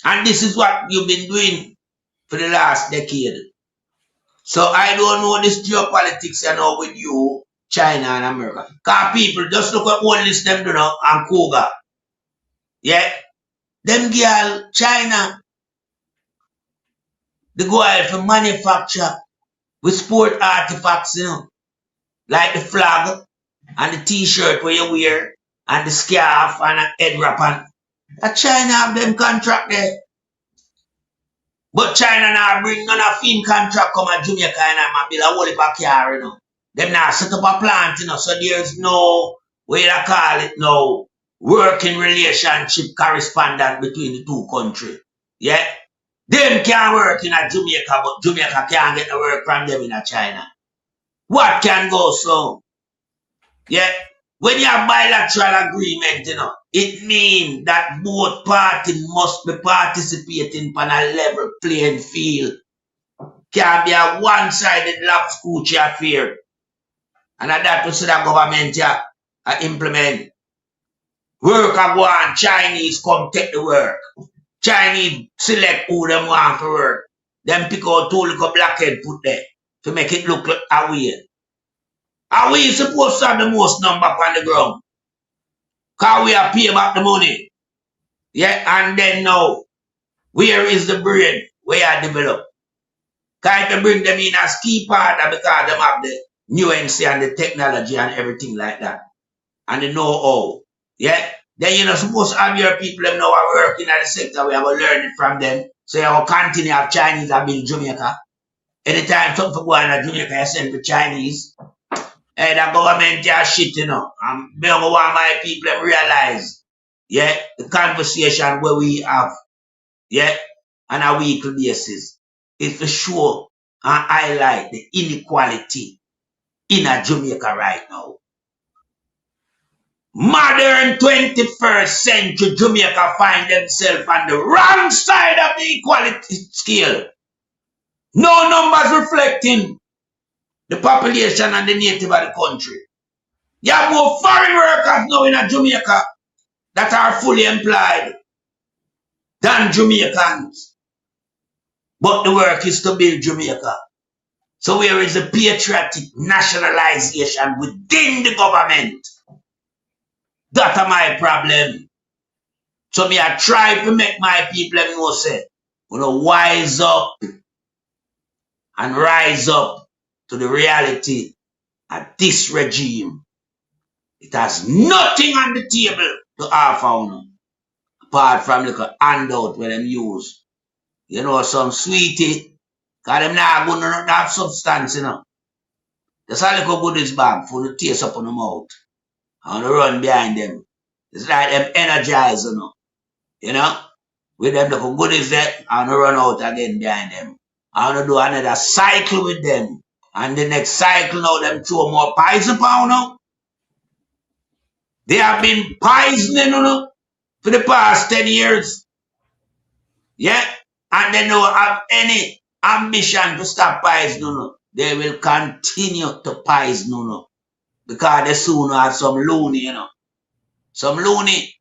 And this is what you've been doing for the last decade. So I don't know this geopolitics, you know, with you, China and America. Because people just look at all this them, you know, and Cougar. Yeah? Them girl, China. They go out for manufacture with sport artifacts, you know, like the flag and the t-shirt where you wear and the scarf and a head wrap. And China have them contract there. But China now bring none of film contract come at Jamaica and I build a whole heap of car, you know. Them now set up a plant, you know, so there's no, what you call it now, working relationship correspondent between the two countries. Yeah? Them can work in a Jamaica, but Jamaica can't get the work from them in a China. What can go so? Yeah? When you have bilateral agreement, you know, it means that both parties must be participating on a level playing field. Can't be a one-sided lapscoochie affair. And that we see the government implement. Work a go on, Chinese come take the work. Chinese select who them want for work. Them pick out two little blackhead put there to make it look like a way. Are we supposed to have the most number on the ground? Because we are pay back the money. Yeah, and then now, where is the brain? Where are developed? Kind to bring them in as key partner because them have the nuance and the technology and everything like that. And the know-how. Yeah? Then you're not supposed to have your people them now are working at the sector. We have to learn it from them. So you have to continue to have Chinese that build Jamaica. Anytime something go on in Jamaica, you send to Chinese. Hey, the government is shit, you know. I don't want my people to realize, yeah, the conversation where we have, yeah, on a weekly basis is to show and highlight the inequality in a Jamaica right now. Modern 21st century Jamaica find themselves on the wrong side of the equality scale. No numbers reflecting the population and the native of the country. You have more foreign workers now in Jamaica that are fully employed than Jamaicans. But the work is to build Jamaica. So where is the patriotic nationalization within the government? That's my problem. So me I try to make my people know say, you know, wise up and rise up to the reality of this regime. It has nothing on the table to offer, apart from like a handout where them use. You know, some sweetie, because them not going to have substance, you know. Just a little goodies bag for the taste up on the mouth. And to run behind them. It's like them energized, you know. With them little goodies there, and run out again behind them. I want to do another cycle with them. And the next cycle now, them throw more poison pound now. They have been poisoning, you know, for the past 10 years. Yeah? And they don't have any ambition to stop poisoning, you know. They will continue to poison, you know. Because they soon have some loony, you know. Some loony.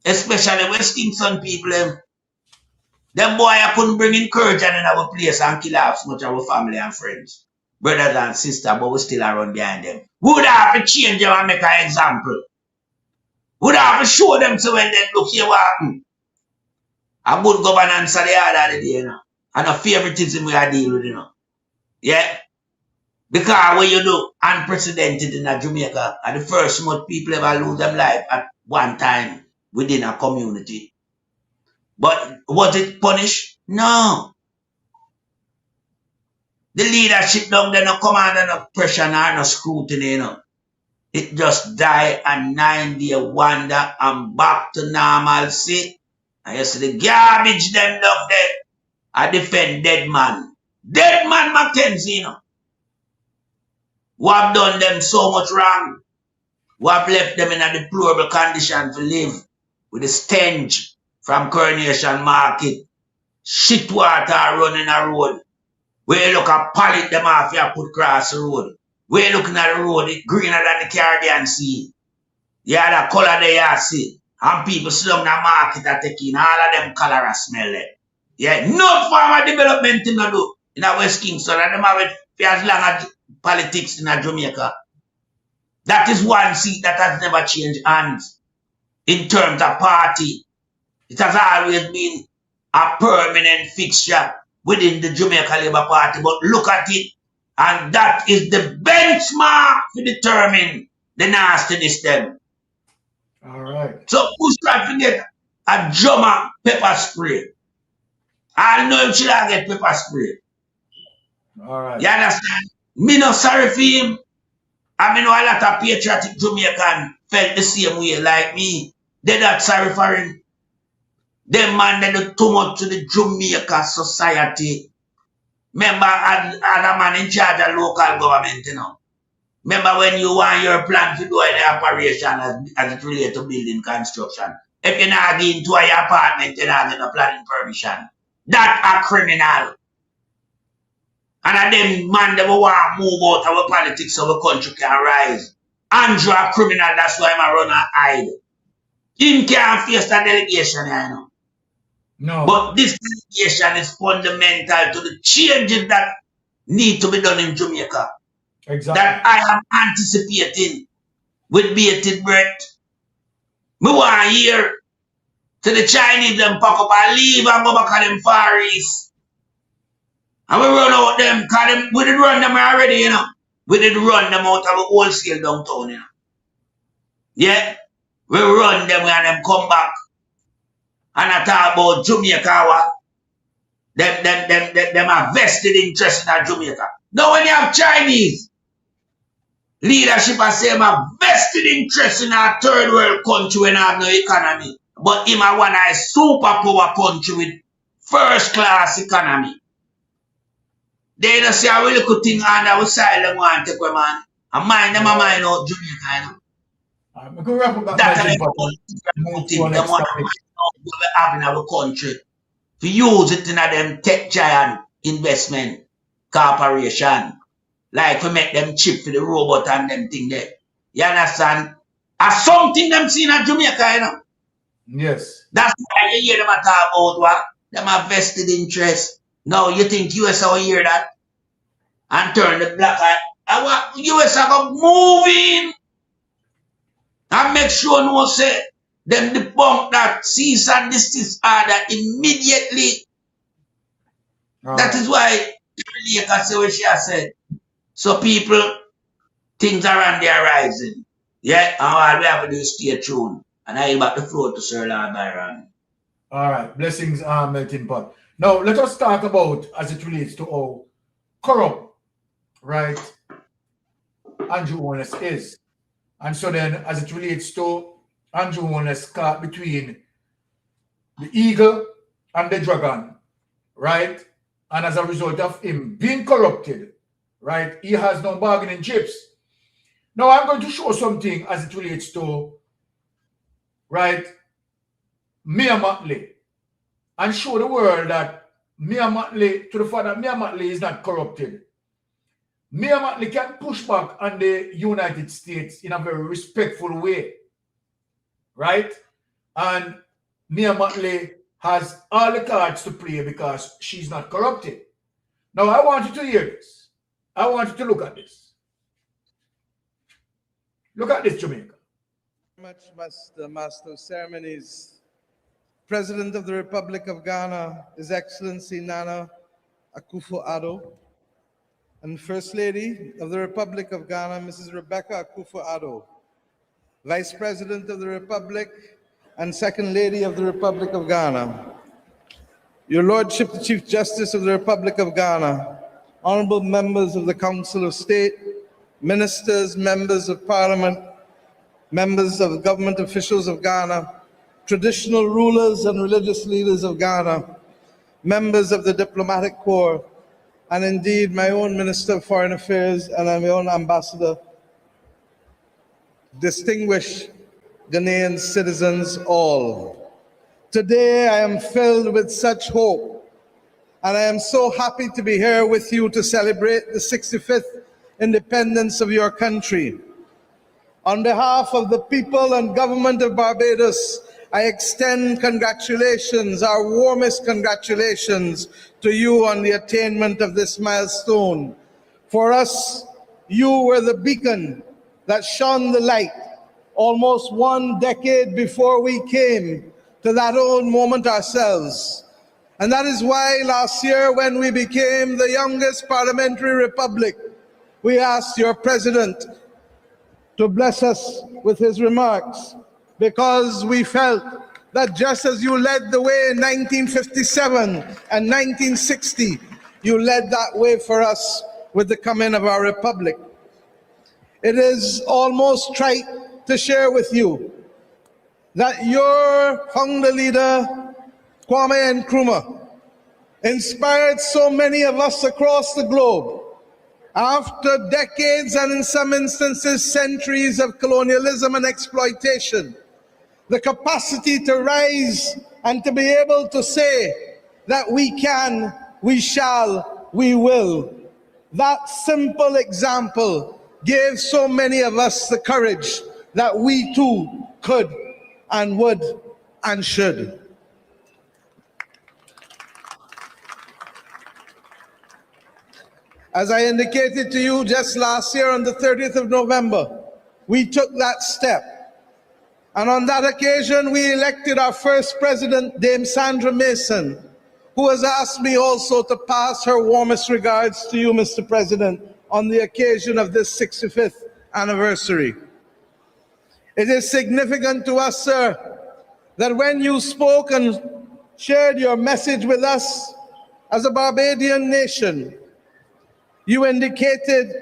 Especially West Kingston people, them boy I couldn't bring encouragement in our place and kill off so much of our family and friends. Brothers and sisters, but we still around behind them. We would have to change them and make an example. We would have to show them so when they look here what happened. A good governance of the other day, you know. And a favoritism we are dealing with, you know. Yeah? Because what you do, unprecedented in Jamaica, and the first month people ever lose their life at one time within a community. But was it punished? No. The leadership down there no come under no pressure nor no scrutiny, you know. It just die a 9-day wonder and back to normalcy. And you see the garbage them down there. I defend dead man. Dead man Mackenzie, you know. Who have done them so much wrong. Who have left them in a deplorable condition to live with the stench from Coronation Market. Shit water running a road. Where you look at pallet them off you put across the road. Where you looking at the road, it's greener than the Caribbean Sea. Yeah, the color there you see. And people slum the market are taking all of them cholera smell there. Yeah, no farmer development in the do in a West Kingston. And them have it for as long as politics in a Jamaica. That is one seat that has never changed hands in terms of party. It has always been a permanent fixture within the Jamaica Labour Party, but look at it. And that is the benchmark to determine the nastiness them. All right. So who's trying to get a drummer pepper spray? I know him should have get pepper spray. All right. You understand? Me no sorry for him. I mean, know a lot of patriotic Jamaican felt the same way like me. They're not sorry for him. Them man, they do too much to the Jamaica society. Remember, other man in charge of local government, you know. Remember when you want your plan to do any operation as it relates to building construction. If you're not getting to your apartment, you're not getting a planning permission. That a criminal. And them man, they want to move out of our politics so our country can rise. Andrew a criminal, that's why I'm run and hide. Him can't face the delegation, you know. No. But this delegation is fundamental to the changes that need to be done in Jamaica. Exactly. That I am anticipating with bated breath. Me want to hear to the Chinese them pack up and leave and go back to them Far East. And we run out them, because we did run them already, you know. We did run them out of a wholesale downtown, you know. Yeah? We run them and them come back. And I talk about Jamaica, them have vested interest in Jamaica. Now when you have Chinese leadership, I say them have vested interest in our third world country when I have no economy. But him a one a superpower country with first class economy. They don't say a really good thing under our side them want to take away, man. And mind them a mind out Jamaica, you know. I'm going to wrap up That's that. them want we have in our country to use it in them tech giant investment corporation. Like we make them chip for the robot and them thing there. You understand? As something them seen in Jamaica, you know. Yes. That's why you hear them talk about what? Them have vested interest. Now you think US will hear that and turn the black eye. And what US are going moving and make sure no say them debunk that cease and desist order immediately. That is why Jamaica say what she has said. So people, things are on the horizon. Yeah, and all we have to do is stay tuned. And I give back the floor to Sir Lord Byron. All right, blessings, Melting Pot. Now, let us talk about, as it relates to how corrupt, right, Andrew Holness is. And so then, as it relates to Andrew Holness caught between the eagle and the dragon, right? And as a result of him being corrupted, right, he has no bargaining chips. Now, I'm going to show something as it relates to, right, Mia Motley, and show the world that Mia Motley, to the fact that Mia Motley is not corrupted. Mia Motley can push back on the United States in a very respectful way, right? And Mia Motley has all the cards to play because she's not corrupted. Now, I want you to hear this. I want you to look at this. Look at this, Jamaica. Much, Master of Ceremonies, President of the Republic of Ghana, His Excellency Nana Akufo-Addo, and First Lady of the Republic of Ghana, Mrs. Rebecca Akufo-Addo, Vice President of the Republic and Second Lady of the Republic of Ghana, Your Lordship, the Chief Justice of the Republic of Ghana, honorable members of the Council of State, ministers, members of Parliament, members of government officials of Ghana, traditional rulers and religious leaders of Ghana, members of the diplomatic corps, and indeed my own Minister of Foreign Affairs and my own ambassador, distinguished Ghanaian citizens all. Today I am filled with such hope, and I am so happy to be here with you to celebrate the 65th independence of your country. On behalf of the people and government of Barbados, I extend congratulations, our warmest congratulations to you on the attainment of this milestone. For us, you were the beacon that shone the light almost 1 decade before we came to that old moment ourselves. And that is why last year, when we became the youngest parliamentary republic, we asked your president to bless us with his remarks, because we felt that just as you led the way in 1957 and 1960, you led that way for us with the coming of our republic. It is almost trite to share with you that your founder leader, Kwame Nkrumah, inspired so many of us across the globe. After decades and in some instances centuries of colonialism and exploitation, the capacity to rise and to be able to say that we can, we shall, we will. That simple example gave so many of us the courage that we too could and would and should. As I indicated to you just last year on the 30th of November, we took that step. And on that occasion, we elected our first president, Dame Sandra Mason, who has asked me also to pass her warmest regards to you, Mr. President, on the occasion of this 65th anniversary. It is significant to us, sir, that when you spoke and shared your message with us as a Barbadian nation, you indicated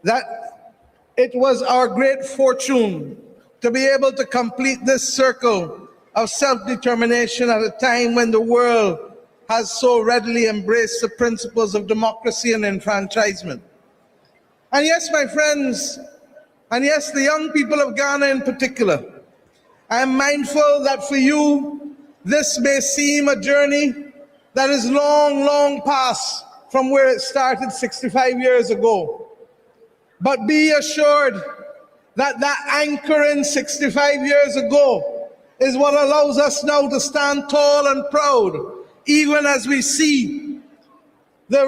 that it was our great fortune to be able to complete this circle of self-determination at a time when the world has so readily embraced the principles of democracy and enfranchisement. And yes, my friends, and yes, the young people of Ghana in particular, I am mindful that for you, this may seem a journey that is long, long past from where it started 65 years ago. But be assured that that anchoring 65 years ago is what allows us now to stand tall and proud, even as we see the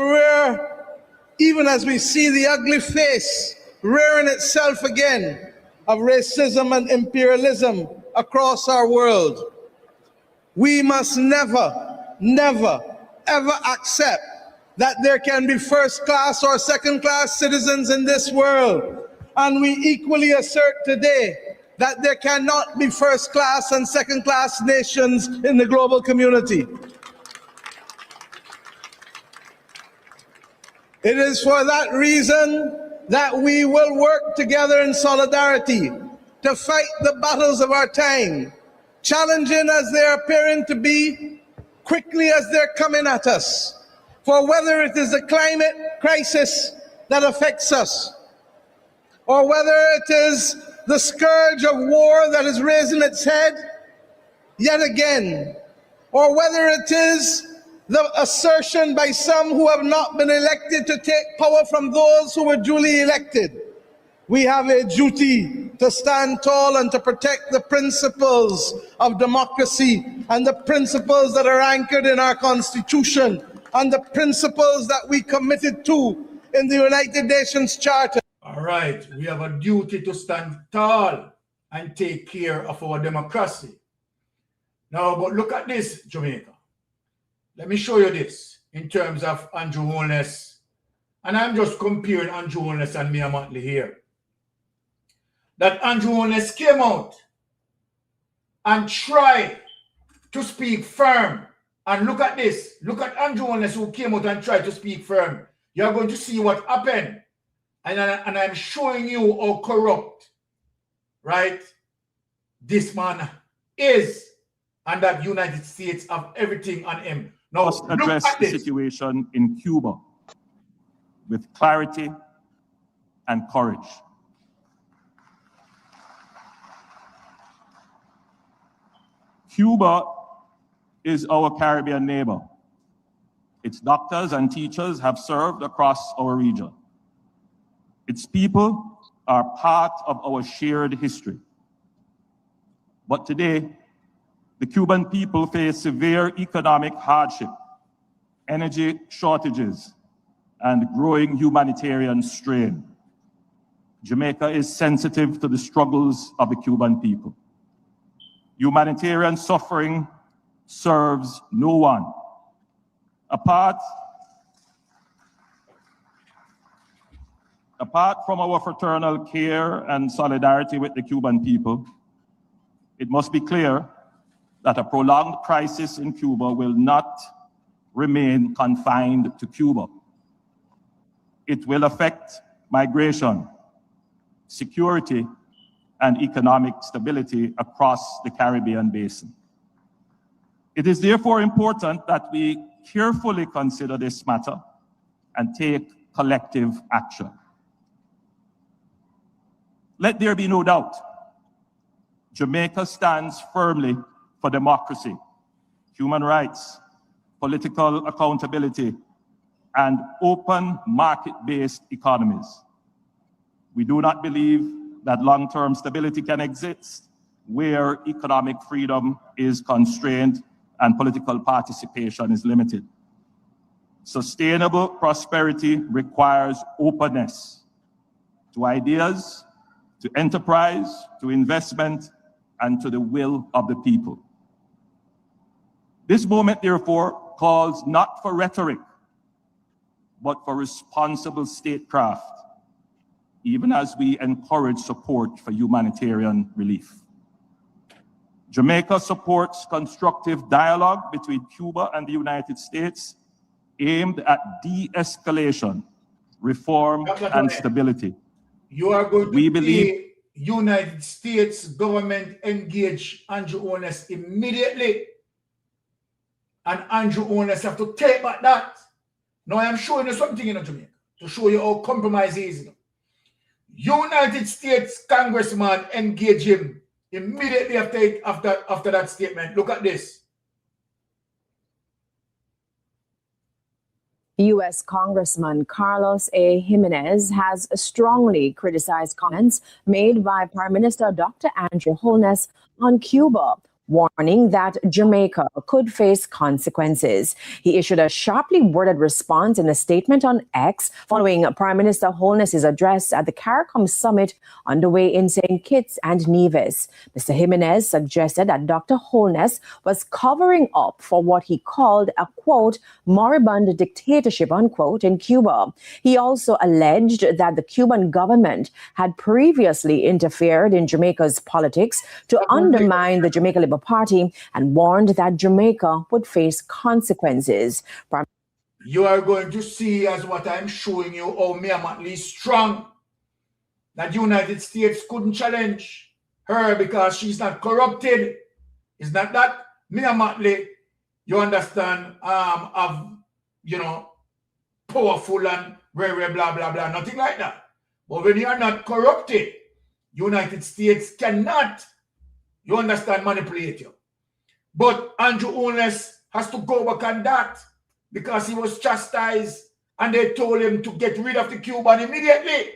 ugly face rearing itself again of racism and imperialism across our world. We must never, never, ever accept that there can be first-class or second-class citizens in this world. And we equally assert today that there cannot be first-class and second-class nations in the global community. It is for that reason that we will work together in solidarity to fight the battles of our time, challenging as they're appearing to be, quickly as they're coming at us. For whether it is the climate crisis that affects us, or whether it is the scourge of war that is raising its head yet again, or whether it is the assertion by some who have not been elected to take power from those who were duly elected, we have a duty to stand tall and to protect the principles of democracy and the principles that are anchored in our Constitution and the principles that we committed to in the United Nations Charter. All right, we have a duty to stand tall and take care of our democracy. Now, but look at this, Jamaica. Let me show you this in terms of Andrew Holness. And I'm just comparing Andrew Holness and Mia Motley here. That Andrew Holness came out and tried to speak firm. And look at this. Look at Andrew Holness who came out and tried to speak firm. You're going to see what happened. And I'm showing you how corrupt, right, this man is, and that United States have everything on him. Now, must address the situation in Cuba with clarity and courage. Cuba is our Caribbean neighbor. Its doctors and teachers have served across our region. Its people are part of our shared history. But today, the Cuban people face severe economic hardship, energy shortages, and growing humanitarian strain. Jamaica is sensitive to the struggles of the Cuban people. Humanitarian suffering serves no one, Apart from our fraternal care and solidarity with the Cuban people, it must be clear that a prolonged crisis in Cuba will not remain confined to Cuba. It will affect migration, security, and economic stability across the Caribbean basin. It is therefore important that we carefully consider this matter and take collective action. Let there be no doubt, Jamaica stands firmly for democracy, human rights, political accountability, and open market-based economies. We do not believe that long-term stability can exist where economic freedom is constrained and political participation is limited. Sustainable prosperity requires openness to ideas, to enterprise, to investment, and to the will of the people. This moment, therefore, calls not for rhetoric, but for responsible statecraft, even as we encourage support for humanitarian relief. Jamaica supports constructive dialogue between Cuba and the United States aimed at de-escalation, reform, and stability. You are going to We believe see United States government engage Andrew Holness immediately. And Andrew Holness have to take back that. Now I am showing you something in Jamaica to show you how compromise is. United States congressman engage him immediately after that statement. Look at this. U.S. Congressman Carlos A. Jimenez has strongly criticized comments made by Prime Minister Dr. Andrew Holness on Cuba, warning that Jamaica could face consequences. He issued a sharply worded response in a statement on X following Prime Minister Holness's address at the CARICOM summit underway in St. Kitts and Nevis. Mr. Jimenez suggested that Dr. Holness was covering up for what he called a, quote, moribund dictatorship, unquote, in Cuba. He also alleged that the Cuban government had previously interfered in Jamaica's politics to undermine the Jamaica Labour Party and warned that Jamaica would face consequences. You are going to see, as what I'm showing you, how Mia Motley is strong. That United States couldn't challenge her because she's not corrupted. It's not that Mia Motley, you understand, powerful and very blah blah blah, nothing like that. But when you are not corrupted, United States cannot, you understand, manipulate you. But Andrew Holness has to go back on that because he was chastised and they told him to get rid of the Cuban immediately.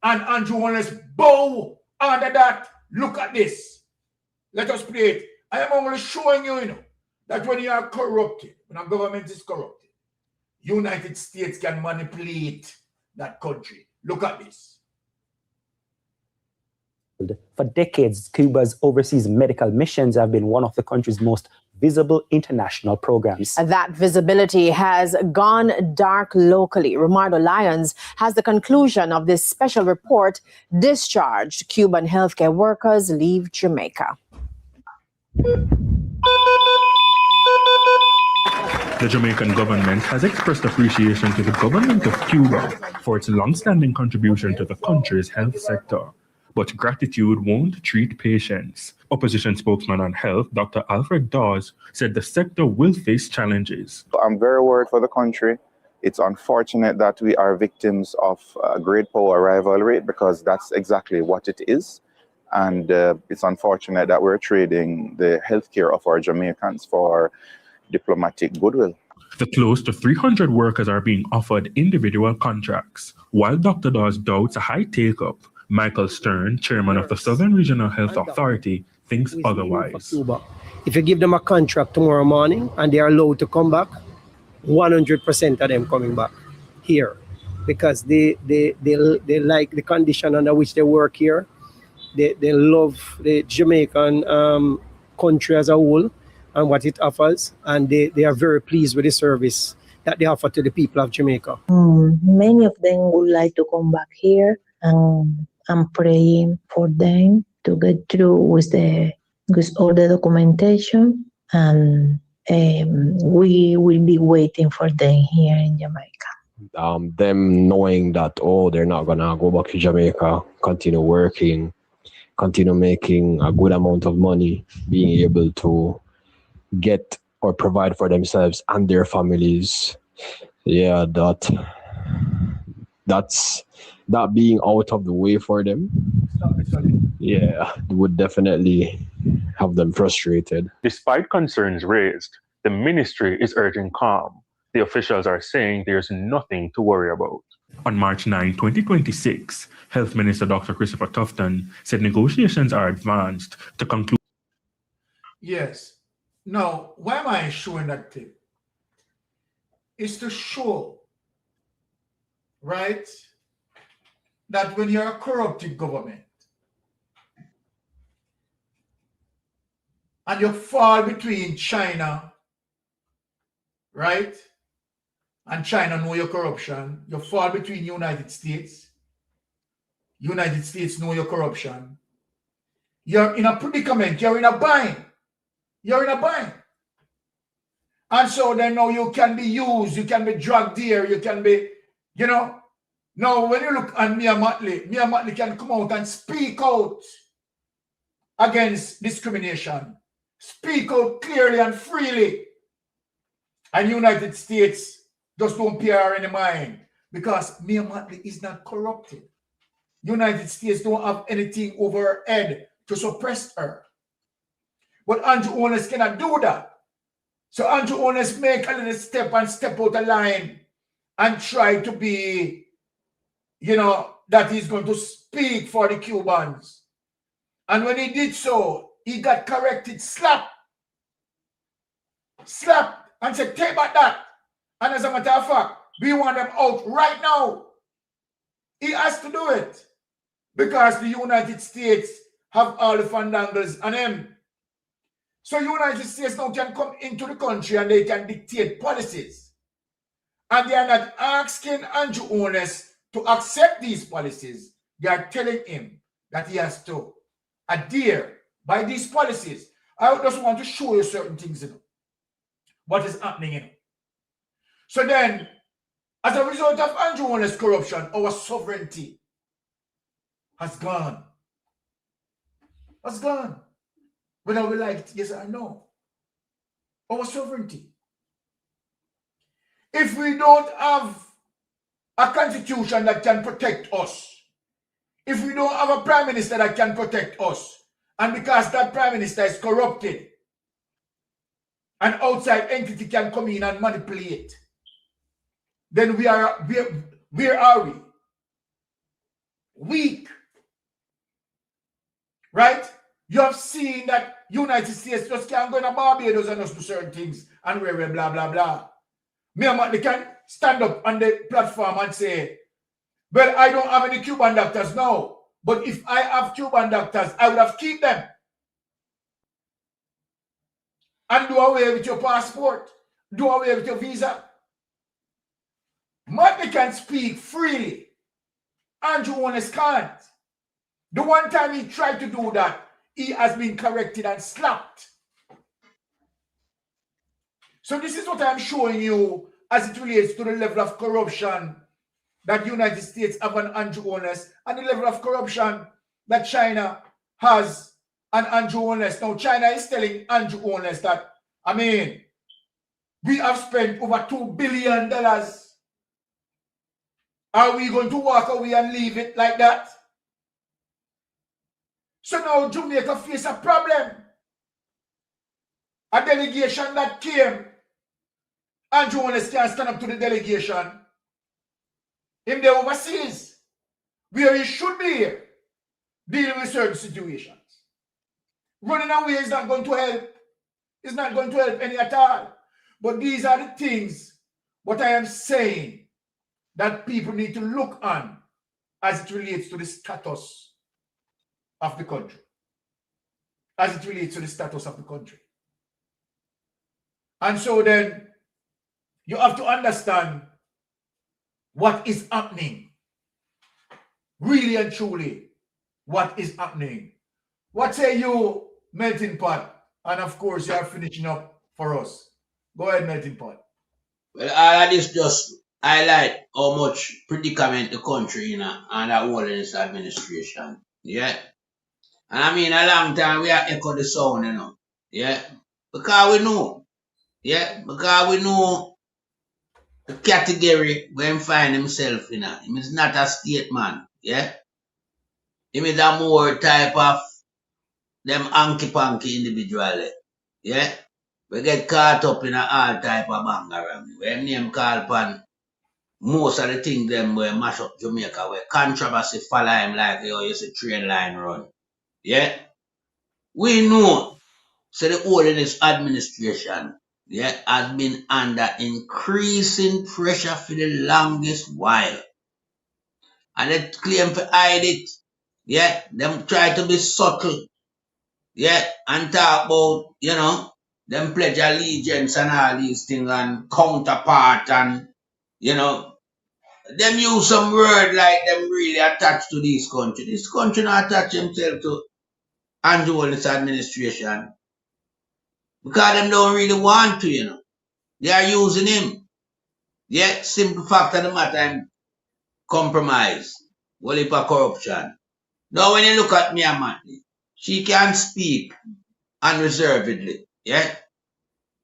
And Andrew Holness bow under that. Look at this. Let us play it. I am only showing you, that when you are corrupted, when a government is corrupted, United States can manipulate that country. Look at this. For decades, Cuba's overseas medical missions have been one of the country's most visible international programs. That visibility has gone dark locally. Romardo Lyons has the conclusion of this special report. Discharged Cuban healthcare workers leave Jamaica. The Jamaican government has expressed appreciation to the government of Cuba for its long-standing contribution to the country's health sector. But gratitude won't treat patients. Opposition spokesman on health, Dr. Alfred Dawes, said the sector will face challenges. I'm very worried for the country. It's unfortunate that we are victims of a great power rivalry because that's exactly what it is. And it's unfortunate that we're trading the healthcare of our Jamaicans for diplomatic goodwill. The close to 300 workers are being offered individual contracts. While Dr. Dawes doubts a high take-up, Michael Stern, chairman of the Southern Regional Health Authority, thinks otherwise. If you give them a contract tomorrow morning and they are allowed to come back, 100% of them coming back here because they like the condition under which they work here. They love the Jamaican country as a whole and what it offers, and they are very pleased with the service that they offer to the people of Jamaica. Many of them would like to come back here, and I'm praying for them to get through with all the documentation, and we will be waiting for them here in Jamaica. Them knowing that, oh, they're not gonna go back to Jamaica, continue working, continue making a good amount of money, being able to get or provide for themselves and their families. Yeah, that's that being out of the way for them. Yeah, it would definitely have them frustrated. Despite concerns raised, the ministry is urging calm. The officials are saying there's nothing to worry about. On March 9, 2026, Health Minister Dr. Christopher Tufton said negotiations are advanced to conclude. Yes. Now, why am I showing that thing? It's to show, right, that when you're a corrupted government and you fall between China, right, and China know your corruption, you fall between United States know your corruption, you're in a predicament, you're in a bind. You're in a bind. And so then now you can be used, you can be dragged here, you can be, you know. Now when you look at Mia Mottley can come out and speak out against discrimination. Speak out clearly and freely. And United States just don't pay her any mind because Mia Mottley is not corrupted. United States don't have anything over her head to suppress her. But Andrew Honest cannot do that. So Andrew Honest make a little step and step out the line and try to be, you know, that he's going to speak for the Cubans. And when he did so, he got corrected, slapped, and said, take back that. And as a matter of fact, we want them out right now. He has to do it because the United States have all the fandangles on him. So United States now can come into the country and they can dictate policies. And they are not asking Andrew Honest to accept these policies. They are telling him that he has to adhere by these policies. I just want to show you certain things, you know, what is happening, you know. So then, as a result of Andrew Honest's corruption, our sovereignty has gone. Has gone. Whether we like it, yes or no. Our sovereignty. If we don't have a constitution that can protect us, if we don't have a prime minister that can protect us, and because that prime minister is corrupted, an outside entity can come in and manipulate, then where are we? Weak. Right? You have seen that United States just can't go in a Barbados and just do certain things and blah, blah, blah. They can stand up on the platform and say, well, I don't have any Cuban doctors now, but if I have Cuban doctors, I would have kept them. And do away with your passport. Do away with your visa. They can speak freely. Andrew Honest can't. The one time he tried to do that, he has been corrected and slapped. So this is what I'm showing you as it relates to the level of corruption that United States have on Andrew Honest and the level of corruption that China has on Andrew Honest. Now, China is telling Andrew Honest that, I mean, we have spent over $2 billion. Are we going to walk away and leave it like that? So now Jamaica face a problem. A delegation that came, Andrew Honest can't stand up to the delegation. In the overseas, where he should be here, dealing with certain situations. Running away is not going to help. It's not going to help any at all. But these are the things, what I am saying, that people need to look on as it relates to the status of the country. As it relates to the status of the country. And so then, You have to understand what is happening. Really and truly, what is happening. What say you, Melting Pot? And of course, you are finishing up for us. Go ahead, Melting Pot. Well, all of this just highlight how much predicament the country in and that whole in this administration. Yeah. And I mean, a long time we have echoed the sound, you know. Yeah. Because we know. Yeah. Because we know the category where he find himself in. Him is not a state man. Yeah. Him is a more type of them hanky-panky individual. Yeah. We get caught up in all type of bangarang. When name call upon most of the things them where mash up Jamaica, where controversy follow him like you see train line run. Yeah. We know, so the whole in this administration, yeah, has been under increasing pressure for the longest while. And they claim to hide it. Yeah. Them try to be subtle. Yeah. And talk about, you know, them pledge allegiance and all these things and counterpart and, you know, them use some word like them really attached to this country. This country not attach himself to Andrew Holness administration because them don't really want to, you know. They are using him. Yeah, simple fact of the matter, compromise, well, heap of corruption. Now when you look at me, man, she can speak unreservedly. Yeah.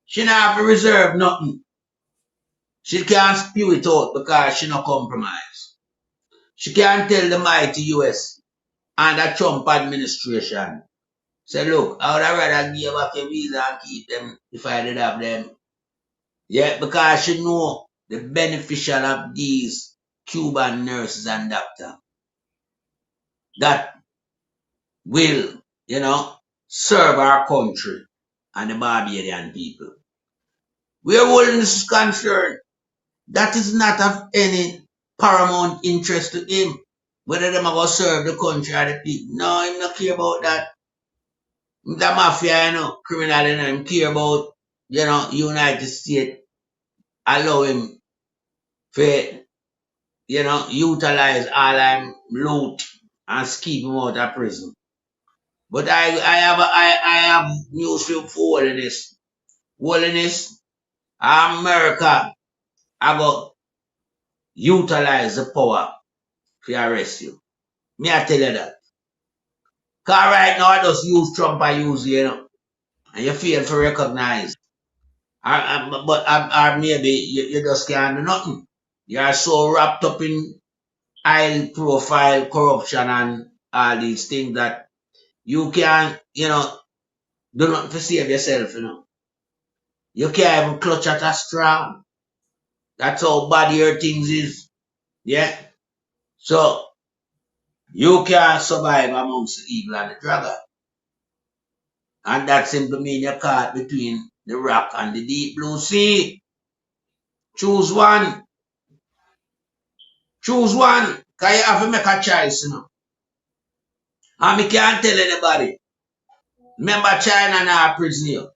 She not have to reserve nothing. She can't spew it out because she no compromise. She can't tell the mighty US and the Trump administration, say, look, I would have rather give back a visa and keep them if I did have them. Yeah, because she know the beneficial of these Cuban nurses and doctors that will, you know, serve our country and the Barbadian people. Where Holness is concerned, that is not of any paramount interest to him. Whether them are going to serve the country or the people. No, him not care about that. The mafia, you know, criminal, you know, him care about, you know, United States allow him to, you know, utilize all them loot and keep him out of prison. But I have news for Holness. Holness, America, I go utilize the power to arrest you. Me I tell you that. Because right now I just use Trump, I use you, you know. And you fail to recognize. Or maybe you just can't do nothing. You are so wrapped up in high profile corruption and all these things that you can't, you know, do nothing to save yourself, you know. You can't even clutch at a straw. That's how bad your things is. Yeah. So you can't survive amongst the eagle and the dragon. And that simply means you're caught between the rock and the deep blue sea. Choose one. Choose one. Because you have to make a choice, you know. And me can't tell anybody. Remember, China now prison you.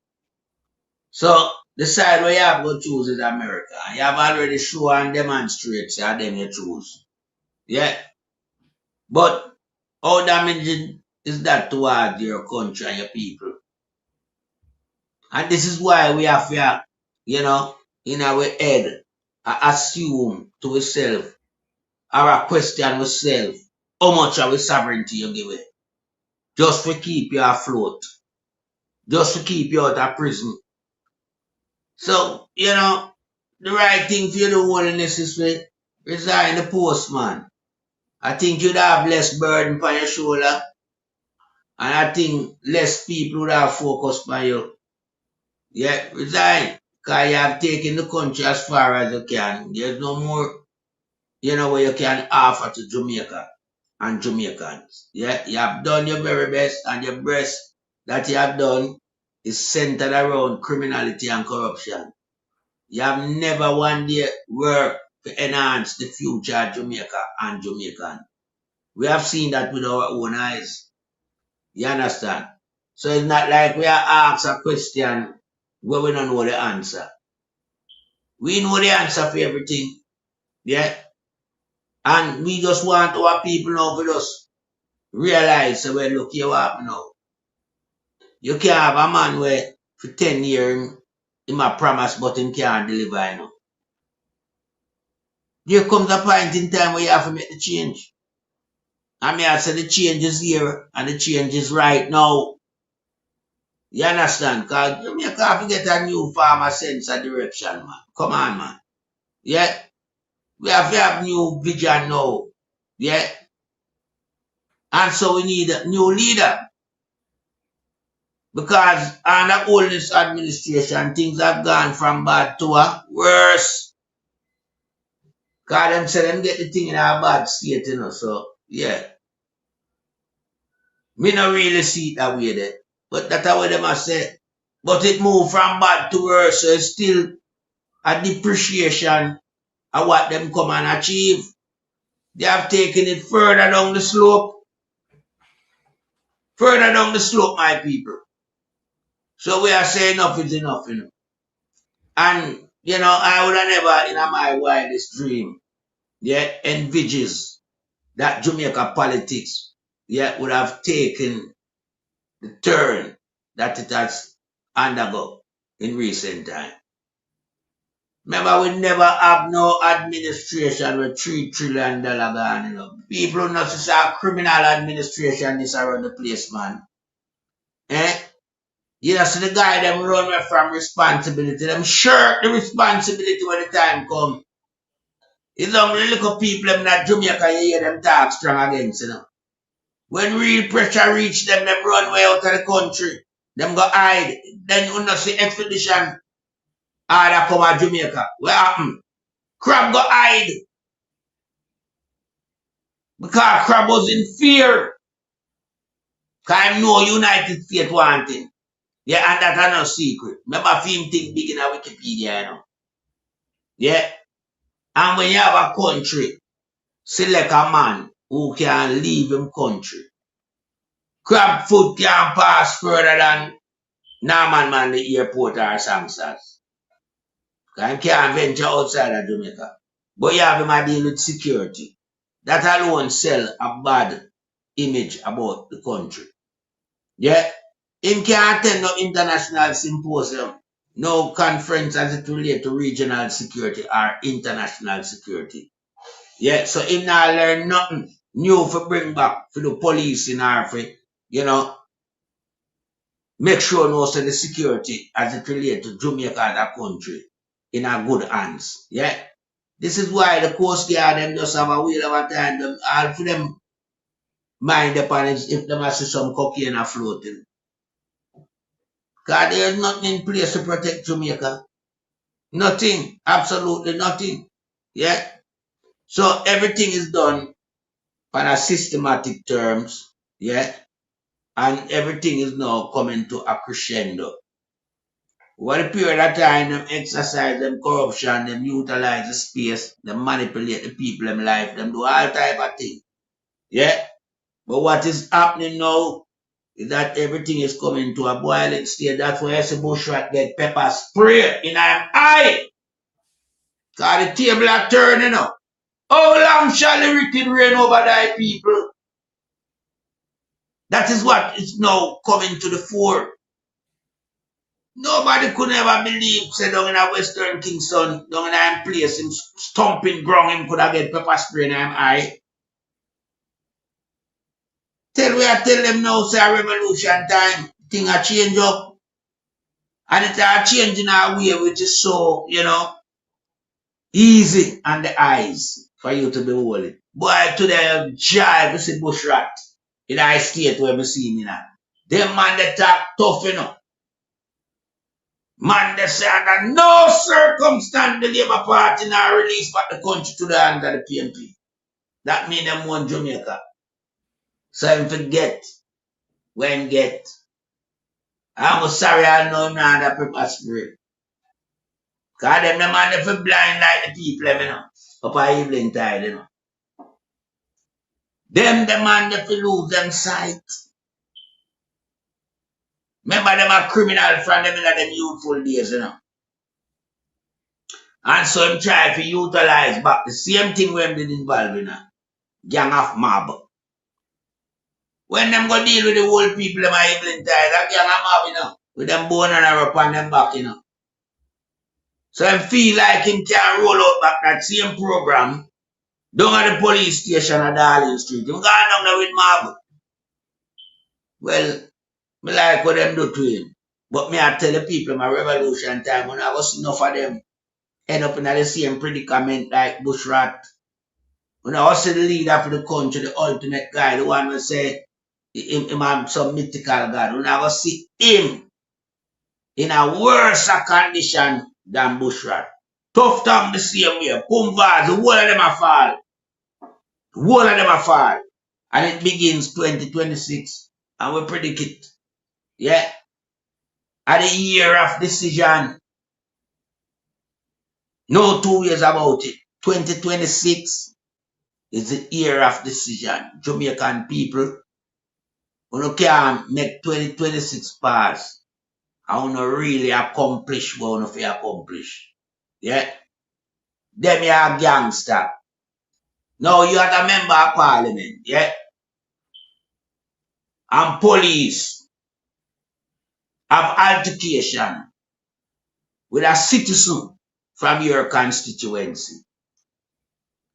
So the side where you have to choose is America. And you have already shown and demonstrated so them you choose. Yeah. But how damaging is that towards your country and your people? And this is why we have to, you know, in our head, assume to ourselves, or question ourselves, how much of our sovereignty you give it? Just to keep you afloat. Just to keep you out of prison. So, you know, the right thing for you to hold in this is to resign the post, man. I think you'd have less burden on your shoulder. And I think less people would have focused on you. Yeah, resign. Because you have taken the country as far as you can. There's no more, you know, what you can offer to Jamaica and Jamaicans. Yeah, you have done your very best, and your best that you have done is centered around criminality and corruption. You have never one day worked to enhance the future of Jamaica and Jamaican. We have seen that with our own eyes. You understand? So it's not like we are asked a question where we don't know the answer. We know the answer for everything. Yeah. And we just want our people now to just realize, so well, look, you happen now. You can't have a man where for 10 years, he might promise, but he can't deliver, you know. There comes a point in time where you have to make the change. I mean, I say the change is here and the change is right now. You understand? Because you can't forget a new farmer sense of direction, man. Come on, man. Yeah? We have to have new vision now. Yeah? And so we need a new leader. Because under all this administration, things have gone from bad to worse. Because them say them get the thing in a bad state, you know. So, yeah. Me not really see it that way there. But that's what them I say. But it moved from bad to worse, so it's still a depreciation of what them come and achieve. They have taken it further down the slope. Further down the slope, my people. So we are saying enough is enough, you know. And, you know, I would have never, in my wildest dream, yeah, envisages that Jamaica politics, yeah, would have taken the turn that it has undergone in recent time. Remember, we never have no administration with $3 trillion gone, you know. People who not see a criminal administration this around the place, man. Eh? You know, so the guy them run away from responsibility. Them shirk the responsibility when the time come. It's only little people them that Jamaica, you hear them talk strong against, you know. When real pressure reach them run way out of the country. Them go hide. Then you know see expedition order come at Jamaica. What happened? Crab go hide. Because Crab was in fear. Because I know United States wanting. Yeah, and that's no secret. Remember film thing big in a Wikipedia, you know. Yeah. And when you have a country, select a man who can leave him country. Crab food can pass further than Norman Man the airport or Samsas. Because he can't venture outside of Jamaica. But you have him a deal with security. That alone sell a bad image about the country. Yeah. Him can't attend no international symposium, no conference as it relates to regional security or international security. Yeah, so him not learn nothing new for bring back for the police in our for, you know, make sure no say the security as it relates to Jamaica as a country in a good hands. Yeah. This is why the Coast Guard them just have a wheel of a time. Them, all for them mind upon it if them see some cocaine afloating. Because there's nothing in place to protect Jamaica. Nothing. Absolutely nothing. Yeah. So everything is done on a systematic terms. Yeah. And everything is now coming to a crescendo. What a period of time them exercise them corruption, them utilize the space, them manipulate the people, them life, them do all type of things. Yeah. But what is happening now is that everything is coming to a boiling state. That's why I see Bushrat get pepper spray in our eye. Because the table are turning up. How long shall the wicked reign over thy people? That is what is now coming to the fore. Nobody could ever believe, say, down in a Western Kingston, down in a place, him stomping ground, him could have get pepper spray in his eye. Tell them now, say, a revolution time, thing a change up. And it a change in a way which is so, you know, easy on the eyes for you to behold it. Boy, to the jive, you see Bushrat in our state where we see me now. Them man, they talk tough, you know. Man, they say under no circumstance the Labour Party now release back the country to the hand of the PNP. That mean them want Jamaica. So him forget when get. I'm sorry I know now that pepper spray. Because them the man they for blind like the people, you know. Up a evening tide, you know. Them the man they for lose them sight. Remember them a criminal from them in them youthful days, you know. And so him try to utilize back the same thing when they involved in a gang of mob. When them go deal with the old people, them are evening time, that gang of mob, you know, with them bone and a rope on them back, you know. So him feel like him can roll out back that same program down at the police station at Darling Street. Him gone down there with mob. Well, me like what them do to him. But me I tell the people my revolution time when I was enough of them end up in the same predicament like Bushrat. When I was the leader for the country, the ultimate guy, the one who say him have some mythical God. When I was see him in a worse condition than Bushrat. Tough tongue the same way. Boom bars, the whole of them are fall. The whole of them are fall. And it begins 2026. And we predict it. Yeah. At the year of decision. No 2 years about it. 2026 is the year of decision. Jamaican people, you can't make 2026 pass. I want to really accomplish what I want to accomplish. Yeah? Them you are gangster. Now you are the member of parliament. Yeah? And police have altercation with a citizen from your constituency.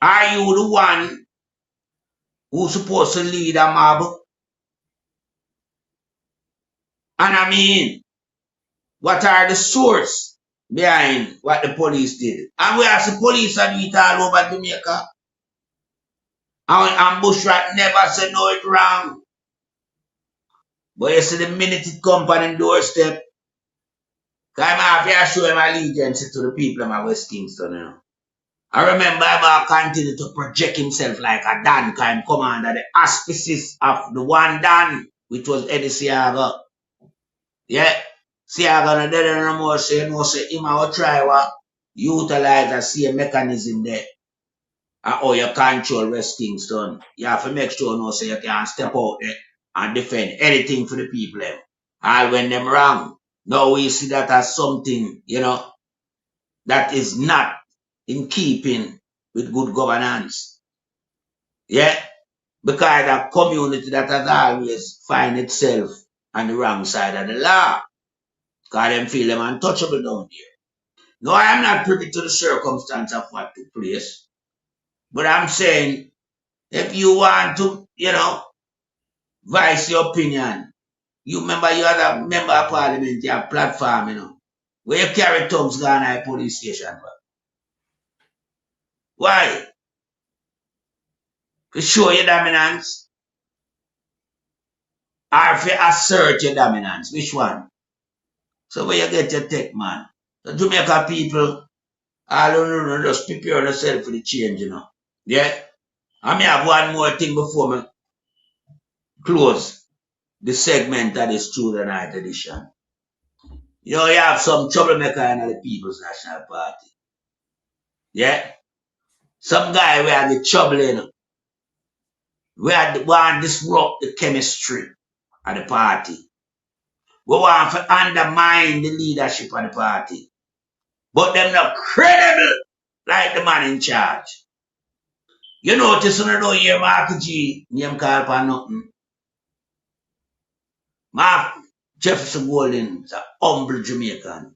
Are you the one who's supposed to lead a mob? And I mean, what are the source behind what the police did? And we ask the police and do it all over Jamaica. And Bushrat never said no, it wrong. But you see the minute it comes on the doorstep, I'm happy to show him allegiance to the people of West Kingston, you know. I remember I continued to project himself like a Dan crime commander, the auspices of the one Dan, which was Eddie Seaga. Yeah. Seaga no dead no more, so you know, say him will try to utilize the same mechanism there. And how you control West Kingston. You have to make sure you know, so you can step out there and defend anything for the people. All when them wrong. Now we see that as something, you know, that is not in keeping with good governance. Yeah? Because the community that has always find itself on the wrong side of the law. Because them feel them untouchable down here. No, I am not privy to the circumstance of what took place. But I'm saying, if you want to, you know, voice your opinion, you remember you are a member of parliament, you have platform, you know, where you carry tongues gone at a police station. Why? To show your dominance? Or to assert your dominance? Which one? So where you get your tech, man? The Jamaica people, I don't know, just prepare yourself for the change, you know. Yeah? I may have one more thing before me close the segment that is True the Night edition. You know, you have some troublemaker in the People's National Party. Yeah? Some guy we are the trouble, you know. We want to disrupt the chemistry of the party. We want to undermine the leadership of the party. But them not credible like the man in charge. You notice when I don't hear Mark G name called for nothing. Mark Jefferson Golden is a humble Jamaican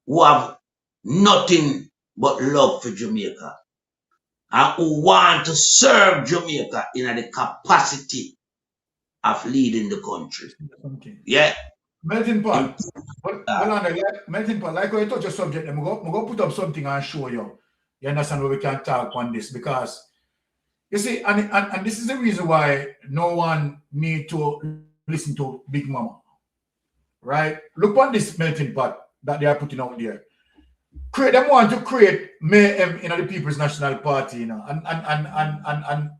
who have nothing but love for Jamaica and who want to serve Jamaica in the capacity of leading the country. Okay. Yeah. Melting pot. Melting pot, like when you touch a subject, I'm going to put up something and show you. You understand where we can talk on this? Because, you see, and this is the reason why no one need to listen to Big Mama. Right? Look on this melting pot that they are putting out there. They want to create mayhem in the People's National Party, you know, and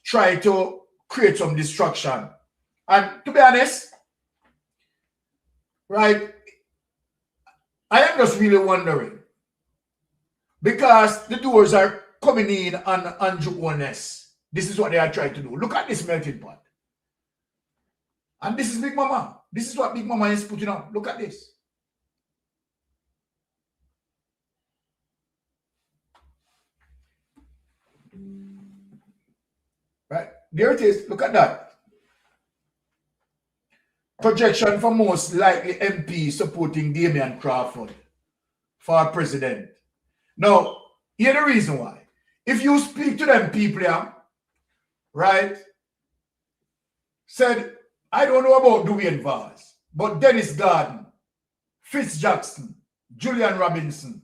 try to create some destruction. And to be honest, right, I am just really wondering, because the doors are coming in on Andrew Honest. This is what they are trying to do. Look at this melting pot. And this is Big Mama. This is what Big Mama is putting out. Look at this. Right? There it is. Look at that. Projection for most likely MP supporting Damian Crawford for president. Now, here's the reason why. If you speak to them people here, right, said, I don't know about Dwayne Vaz, but Dennis Garden, Fitz Jackson, Julian Robinson,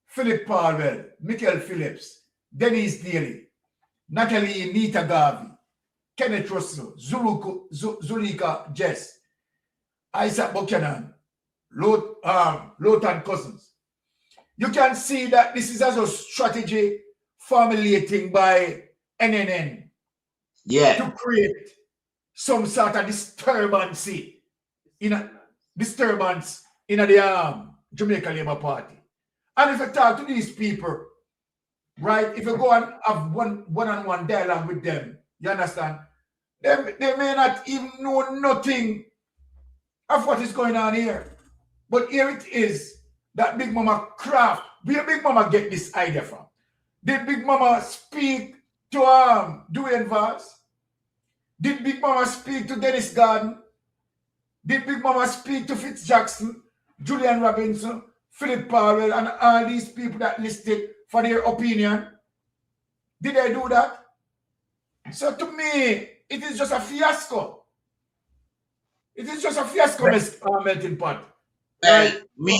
Philip Parwell, Michael Phillips, Dennis Daly, Natalie Nita Garvey, Kenneth Russell, Zulika Jess, Isaac Buchanan, Lothan Cousins. You can see that this is also a strategy formulating by NNN to create some sort of disturbance in the Jamaica Labour Party. And if you talk to these people, right, if you go and have one-on-one dialogue with them, you understand, they may not even know nothing of what is going on here. But here it is, that Big Mama craft. Where Big Mama get this idea from? Did Big Mama speak to Dwayne Vaz? Did Big Mama speak to Dennis Garden? Did Big Mama speak to Fitz Jackson, Julian Robinson, Philip Powell, and all these people that listed for their opinion? Did they do that? So to me, it is just a fiasco. It is just a fiasco, Mr. Melting Pot. Me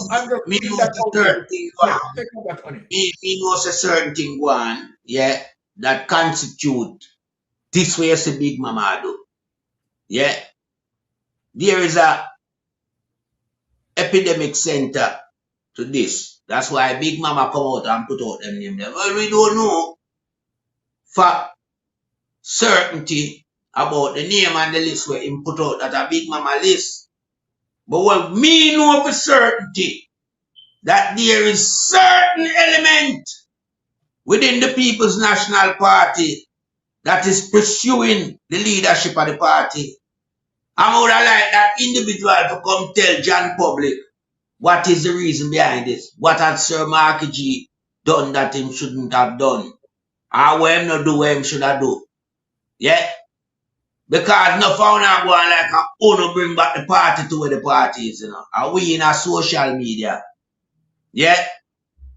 knows a certain thing one, yeah, that constitute this way as a Big Mama do. Yeah. There is a epidemic center to this. That's why Big Mama come out and put out them name there. Well, we don't know for certainty about the name and the list where him put out that a Big Mama list. But what me know for certainty that there is certain element within the People's National Party that is pursuing the leadership of the party. I would like that individual to come tell John Public what is the reason behind this. What had Sir Marky G done that him shouldn't have done? Or what him not do what him should have do. Yeah? Because no found out going like a uno bring back the party to where the party is, you know. And we in our social media. Yeah?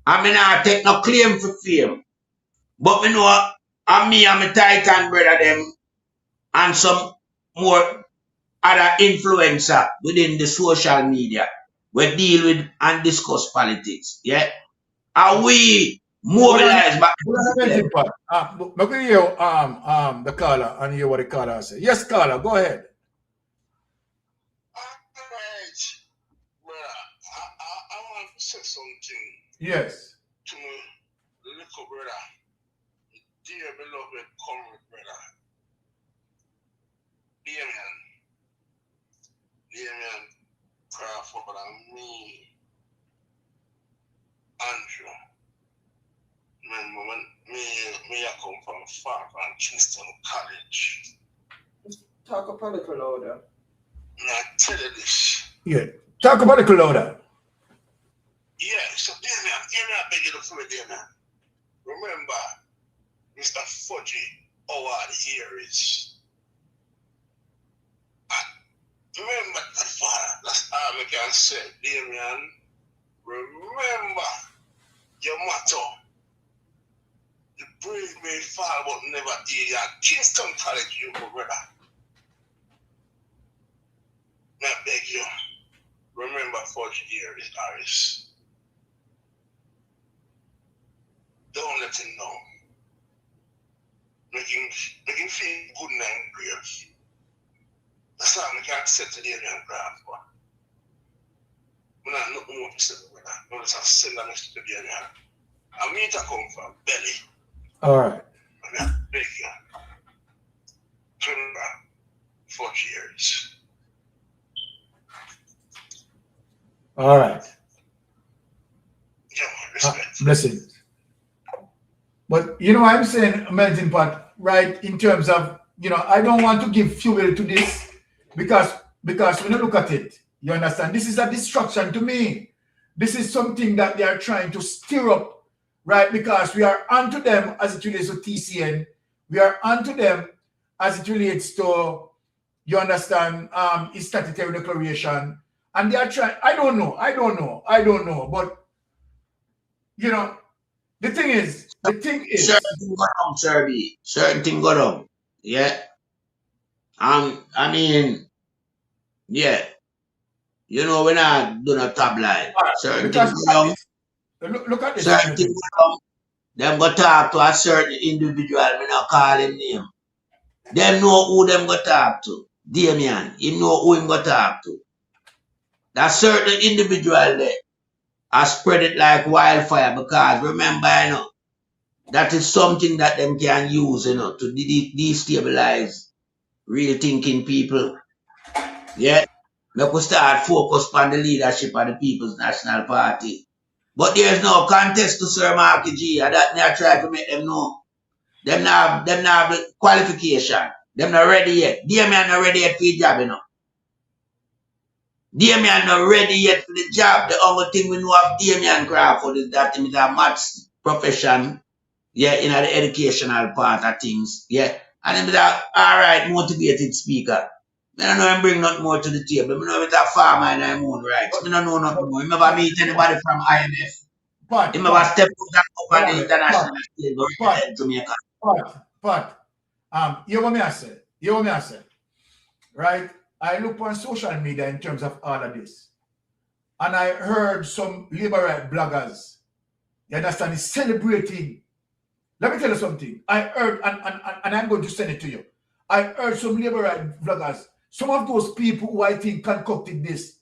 I mean I take no claim for fame. But me know and me and my Titan brother them and some more other influencer within the social media we deal with and discuss politics. Yeah? And we mobilize back. The caller and hear what the caller says. Yes, caller, go ahead. I want to say something. Yes. To my little brother, dear beloved comrade brother, Damian Crawford and me, Andrew. Remember when me I come from far from Kingston College. Talk up a little louder. Now I tell you this. Yeah. Talk about it louder. Yeah, so Damian, I beg you to follow Damian. Remember, Mr. Fudgy Howard here is. Remember that father, that's all I can say, Damian. Remember your motto. The brave may fall but never hear. Kingston College, you go, brother. Now I beg you, remember Fudgy here is Harris. Don't let him know. Make him feel good and brave. That's all I can say to Damian Crawford. I'm not nothing more to say about that. I'm just send a message to Damian. I mean to come from belly. All right. And I beg you. Remember 4 years. All right. Yeah, respect. Blessings. But you know what I'm saying, Melting Pot, right? In terms of, you know, I don't want to give fuel to this because when you look at it, you understand, this is a distraction to me. This is something that they are trying to stir up, right? Because we are onto them as it relates to TCN. We are onto them as it relates to, you understand, his statutory declaration. And they are trying, I don't know. But, you know, the thing is. Certain thing go down, Sir B. Certain thing go down. Yeah. I mean, yeah. You know, we're not doing a top line. Certain thing go down. Look at this. Certain thing go down. Them go talk to a certain individual. Me not call him name. Them know who them go talk to. Damien, he know who him go talk to. That certain individual there, I spread it like wildfire because remember, you know, that is something that them can use, you know, to destabilize real thinking people. Yeah. Make we start focus on the leadership of the People's National Party. But there's no contest to Sir Marky G, and that I try to make them know. Them not have the qualification. Them not ready yet. Damien not ready yet for the job, you know. Damien not ready yet for the job. The only thing we know of Damien Crawford is that he is a maths profession, yeah, in the educational part of things, yeah. And he is a alright motivated speaker. I don't know him bring nothing more to the table. I know he's a farmer in his own right. I don't know nothing more. I never meet anybody from IMF. He never step up on the international stage or Jamaica. But you want me to say, right? I look on social media in terms of all of this, and I heard some labor right bloggers, you understand, is celebrating. Let me tell you something. I heard, and I'm going to send it to you. I heard some labor right bloggers, some of those people who I think concocted this,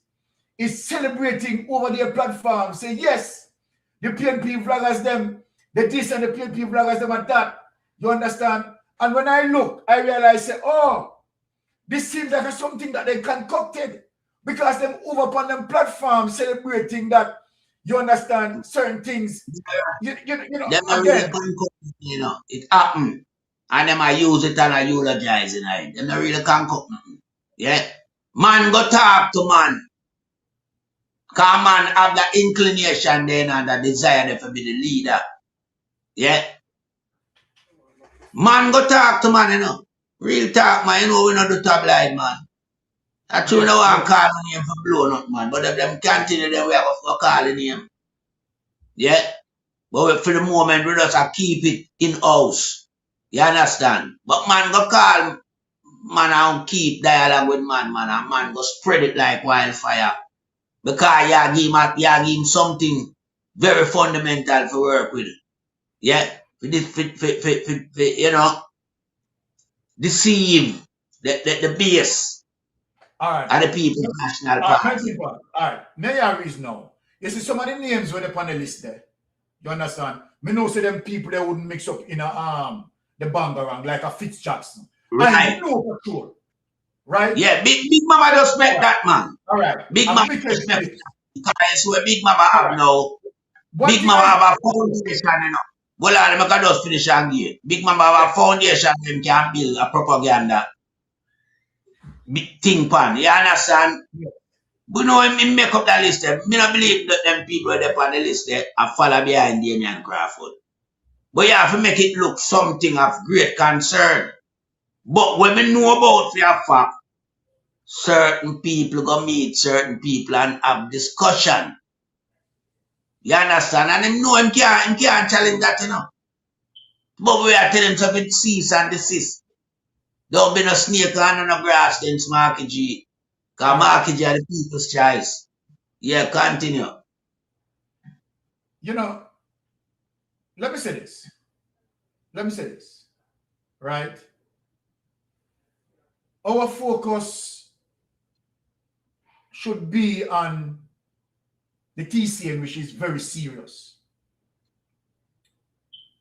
is celebrating over their platform, say, yes, the PNP bloggers them, the this and the PNP bloggers them and that. You understand? And when I look, I realize, say, oh, this seems like something that they concocted because them over upon them platform celebrating that, you understand, certain things. You know, them again, really you know, it happened. And them I use it and I eulogize it. Them not really concoct nothing. Yeah. Man go talk to man. Cause man have the inclination then and the desire to be the leader. Yeah. Man go talk to man, you know. Real talk, man. You know we not do top line, man. That's true, no one call the name for blow up, man. But if them continue, then we have to call the name. Yeah. But for the moment, we just keep it in-house. You understand? But man go call man and keep dialogue with man, and man go spread it like wildfire. Because you give him something very fundamental to work with. Yeah? For you know, deceive the base of the People's National Party. All right. May I reason now? You see some of the names were the panelists there. You understand? Me know say them people they wouldn't mix up in a the bangarang like a Fitz Jackson. Right. I know for sure. Right? Yeah, Big Mama just met that man. All right. Big Mama just met that. Because where Big Mama have now. Big Mama have a foundation, you know. Well, I can just finish and give. Big Mama have a foundation them can build a propaganda big thing pan. You understand? Yeah. We know him make up that list there. Me not believe that them people there on the list there are follow behind Damien Crawford. But you have to make it look something of great concern. But when we know about for a fact, certain people go meet certain people and have discussion. You understand? And him know him can't challenge that, you know. But we are telling him to cease and desist. Don't be no snake on no grass against Marky G. Because Marky G are the people's choice. Yeah, continue. You know, let me say this. Right? Our focus should be on the TCN, which is very serious.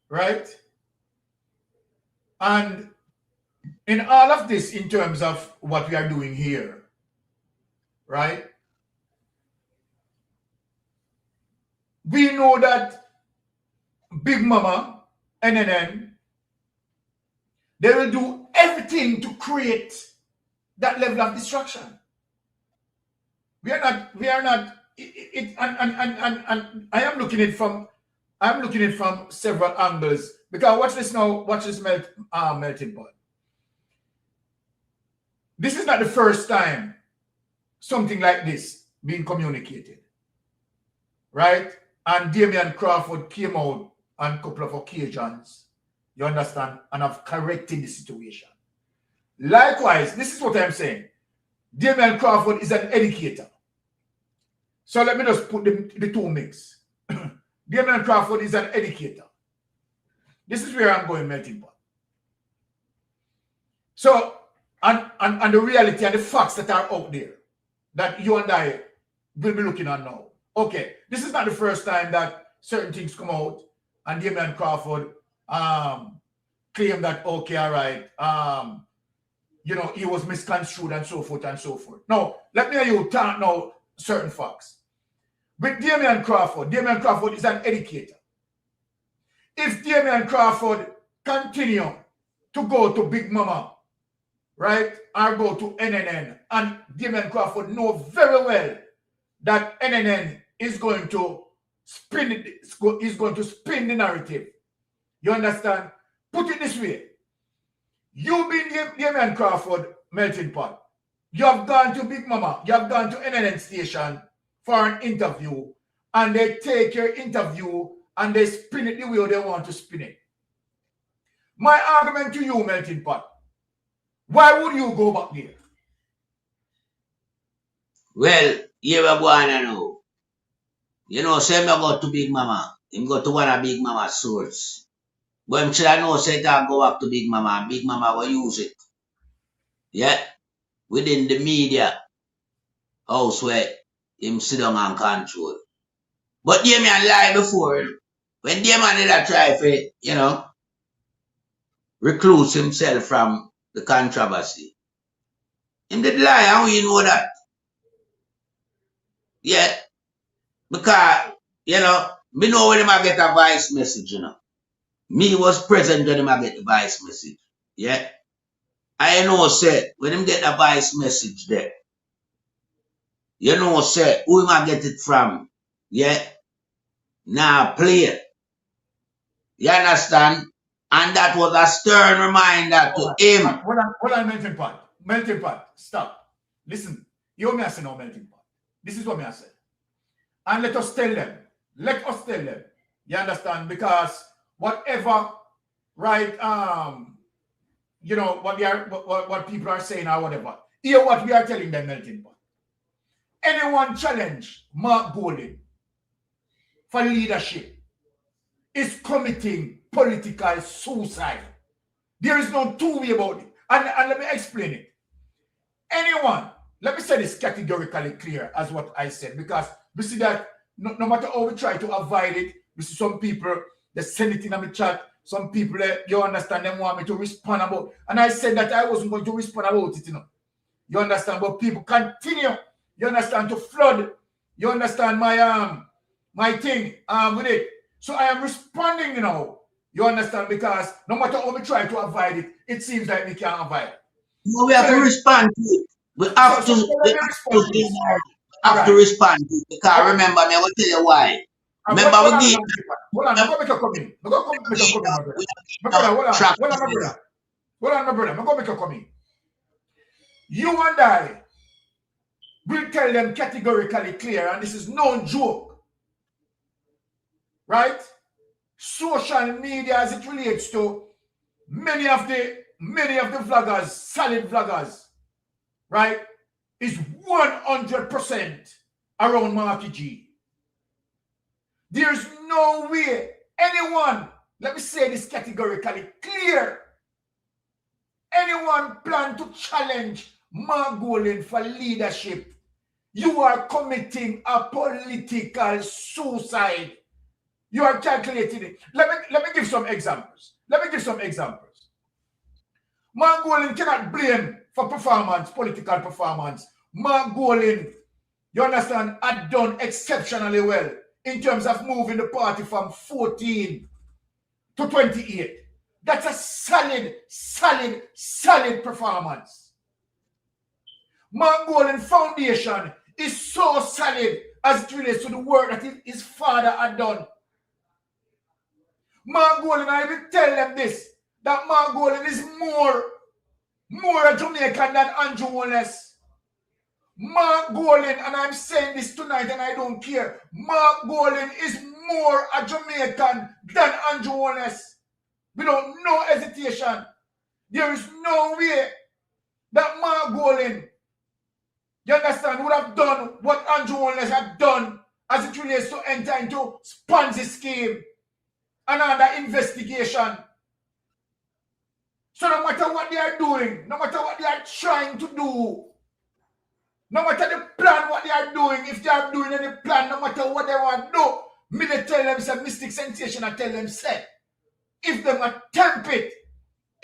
Right? And in all of this, in terms of what we are doing here, right? We know that Big Mama, NNN, they will do everything to create that level of destruction. We are not, and I am looking at it from several angles, because watch this now, watch this melting pot. this is not the first time something like this being communicated, right? And Damian Crawford came out on a couple of occasions, you understand, and have corrected the situation. Likewise, this is what I'm saying. Damian Crawford is an educator. So let me just put the two mix. Damian Crawford is an educator. This is where I'm going, melting pot. So, and the reality and the facts that are out there that you and I will be looking at now. Okay, this is not the first time that certain things come out and Damian Crawford claim that, okay, all right, you know, he was misconstrued and so forth and so forth. Now, let me hear you talk now certain facts. With Damian Crawford is an educator. If Damian Crawford continue to go to Big Mama, right, or go to NNN, and Damian Crawford know very well that NNN is going to spin the narrative. You understand? Put it this way. You being Damian Crawford melting pot. You have gone to Big Mama, you have gone to NNN station for an interview, and they take your interview and they spin it the way they want to spin it. My argument to you, melting pot, why would you go back there? Well, here we go on now. You know, say me go to Big Mama. Him go to one of Big Mama's source. But him should I know say that go back to Big Mama and Big Mama will use it. Yeah? Within the media house where him sit down and control. But Damian lied before. When Damian did a try for, you know, recluse himself from the controversy. Him did lie, and we know that. Yeah. Because, you know, me know when him a get a voice message, you know. Me was present when him a get the voice message. Yeah. I know, say, when him get a voice message there, you know, say, who him a get it from? Yeah. Now play it. You understand? And that was a stern reminder to him. Hold on, melting pot. Melting pot, stop. Listen, you hear me I say no melting pot. This is what me I say. And let us tell them. Let us tell them. You understand? Because whatever, right, you know, what people are saying or whatever, hear what we are telling them, melting pot. Anyone challenge Mark Golden for leadership is committing political suicide. There is no two-way about it. And let me explain it. Anyone, let me say this categorically clear as what I said, because we see that no matter how we try to avoid it, we see some people, they send it in my chat, some people, you understand, them want me to respond about, and I said that I wasn't going to respond about it, you know. You understand, but people continue, you understand, to flood, you understand, my thing with it. So I am responding, you know, you understand, because no matter how we try to avoid it, it seems like we can't avoid it. No, we have to respond to it. We have to respond to it. Because remember me, I will tell you why. Remember we give. Hold on, I'm going to make a comment. I'm going to make a comment, my brother. Hold on, my brother. I'm going to make a comment. You and I will tell them categorically clear, and this is no joke, right? Social media, as it relates to many of the vloggers, solid vloggers, right, is 100% around Marky G. There's no way anyone, let me say this categorically clear, anyone plan to challenge Mark Golden for leadership, you are committing a political suicide. You are calculating it. Let me give some examples. Mark Golden cannot blame for performance, political performance. Mark Golden, you understand, had done exceptionally well in terms of moving the party from 14 to 28. That's a solid performance. Mark Golden foundation is so solid as it relates to the work that his father had done. Mark Golden, I will tell them this, that Mark Golden is more more a Jamaican than Andrew Holness. Mark Golding, and I'm saying this tonight and I don't care, Mark Golding is more a Jamaican than Andrew Holness. Without no hesitation. There is no way that Mark Golding, you understand, would have done what Andrew Holness had done as it relates to enter into Ponzi scheme and under investigation. So no matter what they are doing, no matter what they are trying to do, no matter the plan what they are doing, if they are doing any plan, no matter what they want to do, me they tell them it's a mystic sensation, I tell them say, if them attempt it,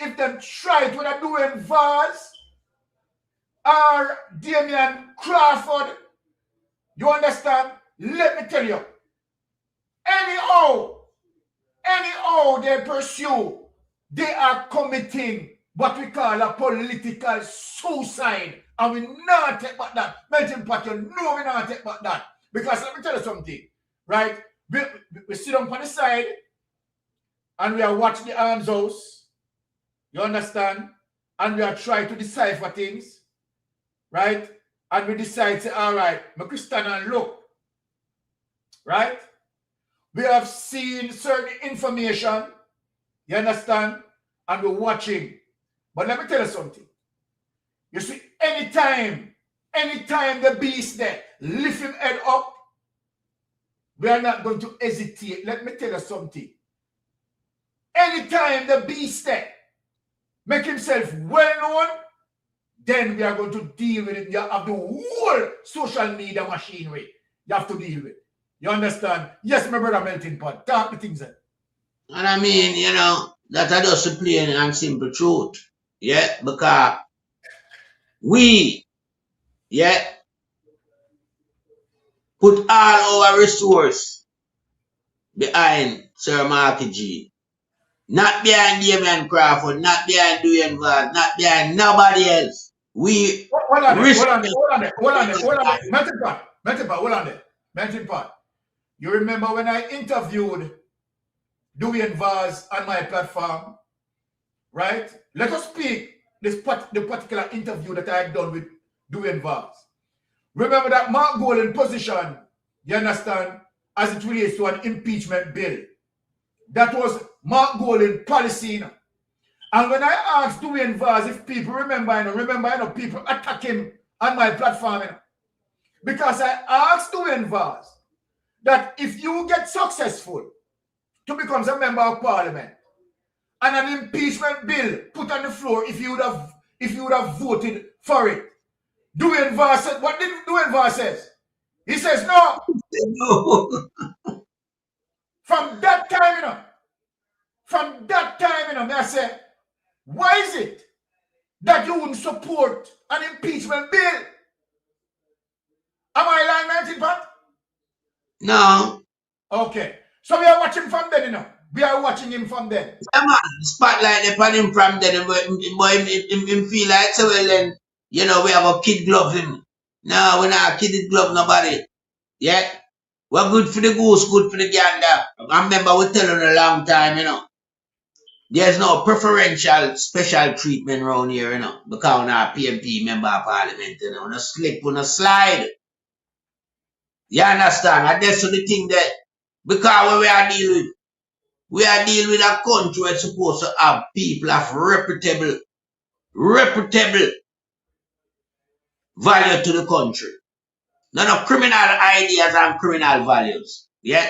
if them try it, whether doing Vaz or Damian Crawford, you understand? Let me tell you, anyhow they pursue, they are committing what we call a political suicide. And we not take back that. Melting pot, you know we not take back that. Because let me tell you something, right? We sit on the side and we are watching the arms house. You understand? And we are trying to decipher things, right? And we decide, say, all right, I stand and look, right? We have seen certain information, you understand? And we're watching. But let me tell you something. You see, anytime the beast there, lift him head up, we are not going to hesitate. Let me tell you something. Anytime the beast there, make himself well known, then we are going to deal with it. You have the whole social media machinery you have to deal with. You understand? Yes, my brother Melting Pot. Talk the things there. And I mean, you know, that are just the plain and simple truth. Yeah, because we, yeah, put all our resource behind Sir Marky G. Not behind Damian Crawford, not behind Dwayne Vaz, not behind nobody else. We hold on there. Melting Pot. You remember when I interviewed Dwayne Vaz on my platform, right? Let us speak the particular interview that I had done with Dwayne Vaz. Remember that Mark Golding position, you understand, as it relates to an impeachment bill. That was Mark Golding policy. And when I asked Dwayne Vaz if people remember, people attack him on my platform. Because I asked Dwayne Vaz that if you get successful to become a member of parliament and an impeachment bill put on the floor, if you would have voted for it, Dwayne Vaz said, what did Dwayne Vaz says? He says no. No. From that time, may I say, why is it that you wouldn't support an impeachment bill? Am I lying, Melting Pot? No. Okay. So we are watching from then, you know. We are watching him from then. Yeah, man. Spotlight upon him from then. But him feel like, so well then, you know, we have a kid glove him. No, we're not kid glove nobody. Yeah? We're good for the goose, good for the gander. I remember we tell him a long time, you know. There's no preferential special treatment around here, you know, because we're not PMP member of parliament, you know. We're not slip, we're not slide. You understand? And that's the thing that, because we are dealing with a country that's supposed to have people of reputable value to the country. None of criminal ideas and criminal values. Yeah?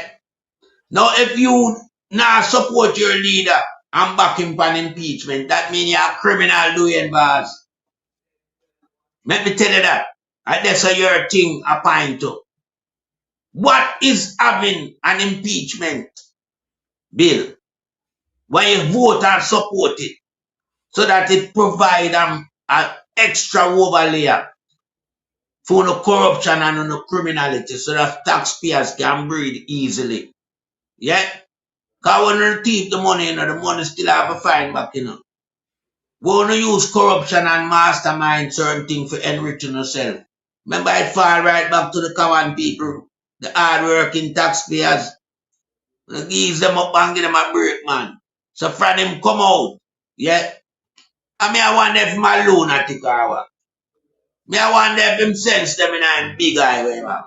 Now, if you not support your leader and back him for impeachment, that means you're a criminal doing bars. Let me tell you that. And that's your thing a point to. What is having an impeachment bill when you vote and support it so that it provide an extra overlayer for no corruption and no criminality so that taxpayers can breathe easily? Yeah? Because when you thief the money, you know, the money still have a fine back, you know. We want to use corruption and mastermind certain things for enriching yourself. Remember, it fall right back to the common people, the hard-working taxpayers. Ease them up and give them a break, man. So from them come out, yeah, And me I wonder if my lunatic or what. Me I wonder if him sense them in a big eye way, man.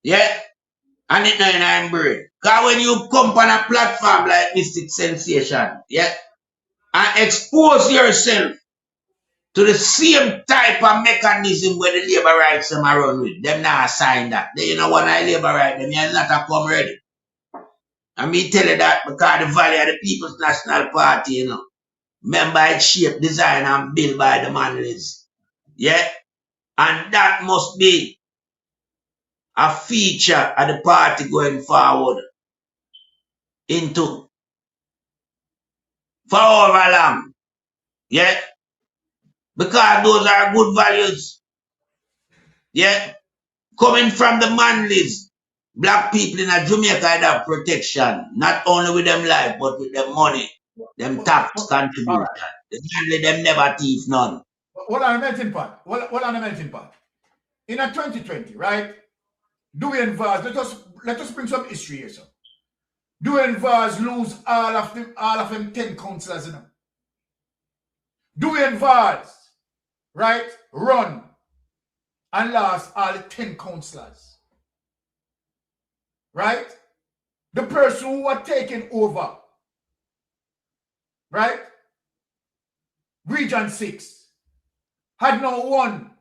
Yeah? And it not in a brain. Because when you come on a platform like Mystic Sensation, yeah, and expose yourself to the same type of mechanism where the labor rights them are run with, them not sign that. They you know what I labor right, them you're not a come ready. And me tell you that because the value of the People's National Party, you know, member it's shaped, designed, and built by the manlies. Yeah? And that must be a feature of the party going forward into for however long. Yeah? Because those are good values. Yeah? Coming from the manlies, black people in Jamaica have protection, not only with them life, but with them money, them tax contribution. Right. The manly, them never thief none. What on a melting pot? What on a melting pot? In a 2020, right? Dewey and Vaz, let us bring some history here, sir. Dewey and Vaz lose all of them 10 councillors, you know. Dewey and Vaz, right, run and lost all the 10 councillors. Right? The person who was taken over, right? Region 6 had now one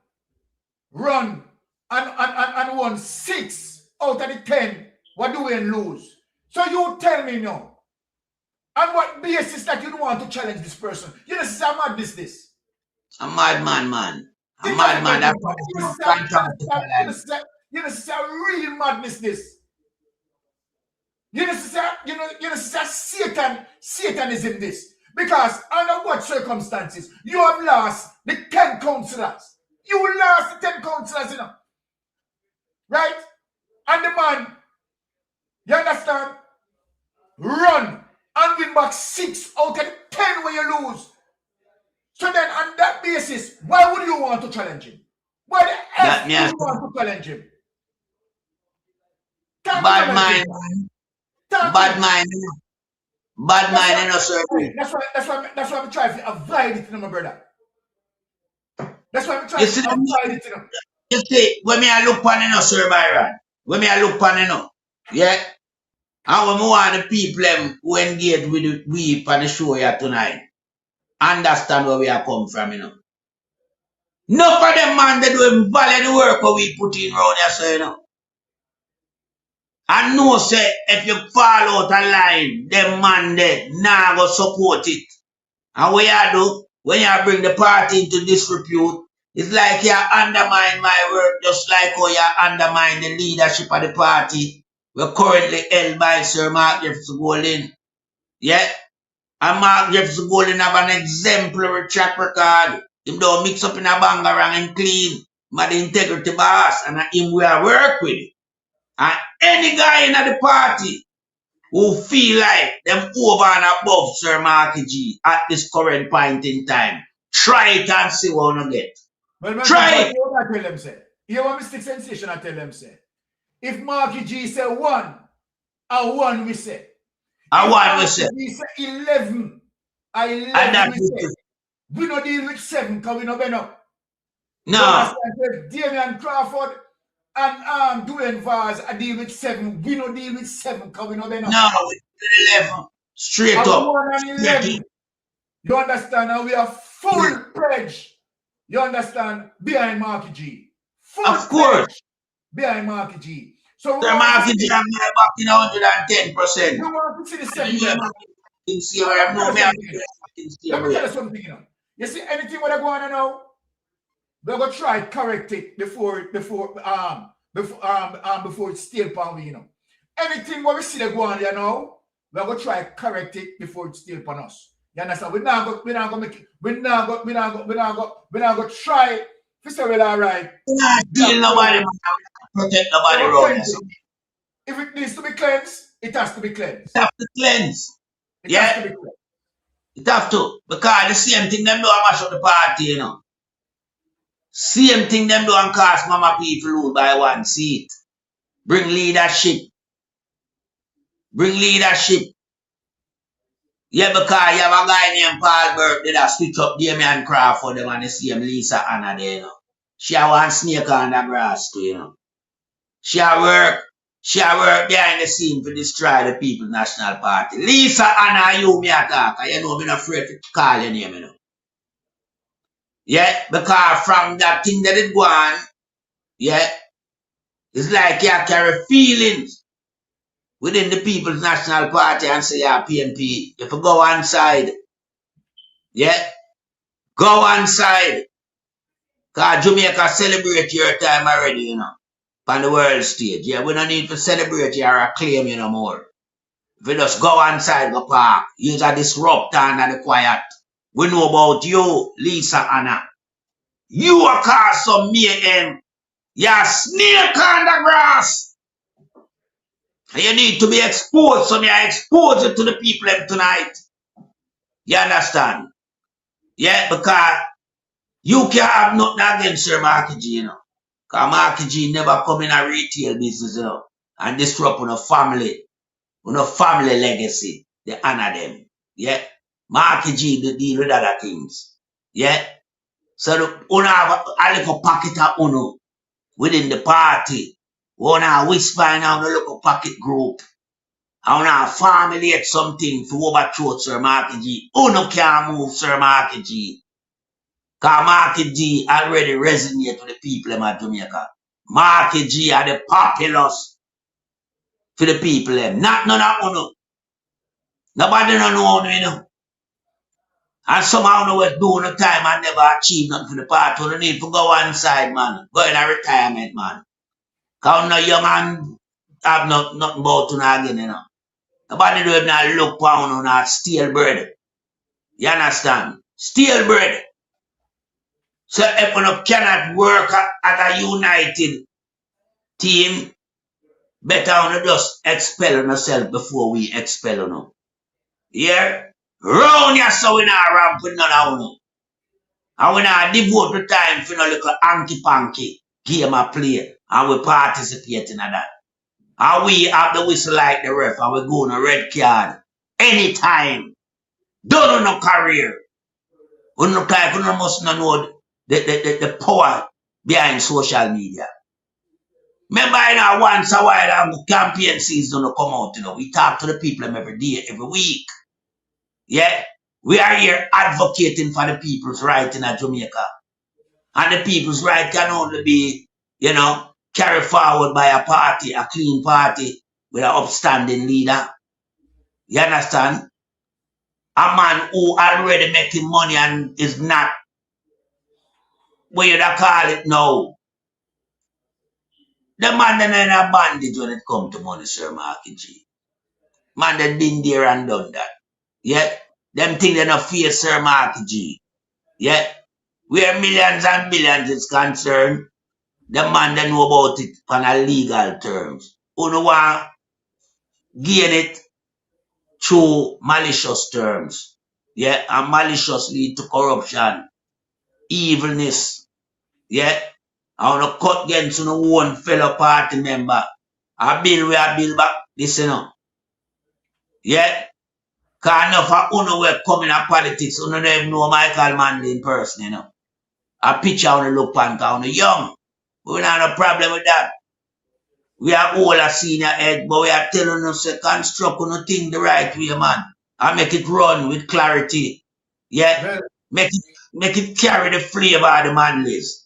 run and won 6 out of the 10. What do we lose? So you tell me now, on what basis that you don't want to challenge this person? You know, this is a madness, this. A madman, man. A madman. That's what you know, this is a real madness, this. You know, this is Satanism, this. Because under what circumstances you have lost the 10 councillors. You lost the 10 councillors, you know. Right? And the man, you understand? Run and win back 6 out of the 10 where you lose. So then on that basis, why would you want to challenge him? Why the F would you want to challenge him? Bad mind. Bad mind. Bad mind, you know, sir. That's why I'm trying to avoid it, you know, my brother. That's why I'm trying to avoid it, you know. You see, when me I look on, you know, Sir Byron, when me I look on, you know, yeah, and when we want the people who engage with we on the show here tonight, understand where we are come from, you know. None of them man, they do value the work that we put in around here, so, you know. I know, say, if you fall out a line, them man, they nah go support it. And what you do, when you bring the party into disrepute, it's like you undermine my work, just like how you undermine the leadership of the party. We're currently held by Sir Mark Jefferson Golden. Yeah? And Mark Jefferson Golden have an exemplary track record. Him don't mix up in a bangarang and clean. But the integrity boss, and him we are work with. And any guy in the party who feel like them over and above Sir Marky G at this current point in time, try it and see what you get. Well, try it. I tell them, say. You want Mystic Sensation, I tell them, say. If Marky G say 1, a 1 we say. A 1 we say. He say 11. A 11 we say. We no deal with 7 because we no been up. No. Damian Crawford and Dwayne Vaz I deal with 7. We no deal with 7 because we no been up. No, with 11. Straight up. 1 and 11. You understand? And we are full pledge. You understand? Behind Marky G. Full of course. Behind Marky G. So Marky G and me back in 110%. You want to see the 7? Let me tell you something, you know. You see anything what I go on now? We're gonna try correct it before it's still upon me, you know. Anything what we see they go on there now, we're gonna try correct it before it's still upon us. You understand? We're not gonna make it. We're not gonna try to say well, all right. Deal nobody, protect nobody around. If it needs to be cleansed, it has to be cleansed. It has to cleanse. Yeah. It have to. Because the same thing them do and mash up the party, you know. Same thing them do and cast mama people lose by 1 seat. Bring leadership. Bring leadership. Yeah, because you have a guy named Paul Burke that switch up Damian Crawford them and the same Lisa Anna there, you know. She a one snake on the grass too, you know. She a work behind the scene to destroy the People's National Party. Lisa Anna, you me attack, you know me not afraid to call your name, you know. Yeah, because from that thing that it go on, yeah, it's like you carry feelings within the People's National Party and say, yeah, PNP, if you go one side, yeah, go one side. Because Jamaica celebrate your time already, you know, on the world stage. Yeah, we don't need to celebrate your acclaim, you know, more. If you just go one side, go park, use a disruptor and the quiet. We know about you, Lisa Anna. You are cause some mayhem. You're snake on the grass. And you need to be exposed, so I expose it to the people tonight. You understand? Yeah, because you can't have nothing against Sir Marky G, you know. Because Marky G never come in a retail business, you know, and disrupt on a family legacy. They honor them. Yeah. Marky G, they deal with other things. Yeah. So you have a little pocket of uno within the party. We have whisper now the little pocket group. I want to formulate something to overthrow Sir Marky G. Uno can't move Sir Marky G. Because Marky G already resonate with the people of Jamaica. Marky G are the populace for the people. Not none of uno. Nobody don't know uno, you know. And somehow know what do no time and never achieve nothing for the party. You need to go one side, man. Go in a retirement, man. Because no young man have nothing about to again, you know. Nobody do it now look pound on that steel bread. You understand? Steel bread. So if you cannot work at a united team, better you just expel yourself before we expel you. Yeah? Round you so we not ramp with none of you. And we not devote the time for no little anky-panky game of play. And we participate in that. And we have the whistle like the ref and we go on a red card. Anytime. Don't no career. We no type, we no must not know the power behind social media. Remember, you know, once a while, campaign season will come out, you know. We talk to the people every day, every week. Yeah? We are here advocating for the people's right in Jamaica. And the people's right can only be, you know, carried forward by a party, a clean party, with an upstanding leader. You understand? A man who already making money and is not, what you call it now. The man that in a bandage when it come to money, Sir Marky G. Man that been there and done that. Yeah? Them things they not fear Sir Marky G. Yeah? Where millions and billions is concerned, the man that know about it on a legal terms. Who no want gain it through malicious terms. Yeah? And malicious lead to corruption, evilness. Yeah? I want to cut against no one fellow party member. I build where I build back this, you know. Yeah? Because enough of uno will come in politics, uno don't even know Michael Manley in person, you know. A picture on the look pan, because uno young. We don't have no problem with that. We are all a senior head, but we are telling us to construct uno thing the right way, man. And make it run with clarity. Yeah? Make it carry the flavor of the Manleys.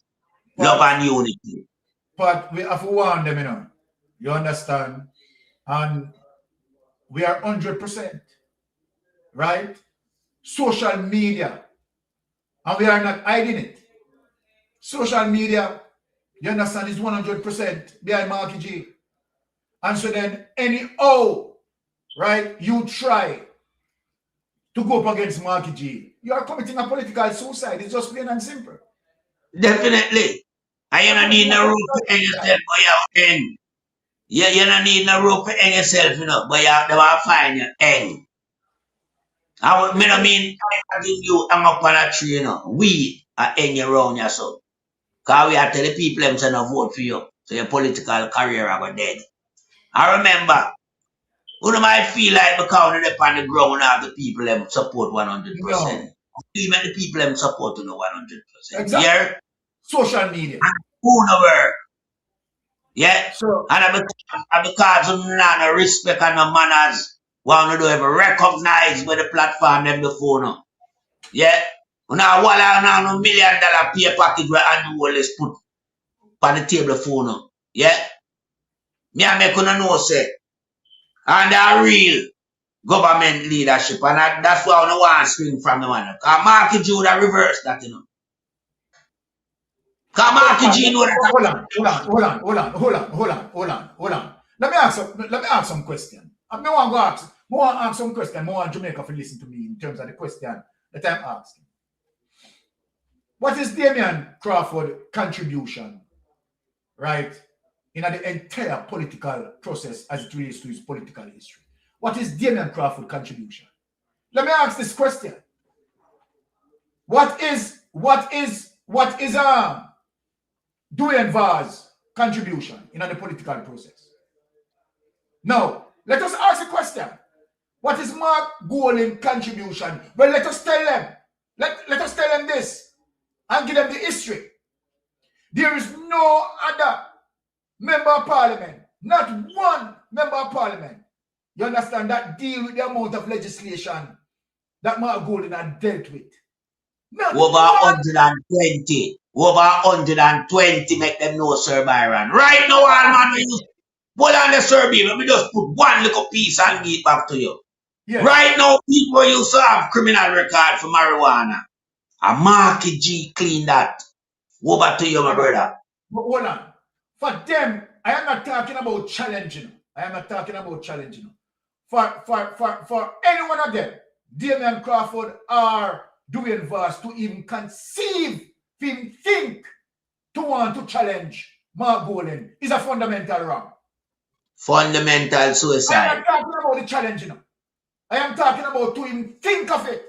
Love and unity. But we have to warn them, you know. You understand? And we are 100%. Right? Social media. And we are not hiding it. Social media, you understand, is 100% behind Marky G. And so then, anyhow, right, you try to go up against Marky G, you are committing a political suicide. It's just plain and simple. Definitely. And you don't need no rope to hang yourself, but you hang. You don't need no rope to hang yourself, you know, but you have to find your hang. I mean, you hang up on a tree, you know. We are hanging around yourself. Because we are telling people them to not vote for you. So your political career are dead. I remember You might feel like because they're on the ground have the people them support 100%. No. You make the people them support to know 100%. Exactly. Yeah? Social media. Who no work. Yeah? So, and because of no respect and no manners, want to do ever recognize where the platform them the phone. Yeah? Now $1 million pay package where annual is put on the table phone. Yeah? Me I make una know say. And a real government leadership. And that's why I don't want to swing from the one. Because Marky G would have reversed that, you know. Because Marky G know that. Hold on. Let me ask some question. I want to ask some question. More on Jamaica to listen to me in terms of the question that I'm asking. What is Damian Crawford's contribution, right, in the entire political process as it relates to his political history? What is Damian Crawford's contribution? Let me ask this question. What is Dwayne Vaz's contribution in the political process? Now, let us ask a question. What is Mark Golding's contribution? Well, let us tell them. Let us tell them this and give them the history. There is no other member of parliament, not one member of parliament, you understand, that deal with the amount of legislation that Mark Golding had dealt with. Not over one. 120. Over 120 make them know, Sir Byron. Right now, all man, when you put on the survey, let me just put one little piece and give it back to you. Yes. Right now, people used to have criminal record for marijuana. And Marky G clean that. Over to you, my brother. But hold on. For them, I am not talking about challenging. For any one of them, Damian Crawford or Dwayne Vaz to even conceive, to even think to want to challenge Mark Golding is a fundamental wrong. Fundamental suicide. I am not talking about the challenge, I am talking about to even think of it.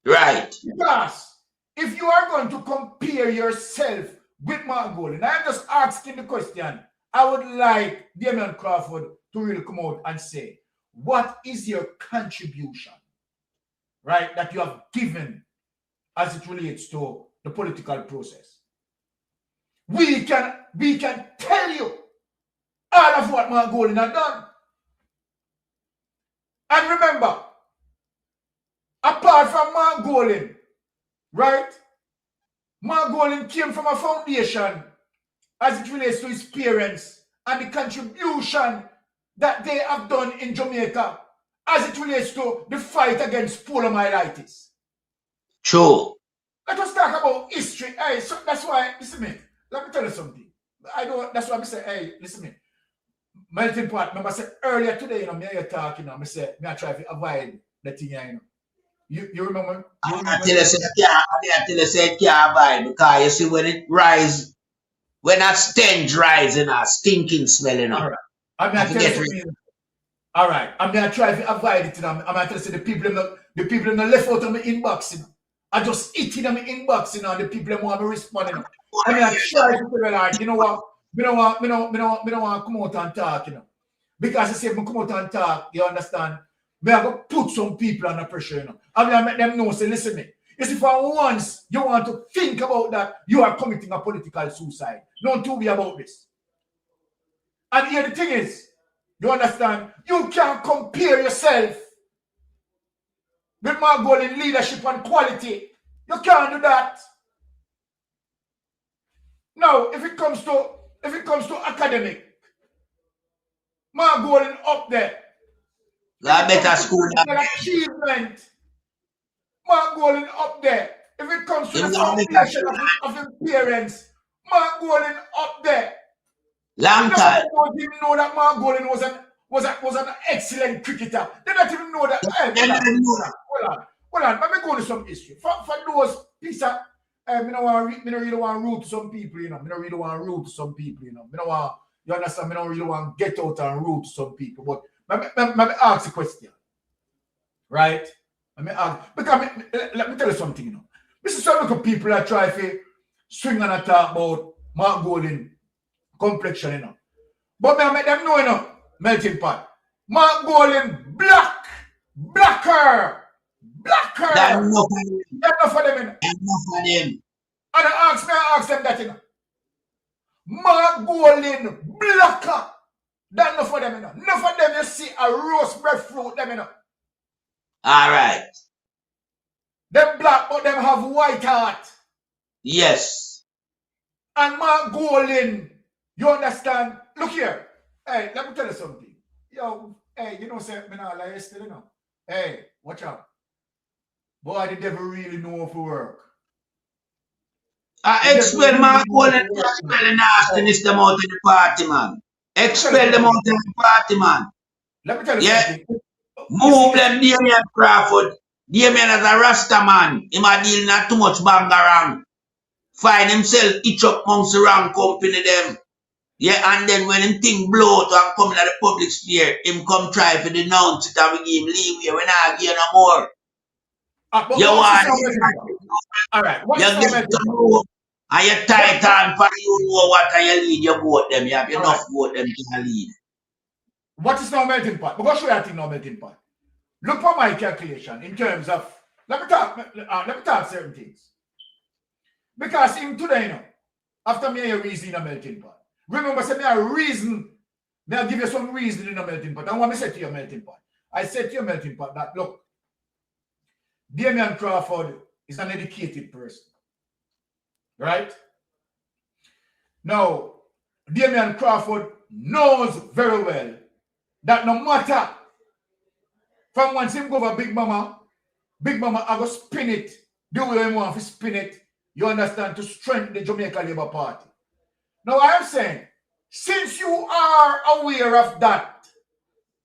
Right. Because if you are going to compare yourself with Mark Golding, I am just asking the question. I would like Damian Crawford to really come out and say, what is your contribution, right, that you have given as it relates to the political process? We can tell you all of what Mark Golding has done. And remember, apart from Mark Golding, right, Mark Golding came from a foundation as it relates to his parents and the contribution that they have done in Jamaica as it relates to the fight against poliomyelitis. True. Let us talk about history. Hey, so that's why, listen to me. Let me tell you something. That's why I say, hey, listen to me. Melting pot, remember I said earlier today, me here talking, I said, I try to avoid the thing, You remember? I tell you say it can't avoid, because you see when it rise, when that stench rise, stinking smelling. All right. I'm going to tell you. All right. I'm going to try to avoid it. I'm going to tell you the people in the left out of my inbox, I just eating them inbox, and the people who want to respond. I'm going to try to tell you, like, you know what? Me don't want to come out and talk, Because I say if I come out and talk, you understand? Me I go put some people under pressure, I'm going to make them know, say, listen me. You see, for once you want to think about that, you are committing a political suicide. Don't worry about this. And here the thing is, you understand? You can't compare yourself with Mark Golding leadership and quality. You can't do that. Now, if it comes to academic, Mark Golding up there. That better school. Achievement. Mark Golding up there. If it comes to the foundation of his parents, Mark Golding up there. Long time. They don't even know that Mark Golding was an excellent cricketer. They don't even know that. Hold on. Let me go to some history. For those pieces, I don't really want to root to some people, I don't really want to root to some people, you understand? I don't really want to get out and root to some people. But let me ask a question. Right? Let me tell you something, This is some of people that try to swing and talk about Mark Golding complexion, But I make them know, melting pot. Mark Golding, blacker. That enough of them. Enough of them. Enough of them. And I ask them that, you know. Mark Golding, blacker. That enough of them, you know. Enough of them, you see a roast breadfruit, them, you know. All right. Them black, but them have white heart. Yes. And Mark Golding, you understand? Look here. Hey, let me tell you something. Yo, hey, you know, say, me not lie still, you know. Hey, watch out. Boy, the devil really know if we work. I expel Mark Golding, expel the nastiness them out of the party, man. Expel them out of the party, man. Let me tell you something. Move them Damien Crawford. Damien as a Rasta man. Him a deal not too much bangarang. Find himself itch up amongst the wrong company them. Yeah, and then when him thing blow out and come in the public sphere, him come try for denounce it and we give him leeway. We not give no more. You want all right. You get to know and you tight and for you know what and you lead your vote them. You have enough vote them to lead. What is now melting pot? We're going to show you a thing now melting pot. Look for my calculation in terms of let me talk certain things. Because in today, you know, after me a reason in a melting pot. Remember, say me a reason, may I give you some reason in a melting pot. And what I say to your melting pot? I said to your melting pot that look, Damien Crawford is an educated person. Right? Now, Damien Crawford knows very well that no matter from once him go over Big Mama I go spin it the way he want to spin it, you understand, to strengthen the Jamaica Labour Party. Now I am saying, since you are aware of that,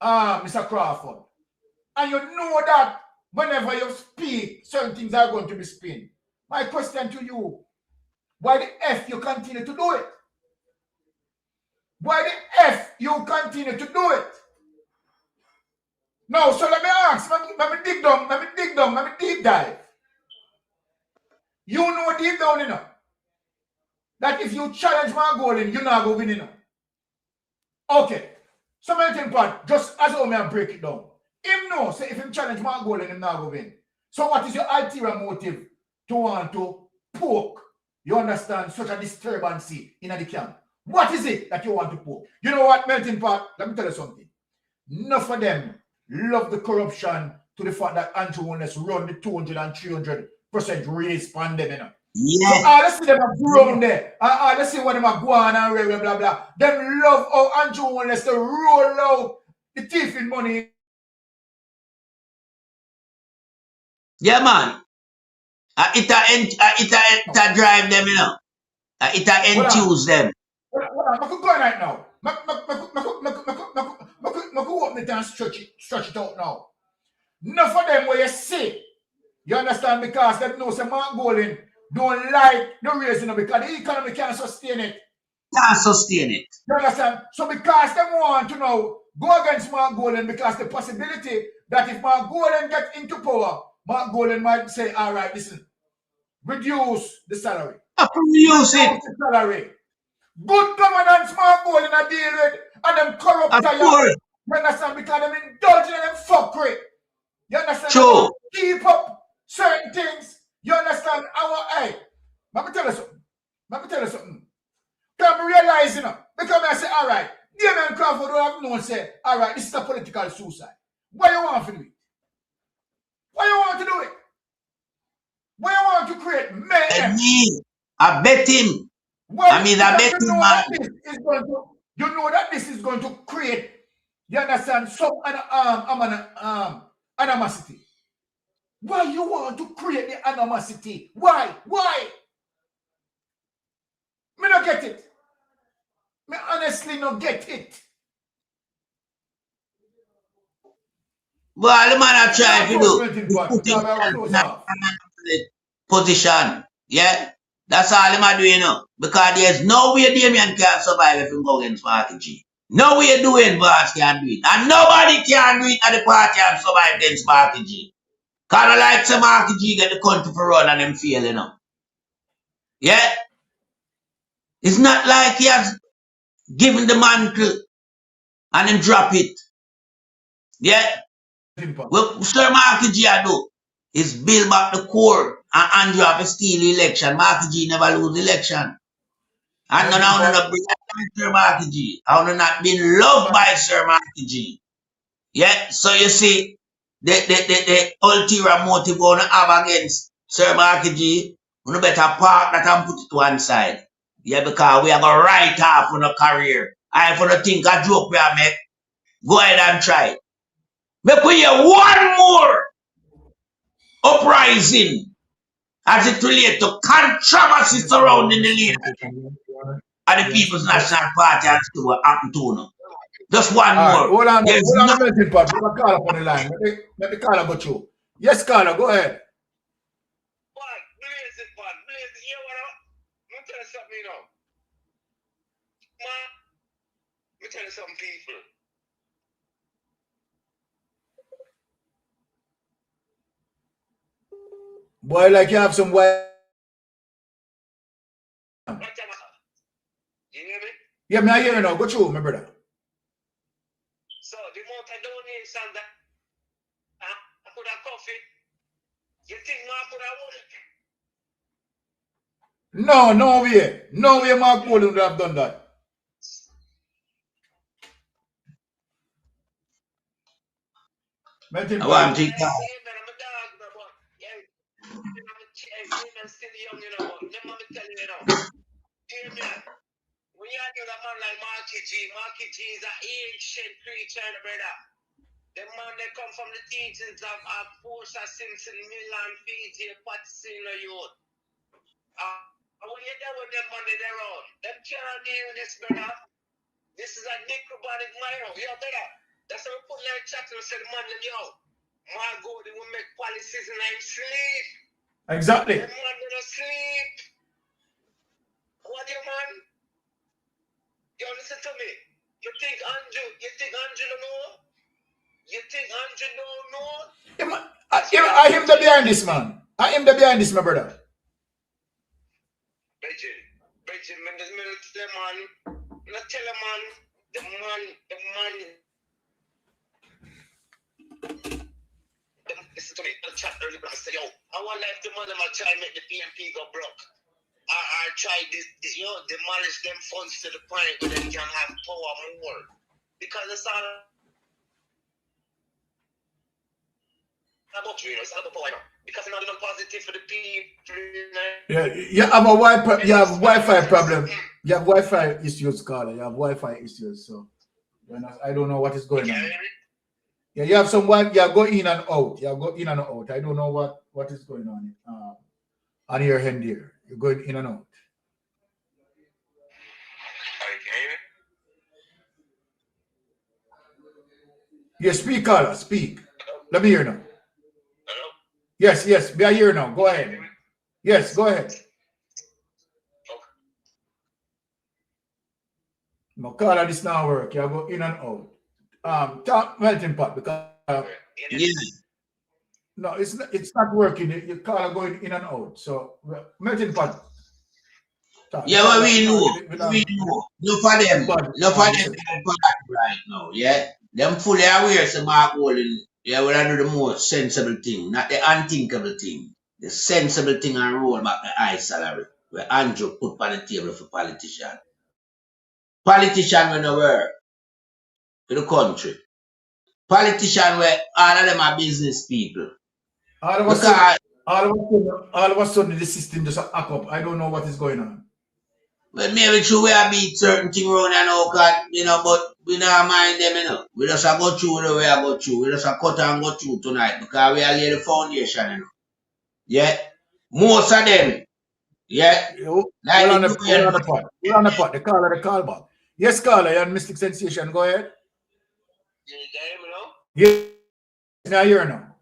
Mr. Crawford, and you know that whenever you speak, certain things are going to be spin. My question to you, why the F you continue to do it? Why the F you continue to do it? No, so let me ask, let me dig down, let me deep dive. You know deep down enough that if you challenge my Golding, you're not going to win enough. Okay, so melting pot, just as how I break it down. Him know, say if him challenge my Golding, him not going to win. So what is your ulterior motive to want to poke, you understand, such a disturbance in the camp? What is it that you want to poke? You know what, melting pot, let me tell you something. Enough of them love the corruption to the fact that Andrew Holness run the 200 and 300% raise on them, you know. Yes. So let's see them grown there. Let's see what them are going and blah, blah, blah. Them love how Andrew Holness to roll out the thief in money. Yeah, man. It drive them, you know. It enthuse them. I could go right now. I could open it and stretch it out now. Enough of them where you see, you understand, because they know some Mark Golding don't like the raising because the economy can't sustain it. Can't sustain it. You understand? So because they want to now go against Mark Golding, because the possibility that if Mark Golding get into power, Mark Golding might say, all right, listen, reduce the salary. Reduce it. The salary. Good governance, Mark Golding are deal with, and them corrupt. You understand? Because them indulging in them fuckery. You understand? True. Keep up certain things. You understand? Hey, let me tell you something. Come realize, you know, because I say, all right, Damien Crawford will have known, say, all right, this is a political suicide. Why you want to do it? Why you want to do it? Why you want to create mayhem? I bet him. Well, I bet him, man. You know that this is going to create, you understand, some animosity. Why you want to create the animosity? Why? Me not get it. Me honestly not get it. Well, the man I try to do position. Yeah? That's all him doing, you know. Because there's no way Damien can survive if he go against Marky G. No way doing boss can do it. And nobody can do it at the party and survive against Marky G. Kind of like some Marky G get the country for run and them fail, you know. Yeah? It's not like he has given the mantle and him drop it. Yeah. What Sir Marky G do is build back the core and Andrew have to steal the election. Marky G never lose the election. And none of them bring Sir Marky G. I have not been loved by Sir Marky G. Yeah, so you see, the ulterior motive going to have against Sir Marky G, you better park that and put it to one side. Yeah, because we are going to write off on a career. I for the think a joke we are make, go ahead and try. Make we hear one more uprising as it relates to controversy surrounding the leader of the People's National Party and see what happened to them. Just one more. Hold on, hold on, melting pot. Let me call up on the line. Let me call up about you. Yes, caller, go ahead. Let me tell you something, people. Boy, like you have some white. You hear me? Yeah, me I hear you now. Go through, my brother. So the amount of donation that I could have coffee, you think Mark could have won it? No, no way. No way Mark Golden would have done that. Melting I want to take that. When you have a man like Marky G is an ancient creature, brother. The man they come from the teachings of Portia Simpson, Milan, Fiji, PETITION, youth. When you're there with them man, they're on. Them can't deal with this, brother. This is a necrobatic minor. Yo, brother. That's how we put in our chat and said, man, yo, my God, they will make policies and I'm sleep. Exactly. The man don't sleep. What do you, man? Yo, listen to me. You think Andrew don't know? You think Andrew don't know? I am the behind this, man. I am the behind this, my brother. Bridget, man, this minute to the man. Not tell a man, the man. Listen to me, I'll chat early, but I say, yo, I want like the man that might try to make the PMP go broke. I try this, demolish them funds to the point where they can have power more. Because it's all about you, it's all about power. Because it's not even positive for the people. Yeah, you have a Wi-Fi problem. You have Wi-Fi issues, Carla. You have Wi-Fi issues, so I don't know what is going on. Yeah, you have some Wi-Fi. You go in and out. You go in and out. I don't know what is going on your end here. You're going in and out. Yeah, speak, Carla. Speak. Let me hear now. Hello? Yes, we are here now. Go ahead. Yes, go ahead. No, Carla, this now work. You go in and out. Talk melting pot because no, it's not working. You Carla going in and out. So melting pot. Yeah, well, we know. No for them right now. Yeah, them fully aware. So Mark Golden, yeah, will do the most sensible thing, not the unthinkable thing. The sensible thing and roll back the high salary where Andrew put on the table for politician. Politician when they work for the country. Politician where all of them are business people. All of a sudden the system just hack up. I don't know what is going on. But maybe true we are beat certain thing around and all that, but we don't mind them, We just go through the way I go through. We just cut and go through tonight because we are lay the foundation, Yeah. Most of them, yeah. Like we're on the pot. The call back. Yes, caller, you're on Mystic Sensation. Go ahead. You hear me now? Yes, now you're now.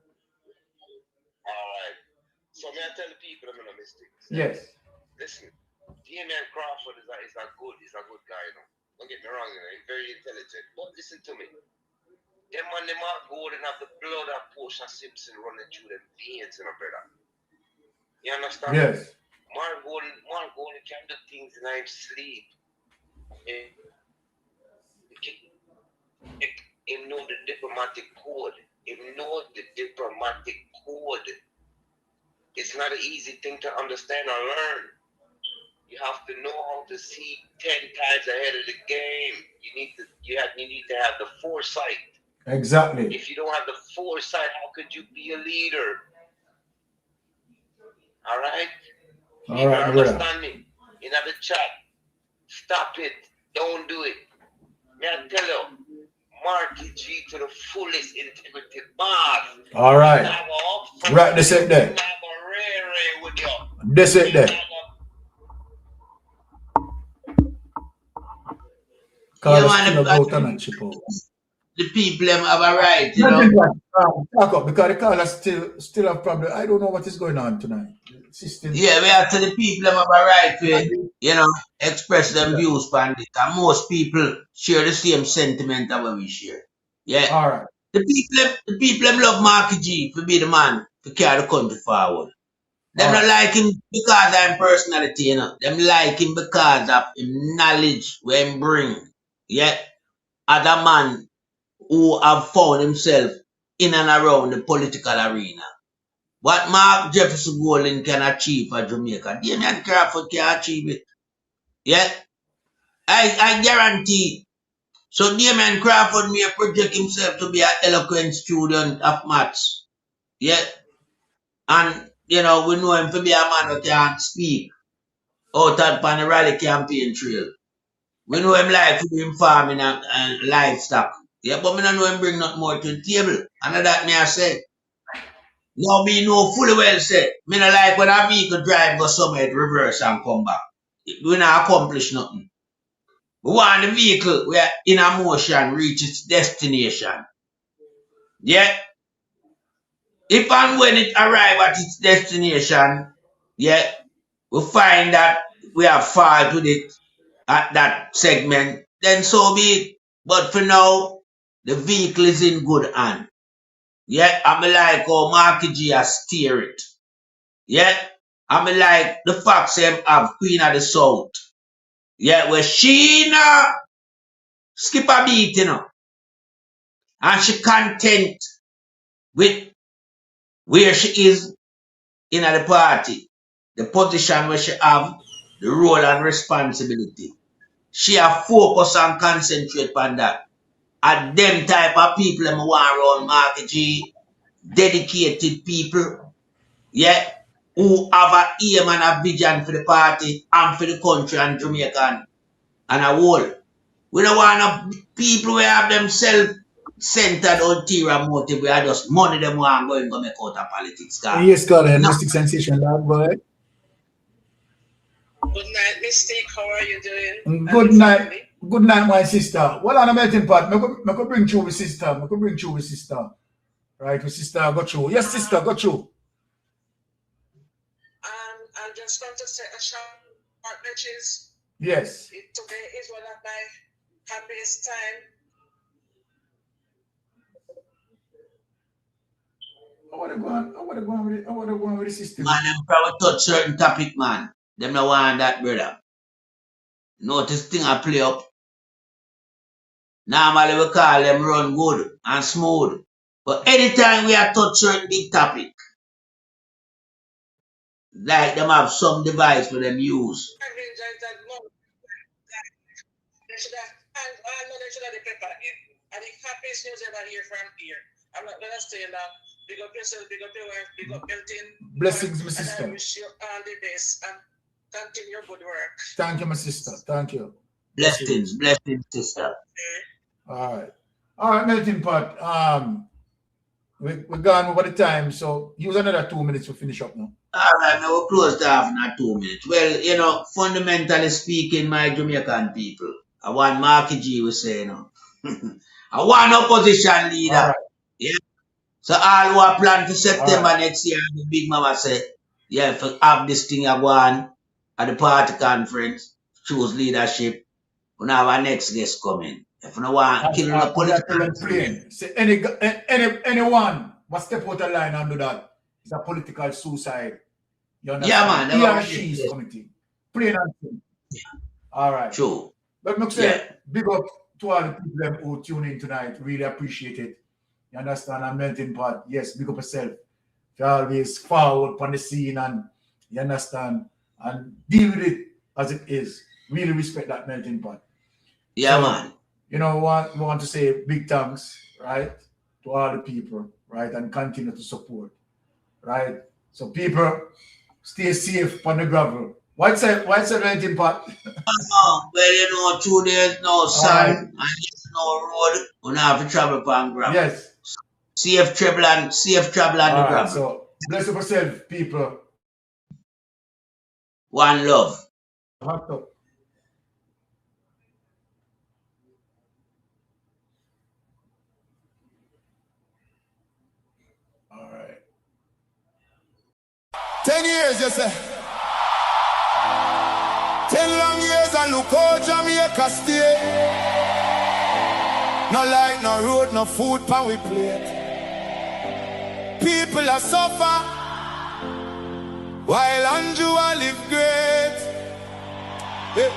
Alright. So may I tell the people I'm in a mistake? Yes. Listen, D.M.N. Crawford is a good guy, Don't get me wrong, he's very intelligent. But listen to me. Them man, them Mark Golden have the blood of Portia Simpson running through them veins, brother. You understand? Yes. Mark Golden can do things in his sleep. Him know know the diplomatic code. Him know the diplomatic code. It's not an easy thing to understand or learn. You have to know how to see 10 times ahead of the game. You need to have the foresight. Exactly. If you don't have the foresight, how could you be a leader? All right? All right, brother. Understand me? In the chat. Stop it. Don't do it. May I tell you, Marky G to the fullest integrity boss. All right. Right, this it there. This it there. The people have a right, you know. Talk up, because the callers still have problem. I don't know what is going on tonight. System. Yeah, we have to the people have a right to, you know, express their views on it. And most people share the same sentiment that we share. Yeah. All right. The people love Marky G to be the man to carry the country forward. Them not like him because of his personality, you know. Them like him because of his knowledge where he bring. Yeah. As a man who have found himself in and around the political arena. What Mark Jefferson Golden can achieve for Jamaica, Damian Crawford can achieve it. Yeah? I guarantee. So Damian Crawford may project himself to be an eloquent student of maths. Yeah? And, you know, we know him to be a man who can't speak out on the rally campaign trail. We know him like to be farming and livestock. Yeah, but we don't know him bring nothing more to the table. And that me I said. Now me know fully well said. Me not like when a vehicle drive go somewhere to reverse and come back. We not accomplish nothing. We want the vehicle where in a motion reach its destination. Yeah. If and when it arrive at its destination, yeah, we find that we have fault with it at that segment, then so be it. But for now, the vehicle is in good hand. Yeah, I'm like how Marky G has steer it. Yeah, I'm like the fact them have Queen of the South. Yeah, where she skip a beat, you know. And she content with where she is in the party. The position where she have, the role and responsibility. She have focus and concentrate on that. And them type of people them want around Marky G, dedicated people, yeah, who have a aim and a vision for the party and for the country and Jamaican and a whole. We don't want people who have themselves centered ulterior motive where just money them want going to make out of politics. Yes, Colin, Mystic Sensation, lad, boy. Good night, Mystic. How are you doing? Good night. Good night, my sister. Well, on a melting pot, I could bring you with sister. I could bring you with sister. Right, with sister, got you. Yes, sister, got you. I'm just going to say a short message. Yes. Today is one of my happiest time. I want to go on with the system. Man, them probably touch certain topic, man. Them no want that, brother. Notice thing I play up. Normally we call them run good and smooth. But anytime we are touch certain big topic, like them have some device for them use. And the happiest news ever here from here. I'm not gonna stay now. Big up yourself, big up your wife, big up Elton. Blessings, my sister. And I wish you all the best and continue your good work. Thank you, my sister. Thank you. Blessings, sister. All right, melting pot. We're gone over the time, so use another 2 minutes to finish up now. All right, now we're close to having 2 minutes. Well, you know, fundamentally speaking, my Jamaican people, I want Marky G was saying, I want opposition leader. Right. Yeah. So all who are planned for September next year, the big mama said, yeah, for have this thing I want at the party conference, choose leadership. We have our next guest coming. If you don't want to kill the political say anyone what step out of line and do that, it's a political suicide. You understand? Yeah, man. He or she is committing. Plain and simple. Yeah. All right. True. But look, say, big to all the people who tune in tonight, really appreciate it. You understand? A melting pot. Yes, big up yourself. You always forward on the scene and you understand and deal with it as it is. Really respect that melting pot. Yeah, man. You know, we want to say big thanks, right, to all the people, right, and continue to support, right. So people, stay safe on the gravel. What's the melting pot? Well, you know, 2 days now, sun, and there's no road. We don't have to travel on gravel. Yes. Safe travel on the gravel. So bless yourself, people. One love. What's up? All right. 10 years, you say. 10 long years and look how Jamaica stay. No light, no road, no food pan we plate. People are suffer while Anjua live great. Hey,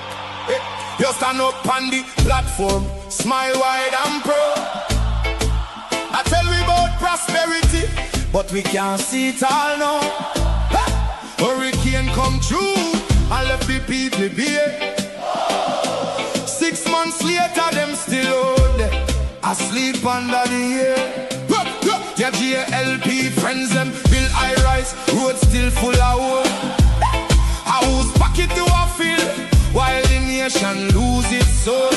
hey. You stand up on the platform, smile wide and proud. I tell we about prosperity, but we can't see it all now. Hurricane come through and left the people bare. 6 months later, them still out there, asleep under the air. Their GLP friends them build high rise, road still full of wood. A whose pocket do I fill while the nation lose its soul?